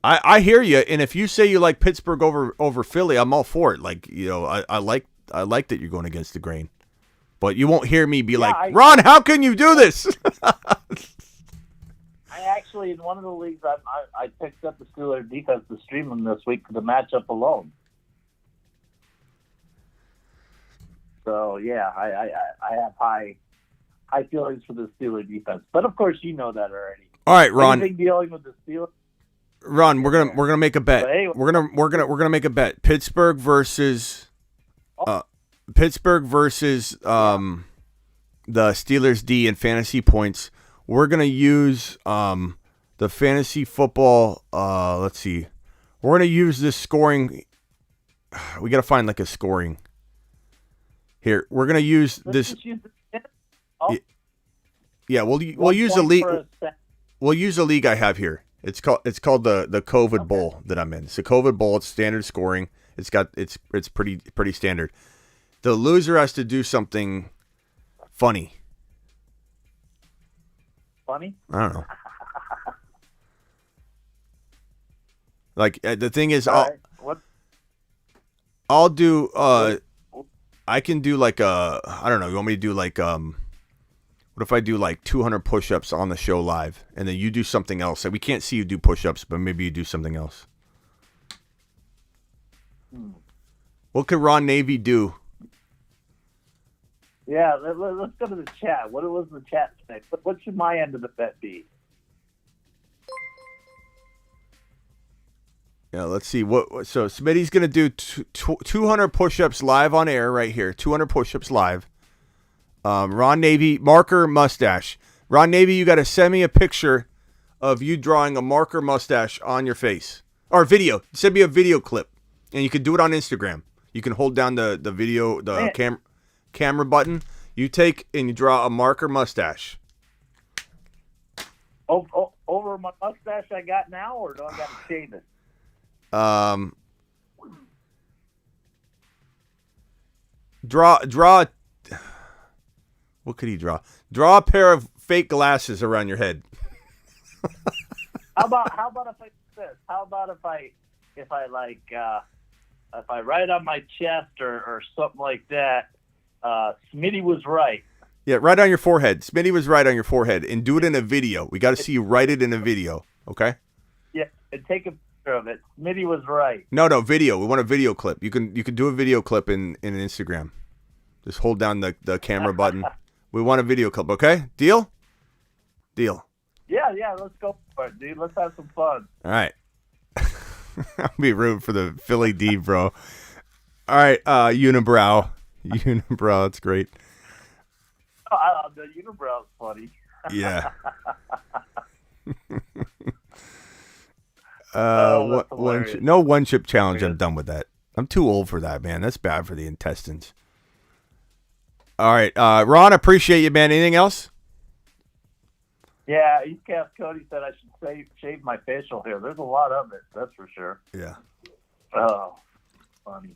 I hear you, and if you say you like Pittsburgh over Philly, I'm all for it. Like, I like that you're going against the grain, but you won't hear me be Ron, how can you do this? I actually, in one of the leagues, I picked up the Steelers defense to stream them this week for the matchup alone. So yeah, I have high feelings for the Steelers defense, but of course you know that already. All right, Ron. Anything dealing with the Steelers. Ron, we're gonna make a bet. We're gonna make a bet. Pittsburgh versus the Steelers D in fantasy points. We're gonna use the fantasy football. Let's see. We're gonna use this scoring. We gotta find like a scoring. Here, we're gonna use this. Yeah, we'll use a league. We'll use a league I have here. It's called the COVID Bowl that I'm in. It's a COVID Bowl. It's standard scoring. It's pretty standard. The loser has to do something funny. Funny? I don't know. Like the thing is, I'll do. I can do like I don't know. You want me to do like What if I do like 200 push-ups on the show live, and then you do something else? Like, we can't see you do push-ups, but maybe you do something else. What could Ron Navy do? Yeah, let's go to the chat. What was the chat say? What should my end of the bet be? Yeah, let's see. So Smitty's going to do 200 push-ups live on air right here. 200 push-ups live. Ron Navy, marker mustache. Ron Navy, you got to send me a picture of you drawing a marker mustache on your face. Or video. Send me a video clip. And you can do it on Instagram. You can hold down the video, camera button. You take and you draw a marker mustache. Over my mustache I got now, or do I got to shave it? Draw. What could he draw? Draw a pair of fake glasses around your head. How about if I do this? How about if I write on my chest or something like that? Smitty was right. Yeah, right on your forehead. Smitty was right on your forehead, and do it in a video. We got to see you write it in a video. Okay. Yeah, and take a picture of it. Smitty was right. No, video. We want a video clip. You can do a video clip in Instagram. Just hold down the camera button. We want a video clip, okay? Deal? Deal. Yeah, let's go for it, dude. Let's have some fun. All right. I'll be rooting for the Philly D, bro. All right, Unibrow. Unibrow, that's great. The Unibrow's funny. Yeah. No one-chip challenge. I'm done with that. I'm too old for that, man. That's bad for the intestines. All right, Ron, appreciate you, man. Anything else? Yeah, Eastcast Cody said I should shave my facial hair. There's a lot of it, that's for sure. Yeah. Oh, funny.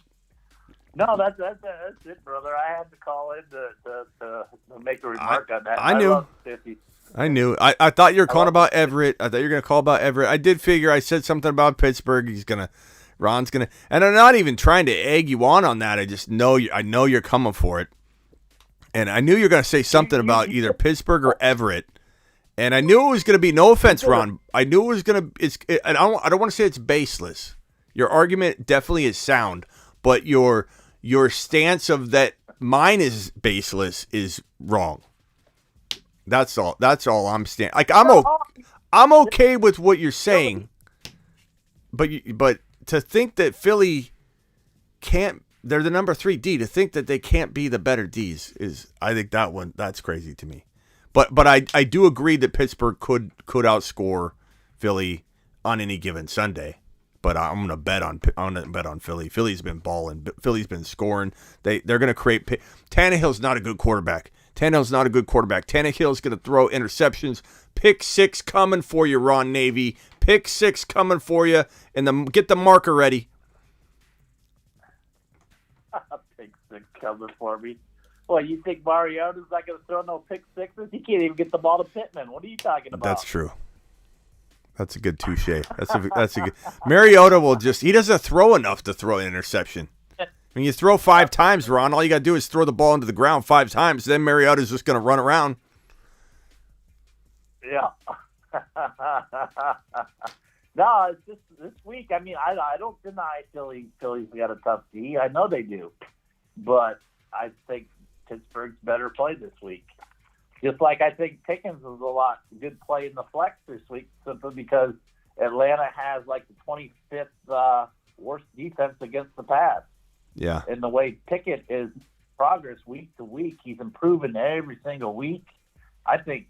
No, that's it, brother. I had to call in to make a remark on that. I knew. I knew. I thought you were calling about Everett. I thought you were going to call about Everett. I did figure I said something about Pittsburgh. Ron's going to, and I'm not even trying to egg you on that. I just know I know you're coming for it. And I knew you were going to say something about either Pittsburgh or Everett. And I knew it was going to be, no offense, Ron. I knew it was going to, I don't want to say it's baseless. Your argument definitely is sound, but your stance of that mine is baseless is wrong. That's all I'm standing. Like, I'm okay with what you're saying, but to think that Philly can't they're the number 3 D. To think that they can't be the better Ds I think that's crazy to me. But I do agree that Pittsburgh could outscore Philly on any given Sunday. But I'm gonna bet on Philly. Philly's been balling. Philly's been scoring. They're gonna create. Tannehill's not a good quarterback. Tannehill's gonna throw interceptions. Pick 6 coming for you, Ron Navy. Pick 6 coming for you, and get the marker ready. Pick 6 coming for me. Well, you think Mariota's not going to throw no pick 6s? He can't even get the ball to Pittman. What are you talking about? That's true. That's a good touche. That's a good. Mariota he doesn't throw enough to throw an interception. When you throw 5 times, Ron, all you got to do is throw the ball into the ground 5 times. Then Mariota's just going to run around. Yeah. No, it's just this week. I mean, I don't deny Philly's got a tough D. I know they do. But I think Pittsburgh's better play this week. Just like I think Pickens is a lot good play in the flex this week, simply because Atlanta has like the 25th worst defense against the pass. Yeah. And the way Pickett is progress week to week, he's improving every single week. I think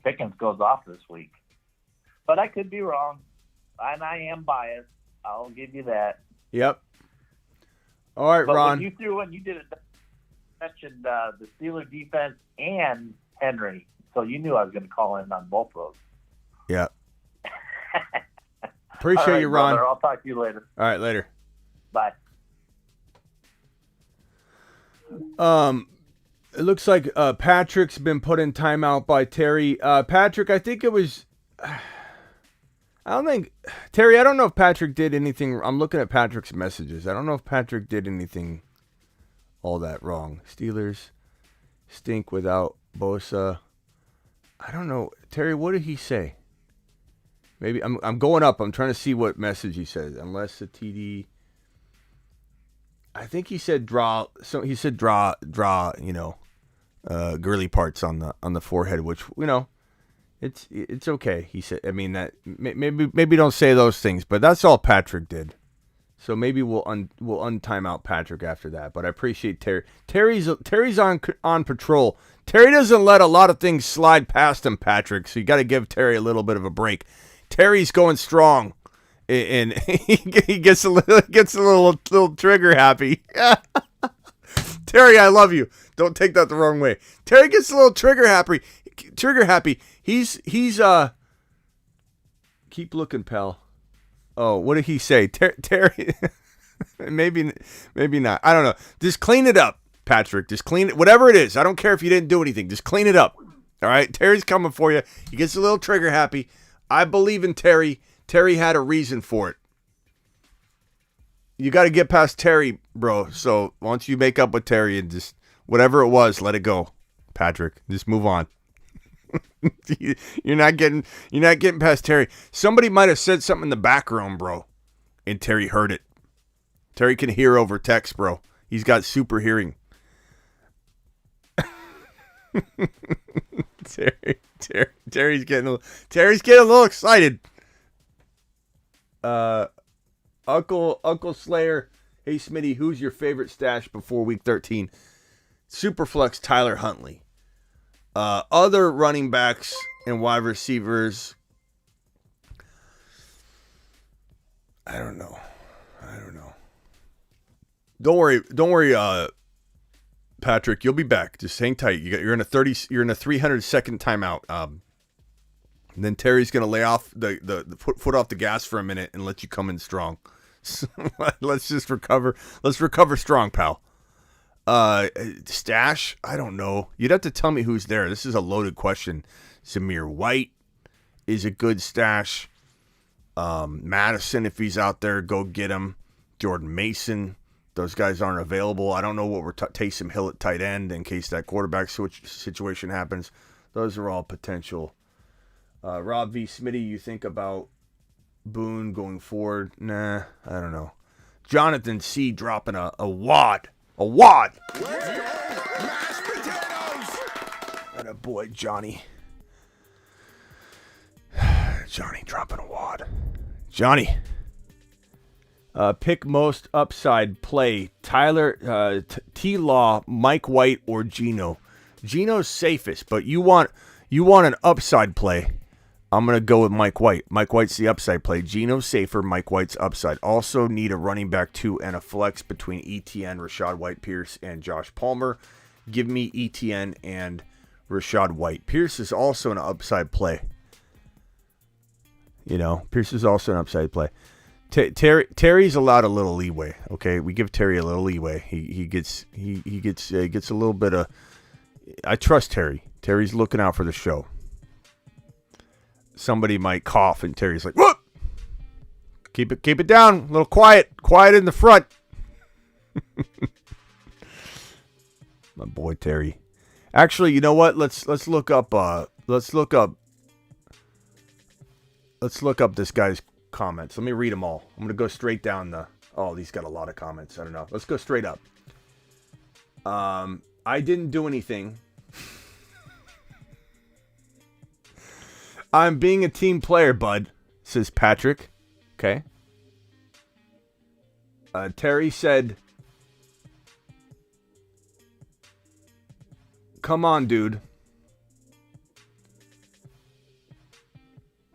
Pickens goes off this week. But I could be wrong. And I am biased. I'll give you that. Yep. All right, but Ron. When you threw in, you did it. Mentioned the Steelers defense and Henry, so you knew I was going to call in on both of those. Yeah. Appreciate right, you, Ron. Brother, I'll talk to you later. All right, later. Bye. It looks like Patrick's been put in timeout by Terry. Patrick, I think it was. I don't think Terry. I don't know if Patrick did anything. I'm looking at Patrick's messages. I don't know if Patrick did anything all that wrong. Steelers stink without Bosa. I don't know. Terry, what did he say? Maybe I'm going up. I'm trying to see what message he says. Unless the TD. I think he said draw. So he said draw. Girly parts on the forehead, which it's okay. He said. I mean that maybe don't say those things, but that's all Patrick did. So maybe we'll untime out Patrick after that. But I appreciate Terry. Terry's on patrol. Terry doesn't let a lot of things slide past him, Patrick. So you got to give Terry a little bit of a break. Terry's going strong, and he gets a little trigger happy. Terry, I love you. Don't take that the wrong way. Terry gets a little trigger happy. He's keep looking, pal. Oh, what did he say? Terry, maybe not. I don't know. Just clean it up, Patrick. Just clean it. Whatever it is. I don't care if you didn't do anything. Just clean it up. All right? Terry's coming for you. He gets a little trigger happy. I believe in Terry. Terry had a reason for it. You got to get past Terry, bro. So once you make up with Terry and just whatever it was, let it go, Patrick. Just move on. You're not getting past Terry. Somebody might have said something in the background, bro, and Terry heard it. Terry can hear over text, bro. He's got super hearing. Terry's getting a little excited. Uncle Slayer, hey Smitty, who's your favorite stash before week 13? Superflex Tyler Huntley. Other running backs and wide receivers, I don't know. Don't worry, Patrick. You'll be back. Just hang tight. You're in a 300-second timeout. And then Terry's gonna lay off the foot off the gas for a minute and let you come in strong. So let's just recover. Let's recover strong, pal. Stash? I don't know. You'd have to tell me who's there. This is a loaded question. Zamir White is a good stash. Madison, if he's out there, go get him. Jordan Mason. Those guys aren't available. I don't know what we're Taysom Hill at tight end in case that quarterback switch situation happens. Those are all potential. Rob V. Smitty, you think about Boone going forward? Nah, I don't know. Jonathan C. dropping a wad. A wad. Mashed potatoes. And a boy, Johnny. Johnny dropping a wad. Johnny. Pick most upside play. Tyler, T-Law, Mike White, or Geno. Geno's safest, but you want an upside play. I'm going to go with Mike White. Mike White's the upside play. Geno's safer. Mike White's upside. Also need a running back 2 and a flex between ETN, Rashad White, Pierce, and Josh Palmer. Give me ETN and Rashad White. Pierce is also an upside play. Pierce is also an upside play. Terry's allowed a little leeway. Okay, we give Terry a little leeway. He gets a little bit of. I trust Terry. Terry's looking out for the show. Somebody might cough, and Terry's like, "Whoop! Keep it down. A little quiet in the front." My boy Terry. Actually, you know what? Let's look up this guy's comments. Let me read them all. I'm gonna go straight down the. Oh, he's got a lot of comments. I don't know. Let's go straight up. I didn't do anything. I'm being a team player, bud, says Patrick. Okay. Terry said, "Come on, dude."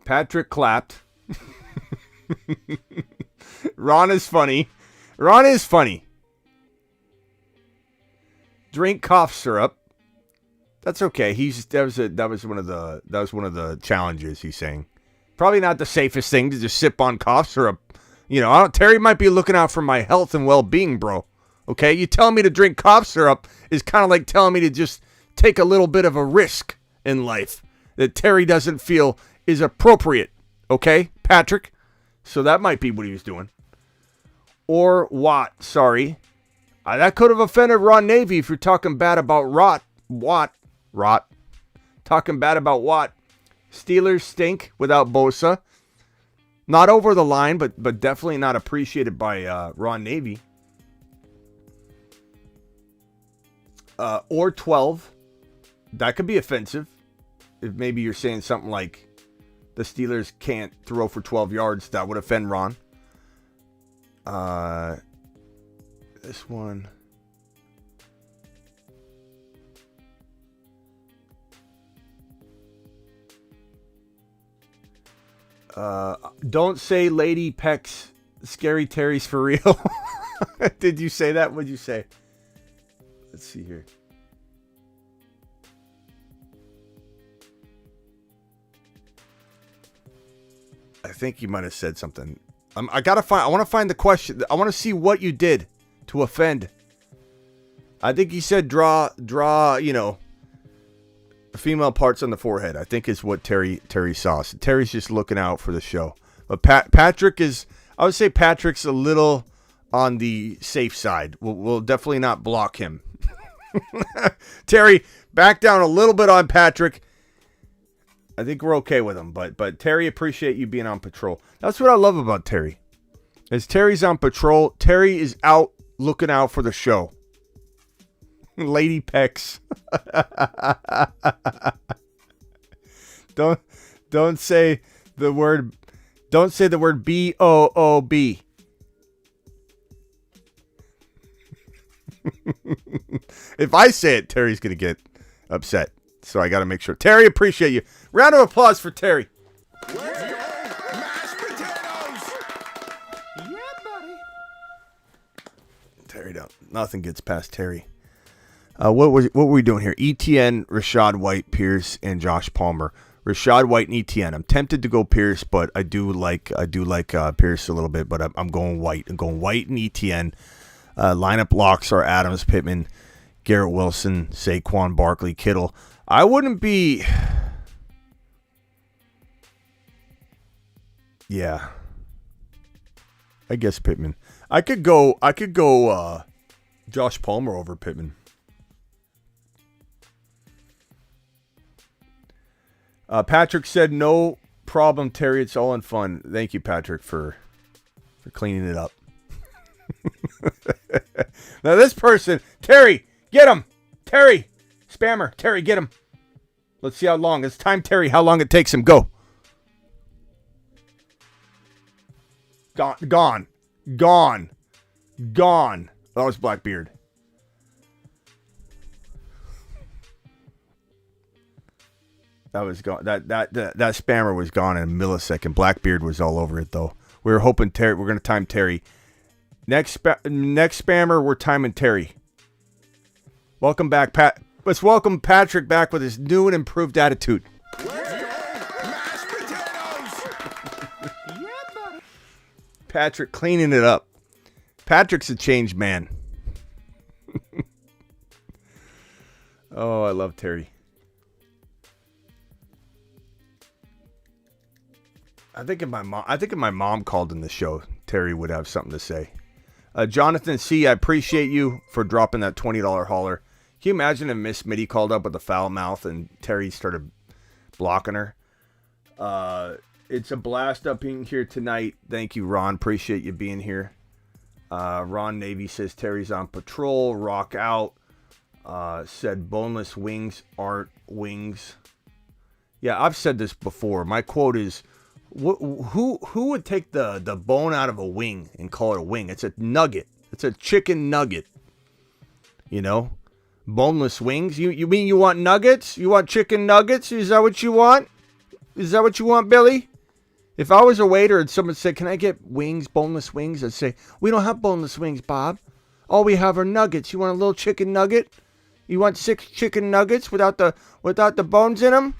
Patrick clapped. Ron is funny. Drink cough syrup. That's okay. That was one of the challenges he's saying. Probably not the safest thing to just sip on cough syrup. Terry might be looking out for my health and well-being, bro. Okay, you telling me to drink cough syrup is kind of like telling me to just take a little bit of a risk in life that Terry doesn't feel is appropriate. Okay, Patrick? So that might be what he was doing. Or Watt, sorry. That could have offended Ron Navy if you're talking bad about Watt. Talking bad about Watt. Steelers stink without Bosa. Not over the line, but definitely not appreciated by Ron Navy. Or 12. That could be offensive. If maybe you're saying something like the Steelers can't throw for 12 yards, that would offend Ron. This one. Don't say Lady Peck's Scary Terry's for real. Did you say that? What'd you say? Let's see here. I think you might have said something. I want to find the question. I want to see what you did to offend. I think you said draw, female parts on the forehead. I think is what Terry saw. So Terry's just looking out for the show. But Patrick is, I would say Patrick's a little on the safe side. We'll definitely not block him. Terry, back down a little bit on Patrick. I think we're okay with him, but Terry, appreciate you being on patrol. That's what I love about Terry. As Terry's on patrol, Terry is out looking out for the show. Lady Pecs. Don't say the word B-O-O-B. If I say it, Terry's gonna get upset. So I got to make sure. Terry, appreciate you. Round of applause for Terry. Let's go, mashed potatoes. Yeah, buddy. Terry, nothing gets past Terry. What were we doing here? ETN, Rashad White, Pierce, and Josh Palmer. Rashad White and ETN. I'm tempted to go Pierce, but I do like Pierce a little bit. But I'm going White. I'm going White and ETN. Lineup locks are Adams, Pittman, Garrett Wilson, Saquon Barkley, Kittle. I wouldn't be. Yeah. I guess Pittman. I could go Josh Palmer over Pittman. Patrick said, "No problem, Terry. It's all in fun." Thank you, Patrick, for cleaning it up. Now this person, Terry, get him. Terry, spammer. Terry, get him. Let's see how long. It's time, Terry. How long it takes him. Go. Gone. Gone. That was Blackbeard. That was gone. That spammer was gone in a millisecond. Blackbeard was all over it though. We were hoping Terry. We're gonna time Terry. Next spammer, we're timing Terry. Welcome back, Pat. Let's welcome Patrick back with his new and improved attitude. Patrick cleaning it up. Patrick's a changed man. Oh, I love Terry. I think if my mom called in the show, Terry would have something to say. Jonathan C., I appreciate you for dropping that $20 holler. Can you imagine if Miss Mitty called up with a foul mouth and Terry started blocking her? It's a blast up being here tonight. Thank you, Ron. Appreciate you being here. Ron Navy says Terry's on patrol. Rock out. Said boneless wings aren't wings. Yeah, I've said this before. My quote is, who would take the bone out of a wing and call it a wing? It's a nugget. It's a chicken nugget. You know? Boneless wings? You mean you want nuggets? You want chicken nuggets? Is that what you want? Is that what you want, Billy? If I was a waiter and someone said, can I get wings, boneless wings? I'd say, we don't have boneless wings, Bob. All we have are nuggets. You want a little chicken nugget? You want 6 chicken nuggets without the bones in them?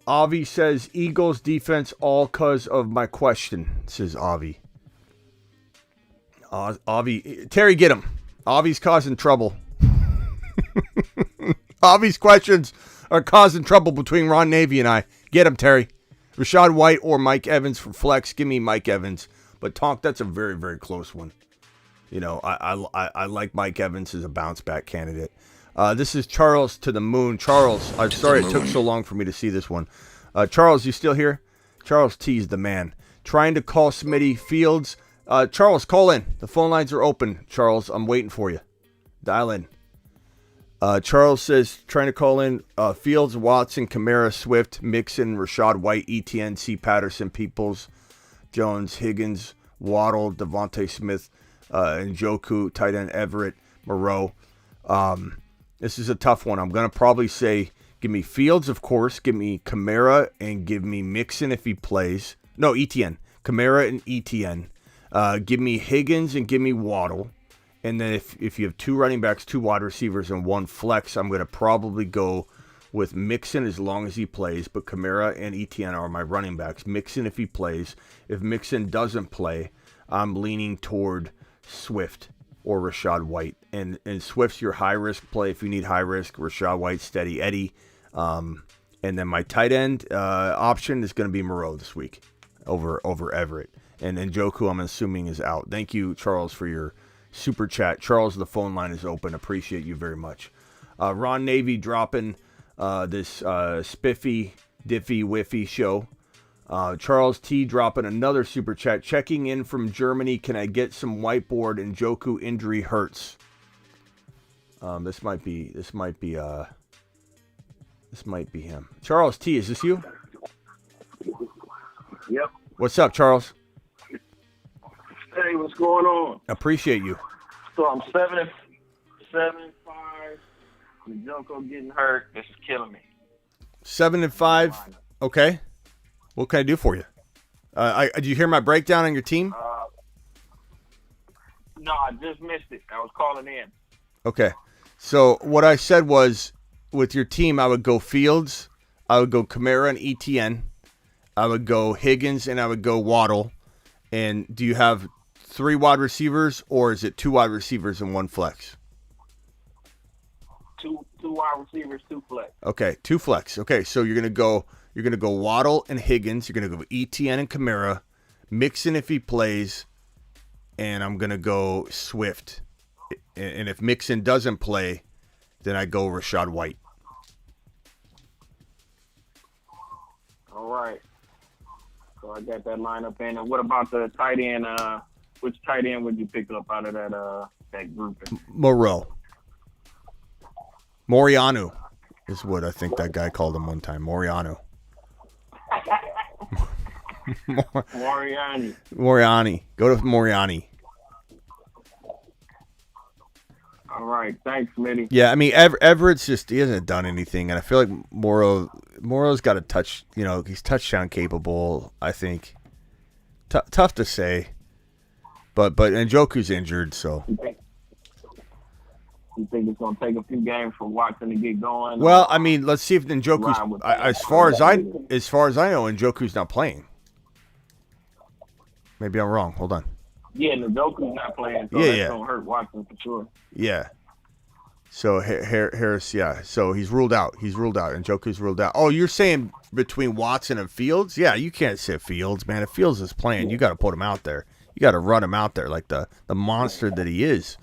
Avi says, Eagles defense all cause of my question, says Avi. Avi, Terry, get him. Avi's causing trouble. Avi's questions are causing trouble between Ron Navy and I. Get him, Terry. Rashad White or Mike Evans for flex. Give me Mike Evans. But Tonk, that's a very, very close one. You know, I like Mike Evans as a bounce back candidate. This is Charles to the moon. Charles, I'm sorry it took so long for me to see this one. Charles, you still here? Charles T is the man. Trying to call Smitty Fields. Charles, call in. The phone lines are open. Charles, I'm waiting for you. Dial in. Charles says, trying to call in Fields, Watson, Kamara, Swift, Mixon, Rashad White, ETN, C. Patterson, Peoples, Jones, Higgins, Waddle, Devontae Smith, Njoku, tight end Everett, Moreau. This is a tough one. I'm going to probably say, give me Fields, of course. Give me Kamara and give me Mixon if he plays. No, ETN. Kamara and ETN. Give me Higgins and give me Waddle. And then if you have 2 running backs, 2 wide receivers, and 1 flex, I'm going to probably go with Mixon as long as he plays. But Kamara and ETN are my running backs. Mixon if he plays. If Mixon doesn't play, I'm leaning toward Swift or Rashad White. And Swift's your high-risk play if you need high-risk. Rashad White, steady Eddie. And then my tight end option is going to be Moreau this week over Everett. And Njoku, I'm assuming, is out. Thank you, Charles, for your super chat. Charles, the phone line is open. Appreciate you very much. Ron Navy dropping this spiffy, diffy, whiffy show. Charles T dropping another super chat. Checking in from Germany. Can I get some whiteboard? Njoku injury hurts. This might be him. Charles T, is this you? Yep. What's up, Charles? Hey, what's going on? Appreciate you. So I'm 7-5. Njoku getting hurt. This is killing me. 7-5. Okay. What can I do for you? Did you hear my breakdown on your team? No, I just missed it. I was calling in. Okay. So what I said was, with your team, I would go Fields, I would go Kamara and ETN, I would go Higgins, and I would go Waddle. And do you have 3 wide receivers, or is it 2 wide receivers and 1 flex? Two wide receivers, 2 flex. Okay, 2 flex. Okay, so you're gonna go Waddle and Higgins. You're gonna go ETN and Kamara, Mixon if he plays, and I'm gonna go Swift. And if Mixon doesn't play, then I go Rashad White. All right. So I got that lineup in. And what about the tight end? Which tight end would you pick up out of that group? Moreau. Moriano is what I think that guy called him one time. Moriano. Moriani. Moriani. Go to Moriani. All right. Thanks, Smitty. Yeah, I mean, Everett's just, he hasn't done anything, and I feel like Moro's got a touch, he's touchdown capable, I think. Tough to say. But Njoku's injured, so. You think it's going to take a few games for Watson to get going? Well, I mean, let's see if Njoku's, as far as I know, Njoku's not playing. Maybe I'm wrong. Hold on. Yeah, Njoku's not playing, so that's going to hurt Watson for sure. Yeah. So Harris, yeah. So he's ruled out. Njoku's ruled out. Oh, you're saying between Watson and Fields? Yeah, you can't sit Fields, man. If Fields is playing, you got to put him out there. You got to run him out there like the monster that he is,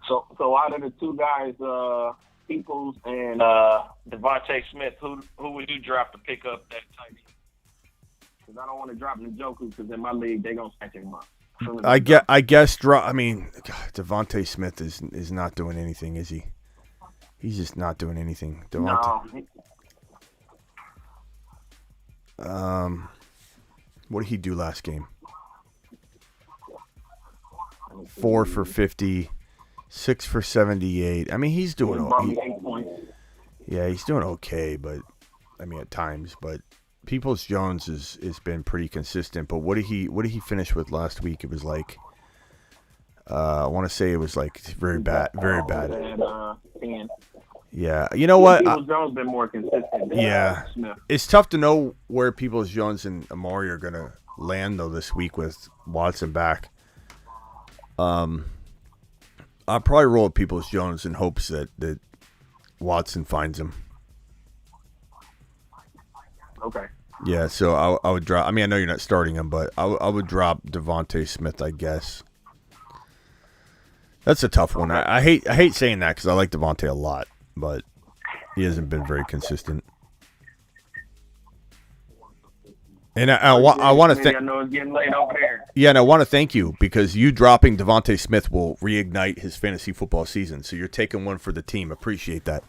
So out of the two guys, Peoples and Devontae Smith, who would you drop to pick up that tight end? Because I don't want to drop Njoku because in my league they're gonna snatch him up. I guess Devontae Smith is not doing anything, is he? He's just not doing anything. No. What did he do last game? 4 for 50, 6 for 78. I mean, he's doing he's doing okay, but I mean at times. But Peoples-Jones has been pretty consistent. But what did he finish with last week? It was like I want to say it was like very bad. Yeah, you know what? Peoples-Jones been more consistent. Than Smith. It's tough to know where Peoples-Jones and Amari are gonna land though this week with Watson back. I'll probably roll with Peoples-Jones in hopes that Watson finds him. Okay. Yeah, so I would drop. I mean, I know you're not starting him, but I would drop Devontae Smith, I guess. That's a tough one. I hate saying that because I like Devontae a lot, but he hasn't been very consistent. And I want to thank. I know it's getting late over there. Yeah, and I want to thank you because you dropping Devontae Smith will reignite his fantasy football season. So you're taking one for the team. Appreciate that.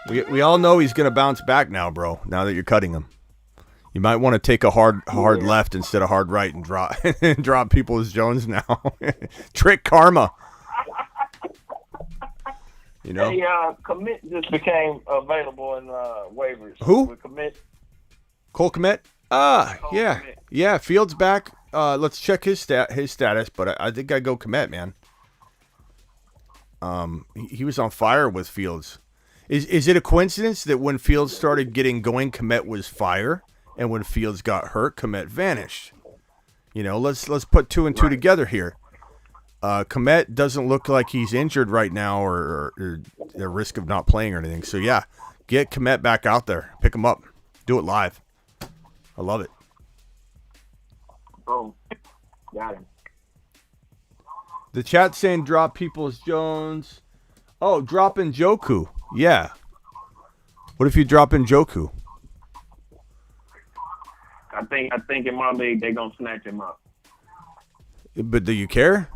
We all know he's going to bounce back now, bro. Now that you're cutting him, you might want to take a hard left instead of hard right and drop Peoples-Jones now. Trick karma. Hey, Commit just became available in waivers. Who? With Commit. Cole Kmet? Yeah. Fields back. Let's check his status, but I think I go Kmet, man. He was on fire with Fields. Is it a coincidence that when Fields started getting going, Kmet was fire, and when Fields got hurt, Kmet vanished? Let's put two and two together here. Kmet doesn't look like he's injured right now or at risk of not playing or anything. So, yeah, get Kmet back out there. Pick him up. Do it live. I love it. Boom. Got him. The chat saying drop Peoples-Jones. Oh, drop Njoku. Yeah. What if you drop Njoku? I think in my league they're going to snatch him up. But do you care?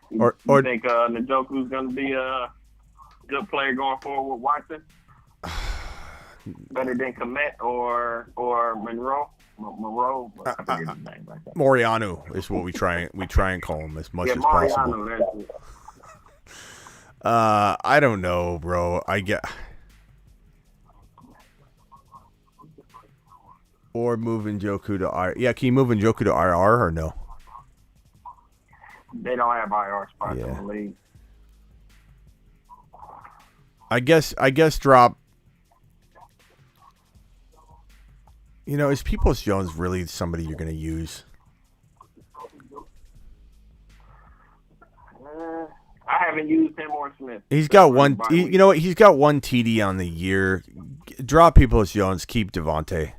You think Njoku's going to be a good player going forward with Watson? Better than Kmet or Monroe? I forget his name like that. Moriano is what we try and call him as much as possible. That's it. I don't know, bro. Or move Njoku to IR. Yeah, can you move Njoku to IR or no? They don't have IR spots in the league. I guess drop. Is Peoples-Jones really somebody you're going to use? I haven't used him or Smith. He's got one. You know what? He's got one TD on the year. Drop Peoples-Jones. Keep Devontae.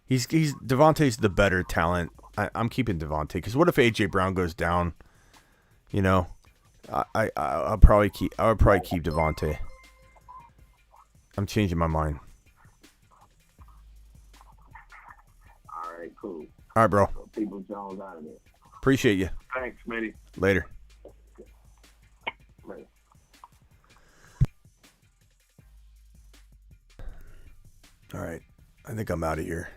Devontae's the better talent. I'm keeping Devontae because what if AJ Brown goes down? I'll probably keep Devontae. I'm changing my mind. All right, cool. All right, bro. Peoples-Jones out of there. Appreciate you. Thanks, Smitty. Later. All right. I think I'm out of here.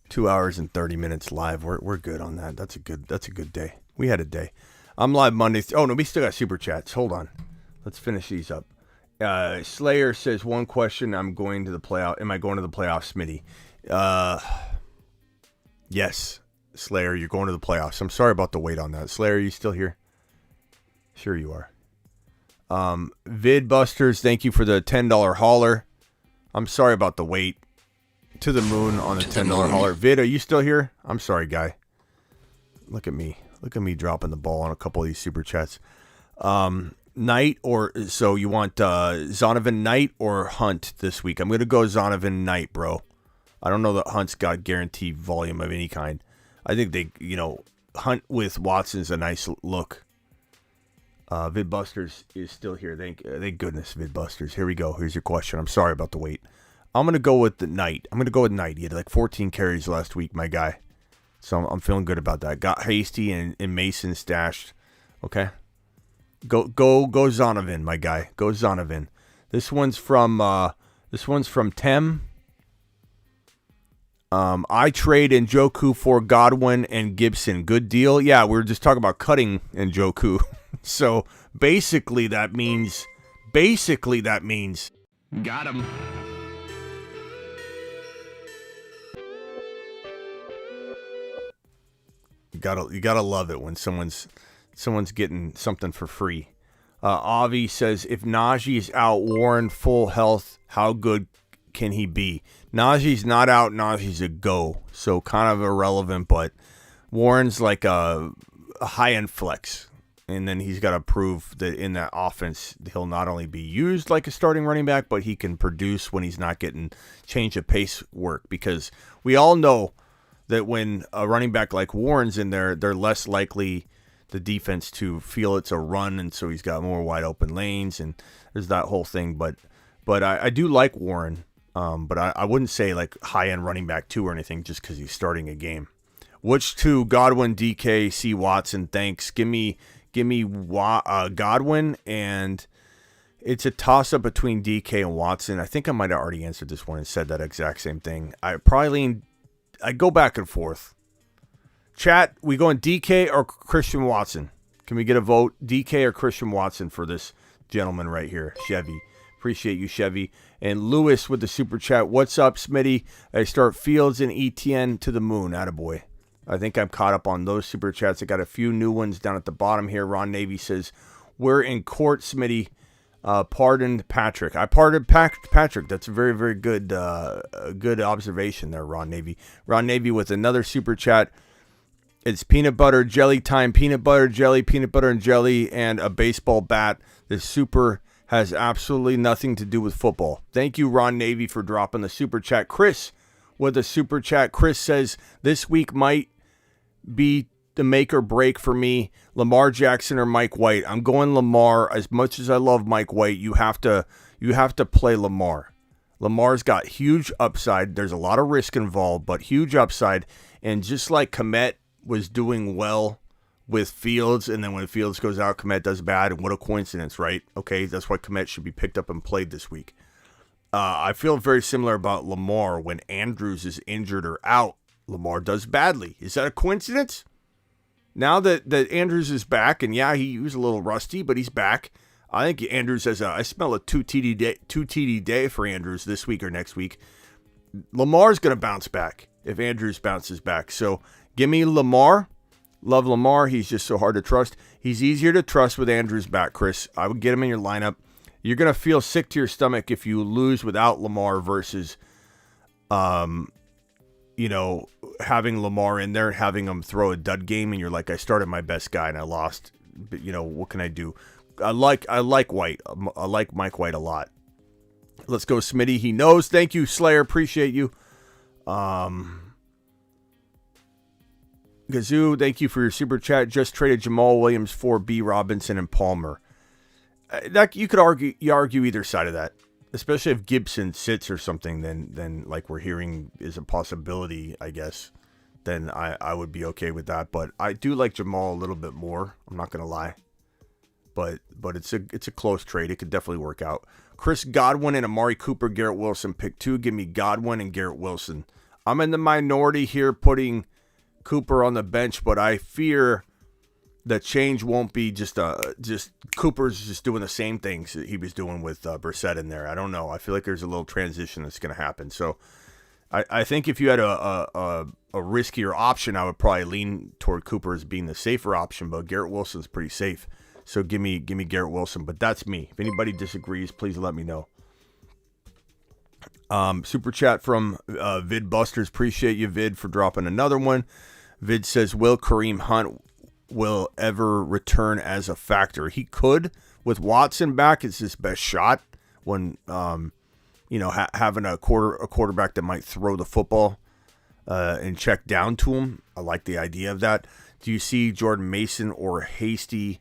2 hours and 30 minutes live. We're good on that. That's a good day. We had a day. I'm live Monday. Oh no, we still got super chats. Hold on. Let's finish these up. Slayer says one question. I'm going to the playoff. Am I going to the playoffs, Smitty? Yes, Slayer, you're going to the playoffs. I'm sorry about the wait on that. Slayer, are you still here? Sure you are. Vidbusters, thank you for the $10 hauler. I'm sorry about the wait. To the moon on the $10 hauler. Vid, are you still here? I'm sorry, guy. Look at me. Look at me dropping the ball on a couple of these super chats. Knight or so you want Zonovan Knight or Hunt this week? I'm going to go Zonovan Knight, bro. I don't know that Hunt's got guaranteed volume of any kind. I think they, Hunt with Watson's a nice look. Vidbusters is still here. Thank goodness, Vidbusters. Here we go. Here's your question. I'm sorry about the wait. I'm going to go with the Knight. I'm going to go with Knight. He had like 14 carries last week, my guy. So I'm feeling good about that. Got Hasty and Mason stashed. Okay. Go Zonovan, my guy. Go Zonovan. This one's from Tem. I trade Njoku for Godwin and Gibson. Good deal. Yeah, we were just talking about cutting Njoku. So basically that means Got him. You gotta love it when someone's getting something for free. Avi says, if Najee is out, Warren full health, how good can he be? Najee's not out. Najee's a go. So kind of irrelevant, but Warren's like a high-end flex. And then he's got to prove that in that offense, he'll not only be used like a starting running back, but he can produce when he's not getting change of pace work. Because we all know that when a running back like Warren's in there, they're less likely the defense to feel it's a run, and so he's got more wide open lanes, and there's that whole thing. But I do like Warren, but I wouldn't say like high-end running back 2 or anything just because he's starting a game. Which two? Godwin, DK, C. Watson, thanks. Give me Godwin, and it's a toss-up between DK and Watson. I think I might have already answered this one and said that exact same thing. I go back and forth. Chat, we going DK or Christian Watson? Can we get a vote? DK or Christian Watson for this gentleman right here, Chevy. Appreciate you, Chevy. And Lewis with the super chat. What's up, Smitty? I start Fields and ETN to the moon. Attaboy. I think I'm caught up on those super chats. I got a few new ones down at the bottom here. Ron Navy says, we're in court, Smitty. Pardoned Patrick. I pardoned Patrick. That's a very, very good good observation there, Ron Navy. Ron Navy with another super chat. It's peanut butter jelly time. Peanut butter and jelly, and a baseball bat. This super has absolutely nothing to do with football. Thank you, Ron Navy, for dropping the super chat. Chris with a super chat. Chris says, this week might be the make or break for me. Lamar Jackson or Mike White. I'm going Lamar. As much as I love Mike White, you have to play Lamar. Lamar's got huge upside. There's a lot of risk involved, but huge upside. And just like Kmet was doing well with Fields, and then when Fields goes out, Kmet does bad, and what a coincidence, right? Okay, that's why Kmet should be picked up and played this week. I feel very similar about Lamar. When Andrews is injured or out, Lamar does badly. Is that a coincidence? Now that Andrews is back, and yeah, he was a little rusty, but he's back. I think Andrews has I smell a 2 TD day for Andrews this week or next week. Lamar's going to bounce back if Andrews bounces back. So give me Lamar. Love Lamar. He's just so hard to trust. He's easier to trust with Andrews back, Chris. I would get him in your lineup. You're going to feel sick to your stomach if you lose without Lamar versus, having Lamar in there, having him throw a dud game, and you're like, I started my best guy and I lost. But, what can I do? I like White. I like Mike White a lot. Let's go, Smitty. He knows. Thank you, Slayer. Appreciate you. Gazoo, thank you for your super chat. Just traded Jamal Williams for B. Robinson and Palmer. That you could argue either side of that, especially if Gibson sits or something. Then like we're hearing is a possibility, I guess. Then I would be okay with that. But I do like Jamal a little bit more. I'm not gonna lie. but it's a close trade. It could definitely work out. Chris Godwin and Amari Cooper, Garrett Wilson, pick 2. Give me Godwin and Garrett Wilson. I'm in the minority here putting Cooper on the bench, but I fear the change won't be just Cooper's just doing the same things that he was doing with Brissett in there. I don't know. I feel like there's a little transition that's going to happen. So I think if you had a riskier option, I would probably lean toward Cooper as being the safer option, but Garrett Wilson's pretty safe. So give me Garrett Wilson, but that's me. If anybody disagrees, please let me know. Super chat from Vid Busters. Appreciate you, Vid, for dropping another one. Vid says, will Kareem Hunt will ever return as a factor? He could. With Watson back, it's his best shot when having a quarterback that might throw the football and check down to him. I like the idea of that. Do you see Jordan Mason or Hasty?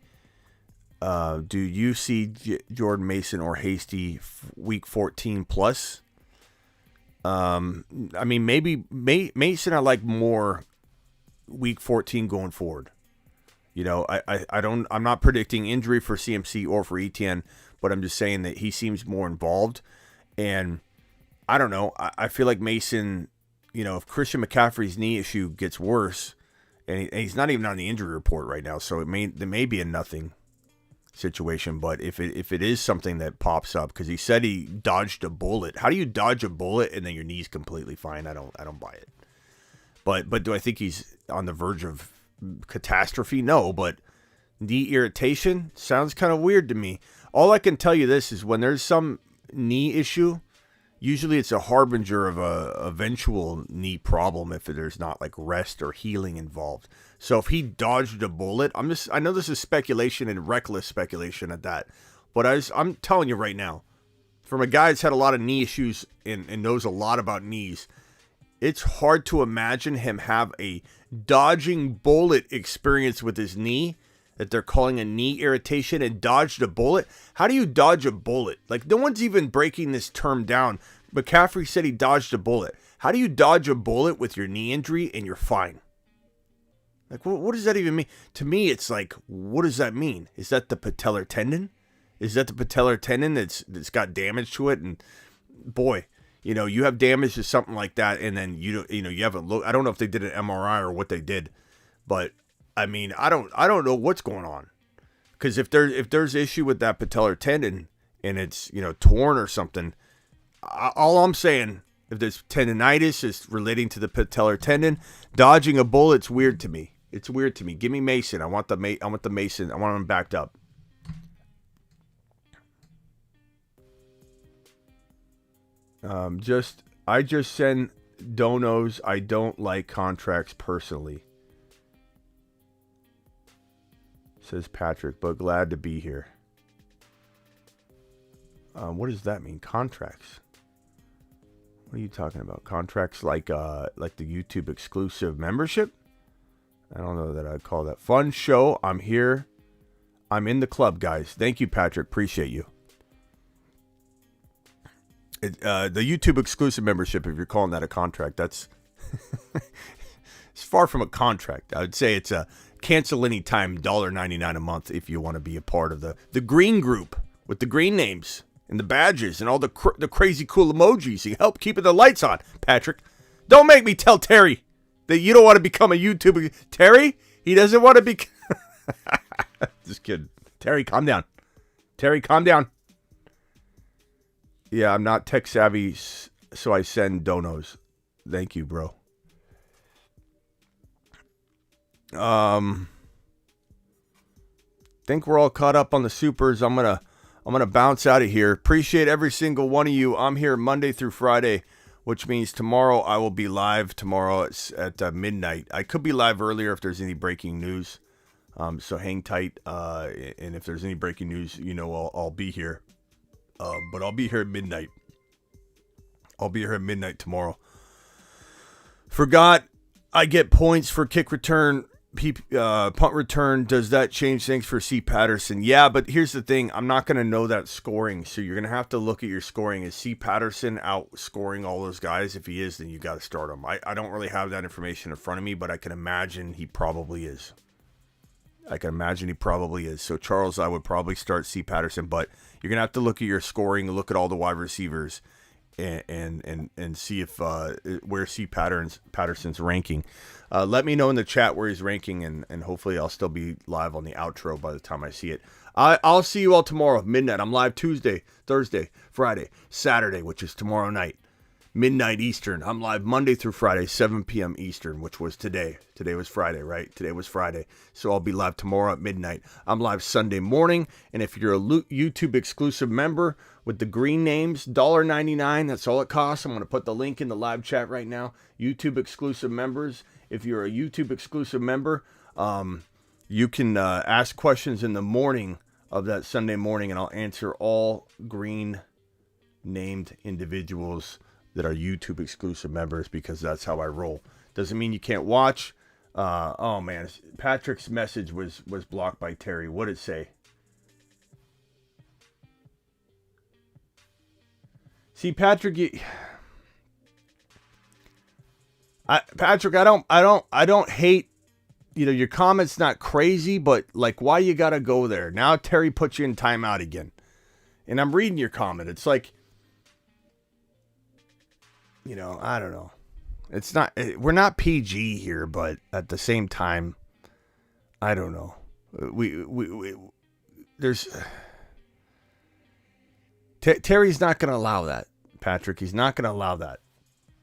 Jordan Mason or Hasty week 14 plus? I mean, maybe Mason I like more week 14 going forward. I'm not predicting injury for CMC or for Etienne, but I'm just saying that he seems more involved. And I don't know. I feel like Mason, if Christian McCaffrey's knee issue gets worse, and he's not even on the injury report right now, so there may be a nothing situation. But if it is something that pops up, because he said he dodged a bullet. How do you dodge a bullet and then your knee's completely fine? I don't buy it. But do I think he's on the verge of catastrophe? No, but knee irritation sounds kind of weird to me. All I can tell you this is when there's some knee issue, usually it's a harbinger of a eventual knee problem if there's not like rest or healing involved. So if he dodged a bullet, I know this is speculation and reckless speculation at that, but I'm telling you right now, from a guy that's had a lot of knee issues and knows a lot about knees, it's hard to imagine him have a dodging bullet experience with his knee that they're calling a knee irritation and dodged a bullet. How do you dodge a bullet? Like, no one's even breaking this term down. McCaffrey said he dodged a bullet. How do you dodge a bullet with your knee injury and you're fine? Like, what does that even mean? To me, it's like, what does that mean? Is that the patellar tendon? Is that the patellar tendon that's got damage to it? And boy, you have damage to something like that, and then you haven't looked. I don't know if they did an MRI or what they did, but I mean, I don't know what's going on, because if there's issue with that patellar tendon and it's torn or something, all I'm saying, if there's tendonitis is relating to the patellar tendon, dodging a bullet's weird to me. It's weird to me. Give me Mason. I want the Mason. I want him backed up. I just send donos. I don't like contracts personally, says Patrick, but glad to be here. What does that mean? Contracts? What are you talking about? Contracts like the YouTube exclusive membership? I don't know that I'd call that. Fun show. I'm here. I'm in the club, guys. Thank you, Patrick. Appreciate you. The YouTube exclusive membership, if you're calling that a contract, that's it's far from a contract. I would say it's a cancel anytime $1.99 a month if you want to be a part of the green group with the green names and the badges and all the crazy cool emojis. You help keeping the lights on, Patrick. Don't make me tell Terry that you don't want to become a YouTuber. Terry, he doesn't want to be. Just kidding. Terry, calm down. Terry, calm down. Yeah, I'm not tech savvy, so I send donos. Thank you, bro. Think we're all caught up on the supers. I'm gonna bounce out of here. Appreciate every single one of you. I'm here Monday through Friday, which means tomorrow I will be live. Tomorrow it's at midnight. I could be live earlier if there's any breaking news. So hang tight. And if there's any breaking news, I'll be here. But I'll be here at midnight. I'll be here at midnight tomorrow. Forgot I get points for kick return, punt return. Does that change things for C. Patterson? Yeah, but here's the thing. I'm not going to know that scoring, so you're going to have to look at your scoring. Is C. Patterson outscoring all those guys? If he is, then you got to start him. I don't really have that information in front of me, but I can imagine he probably is. I can imagine he probably is. So Charles, I would probably start C. Patterson, but you're gonna have to look at your scoring, look at all the wide receivers, and see if where C. Patterson's ranking. Let me know in the chat where he's ranking, and hopefully I'll still be live on the outro by the time I see it. I'll see you all tomorrow, midnight. I'm live Tuesday, Thursday, Friday, Saturday, which is tomorrow night, midnight Eastern. I'm live Monday through Friday, 7 p.m. Eastern, which was today. Today was Friday, right? Today was Friday. So I'll be live tomorrow at midnight. I'm live Sunday morning, and if you're a YouTube exclusive member with the green names, $1.99, that's all it costs. I'm going to put the link in the live chat right now. YouTube exclusive members. If you're a YouTube exclusive member, you can ask questions in the morning of that Sunday morning, and I'll answer all green named individuals that are YouTube exclusive members, because that's how I roll. Doesn't mean you can't watch. Oh man, Patrick's message was blocked by Terry. What did it say? See, Patrick, Patrick, I don't hate. Your comment's not crazy, but like, why you gotta go there? Now Terry put you in timeout again. And I'm reading your comment. It's like, I don't know. It's not, we're not PG here, but at the same time, I don't know. Terry's not going to allow that, Patrick. He's not going to allow that.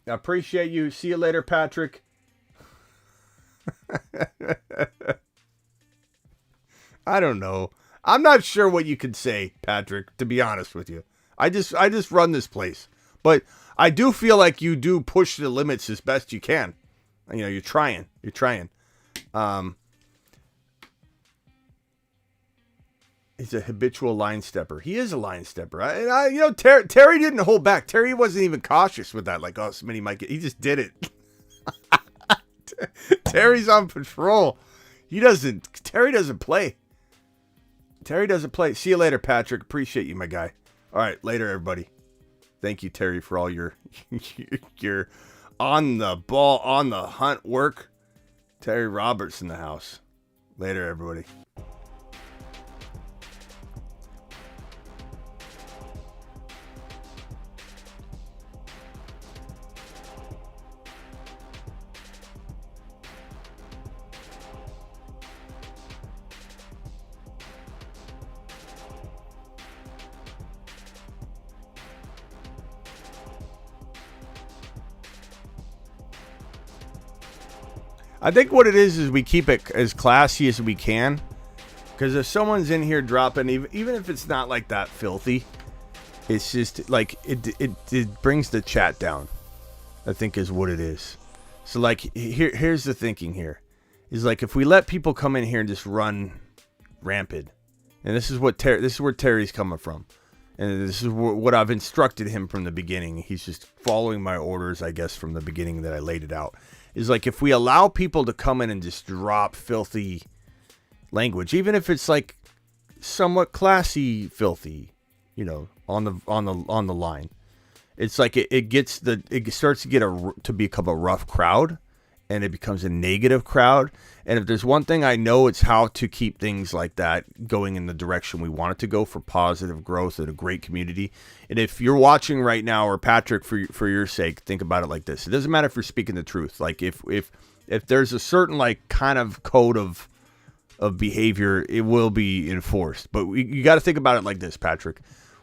I appreciate you. See you later, Patrick. I don't know. I'm not sure what you could say, Patrick, to be honest with you. I just run this place. But I do feel like you do push the limits as best you can. You're trying. He's a habitual line stepper. He is a line stepper. Terry didn't hold back. Terry wasn't even cautious with that. Like, oh, somebody might get. He just did it. Terry's on patrol. Terry doesn't play. See you later, Patrick. Appreciate you, my guy. All right, later, everybody. Thank you, Terry, for all your on the ball, on the hunt work. Terry Roberts in the house. Later, everybody. I think what it is we keep it as classy as we can, because if someone's in here dropping, even if it's not like that filthy, it's just like it brings the chat down, I think is what it is. So like here's the thinking here, is like if we let people come in here and just run rampant, and this is where Terry's coming from, and this is what I've instructed him from the beginning. He's just following my orders, I guess, from the beginning that I laid it out. Is like if we allow people to come in and just drop filthy language, even if it's like somewhat classy filthy, on the line, it's like it starts to become a rough crowd, and it becomes a negative crowd. And if there's one thing I know, it's how to keep things like that going in the direction we want it to go for positive growth and a great community. And if you're watching right now, or Patrick, for your sake, think about it like this. It doesn't matter if you're speaking the truth. Like if there's a certain like kind of code of behavior, it will be enforced. But you got to think about it like this, Patrick.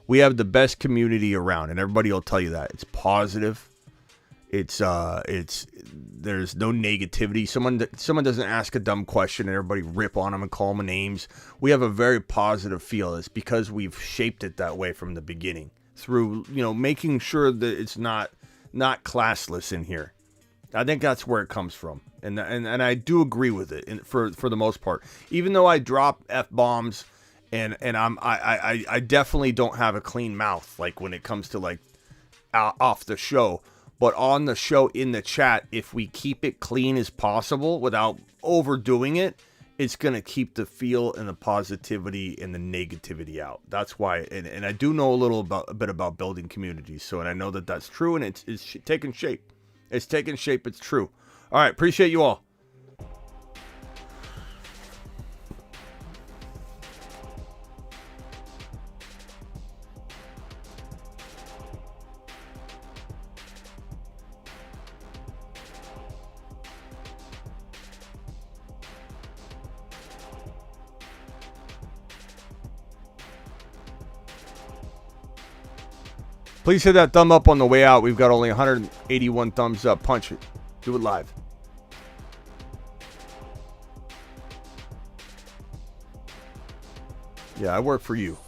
We have the best community around, and everybody will tell you that. It's positive. It's there's no negativity. Someone doesn't ask a dumb question and everybody rip on them and call them names. We have a very positive feel. It's because we've shaped it that way from the beginning through, making sure that it's not classless in here. I think that's where it comes from. And I do agree with it for the most part. Even though I drop F-bombs and I definitely don't have a clean mouth, like when it comes to like off the show. But on the show, in the chat, if we keep it clean as possible without overdoing it, it's going to keep the feel and the positivity and the negativity out. That's why, and I do know a bit about building communities. So, and I know that that's true, and it's taking shape. It's taking shape. It's true. All right. Appreciate you all. Please hit that thumb up on the way out. We've got only 181 thumbs up. Punch it. Do it live. Yeah, I work for you.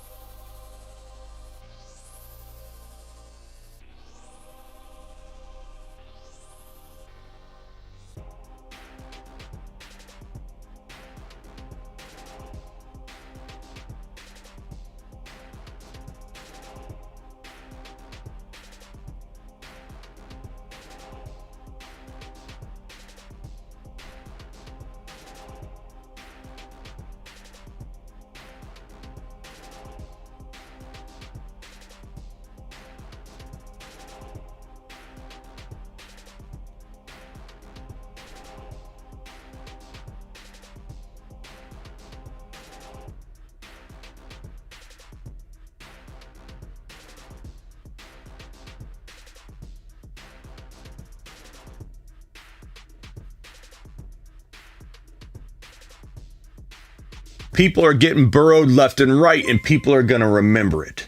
People are getting burrowed left and right, and people are going to remember it.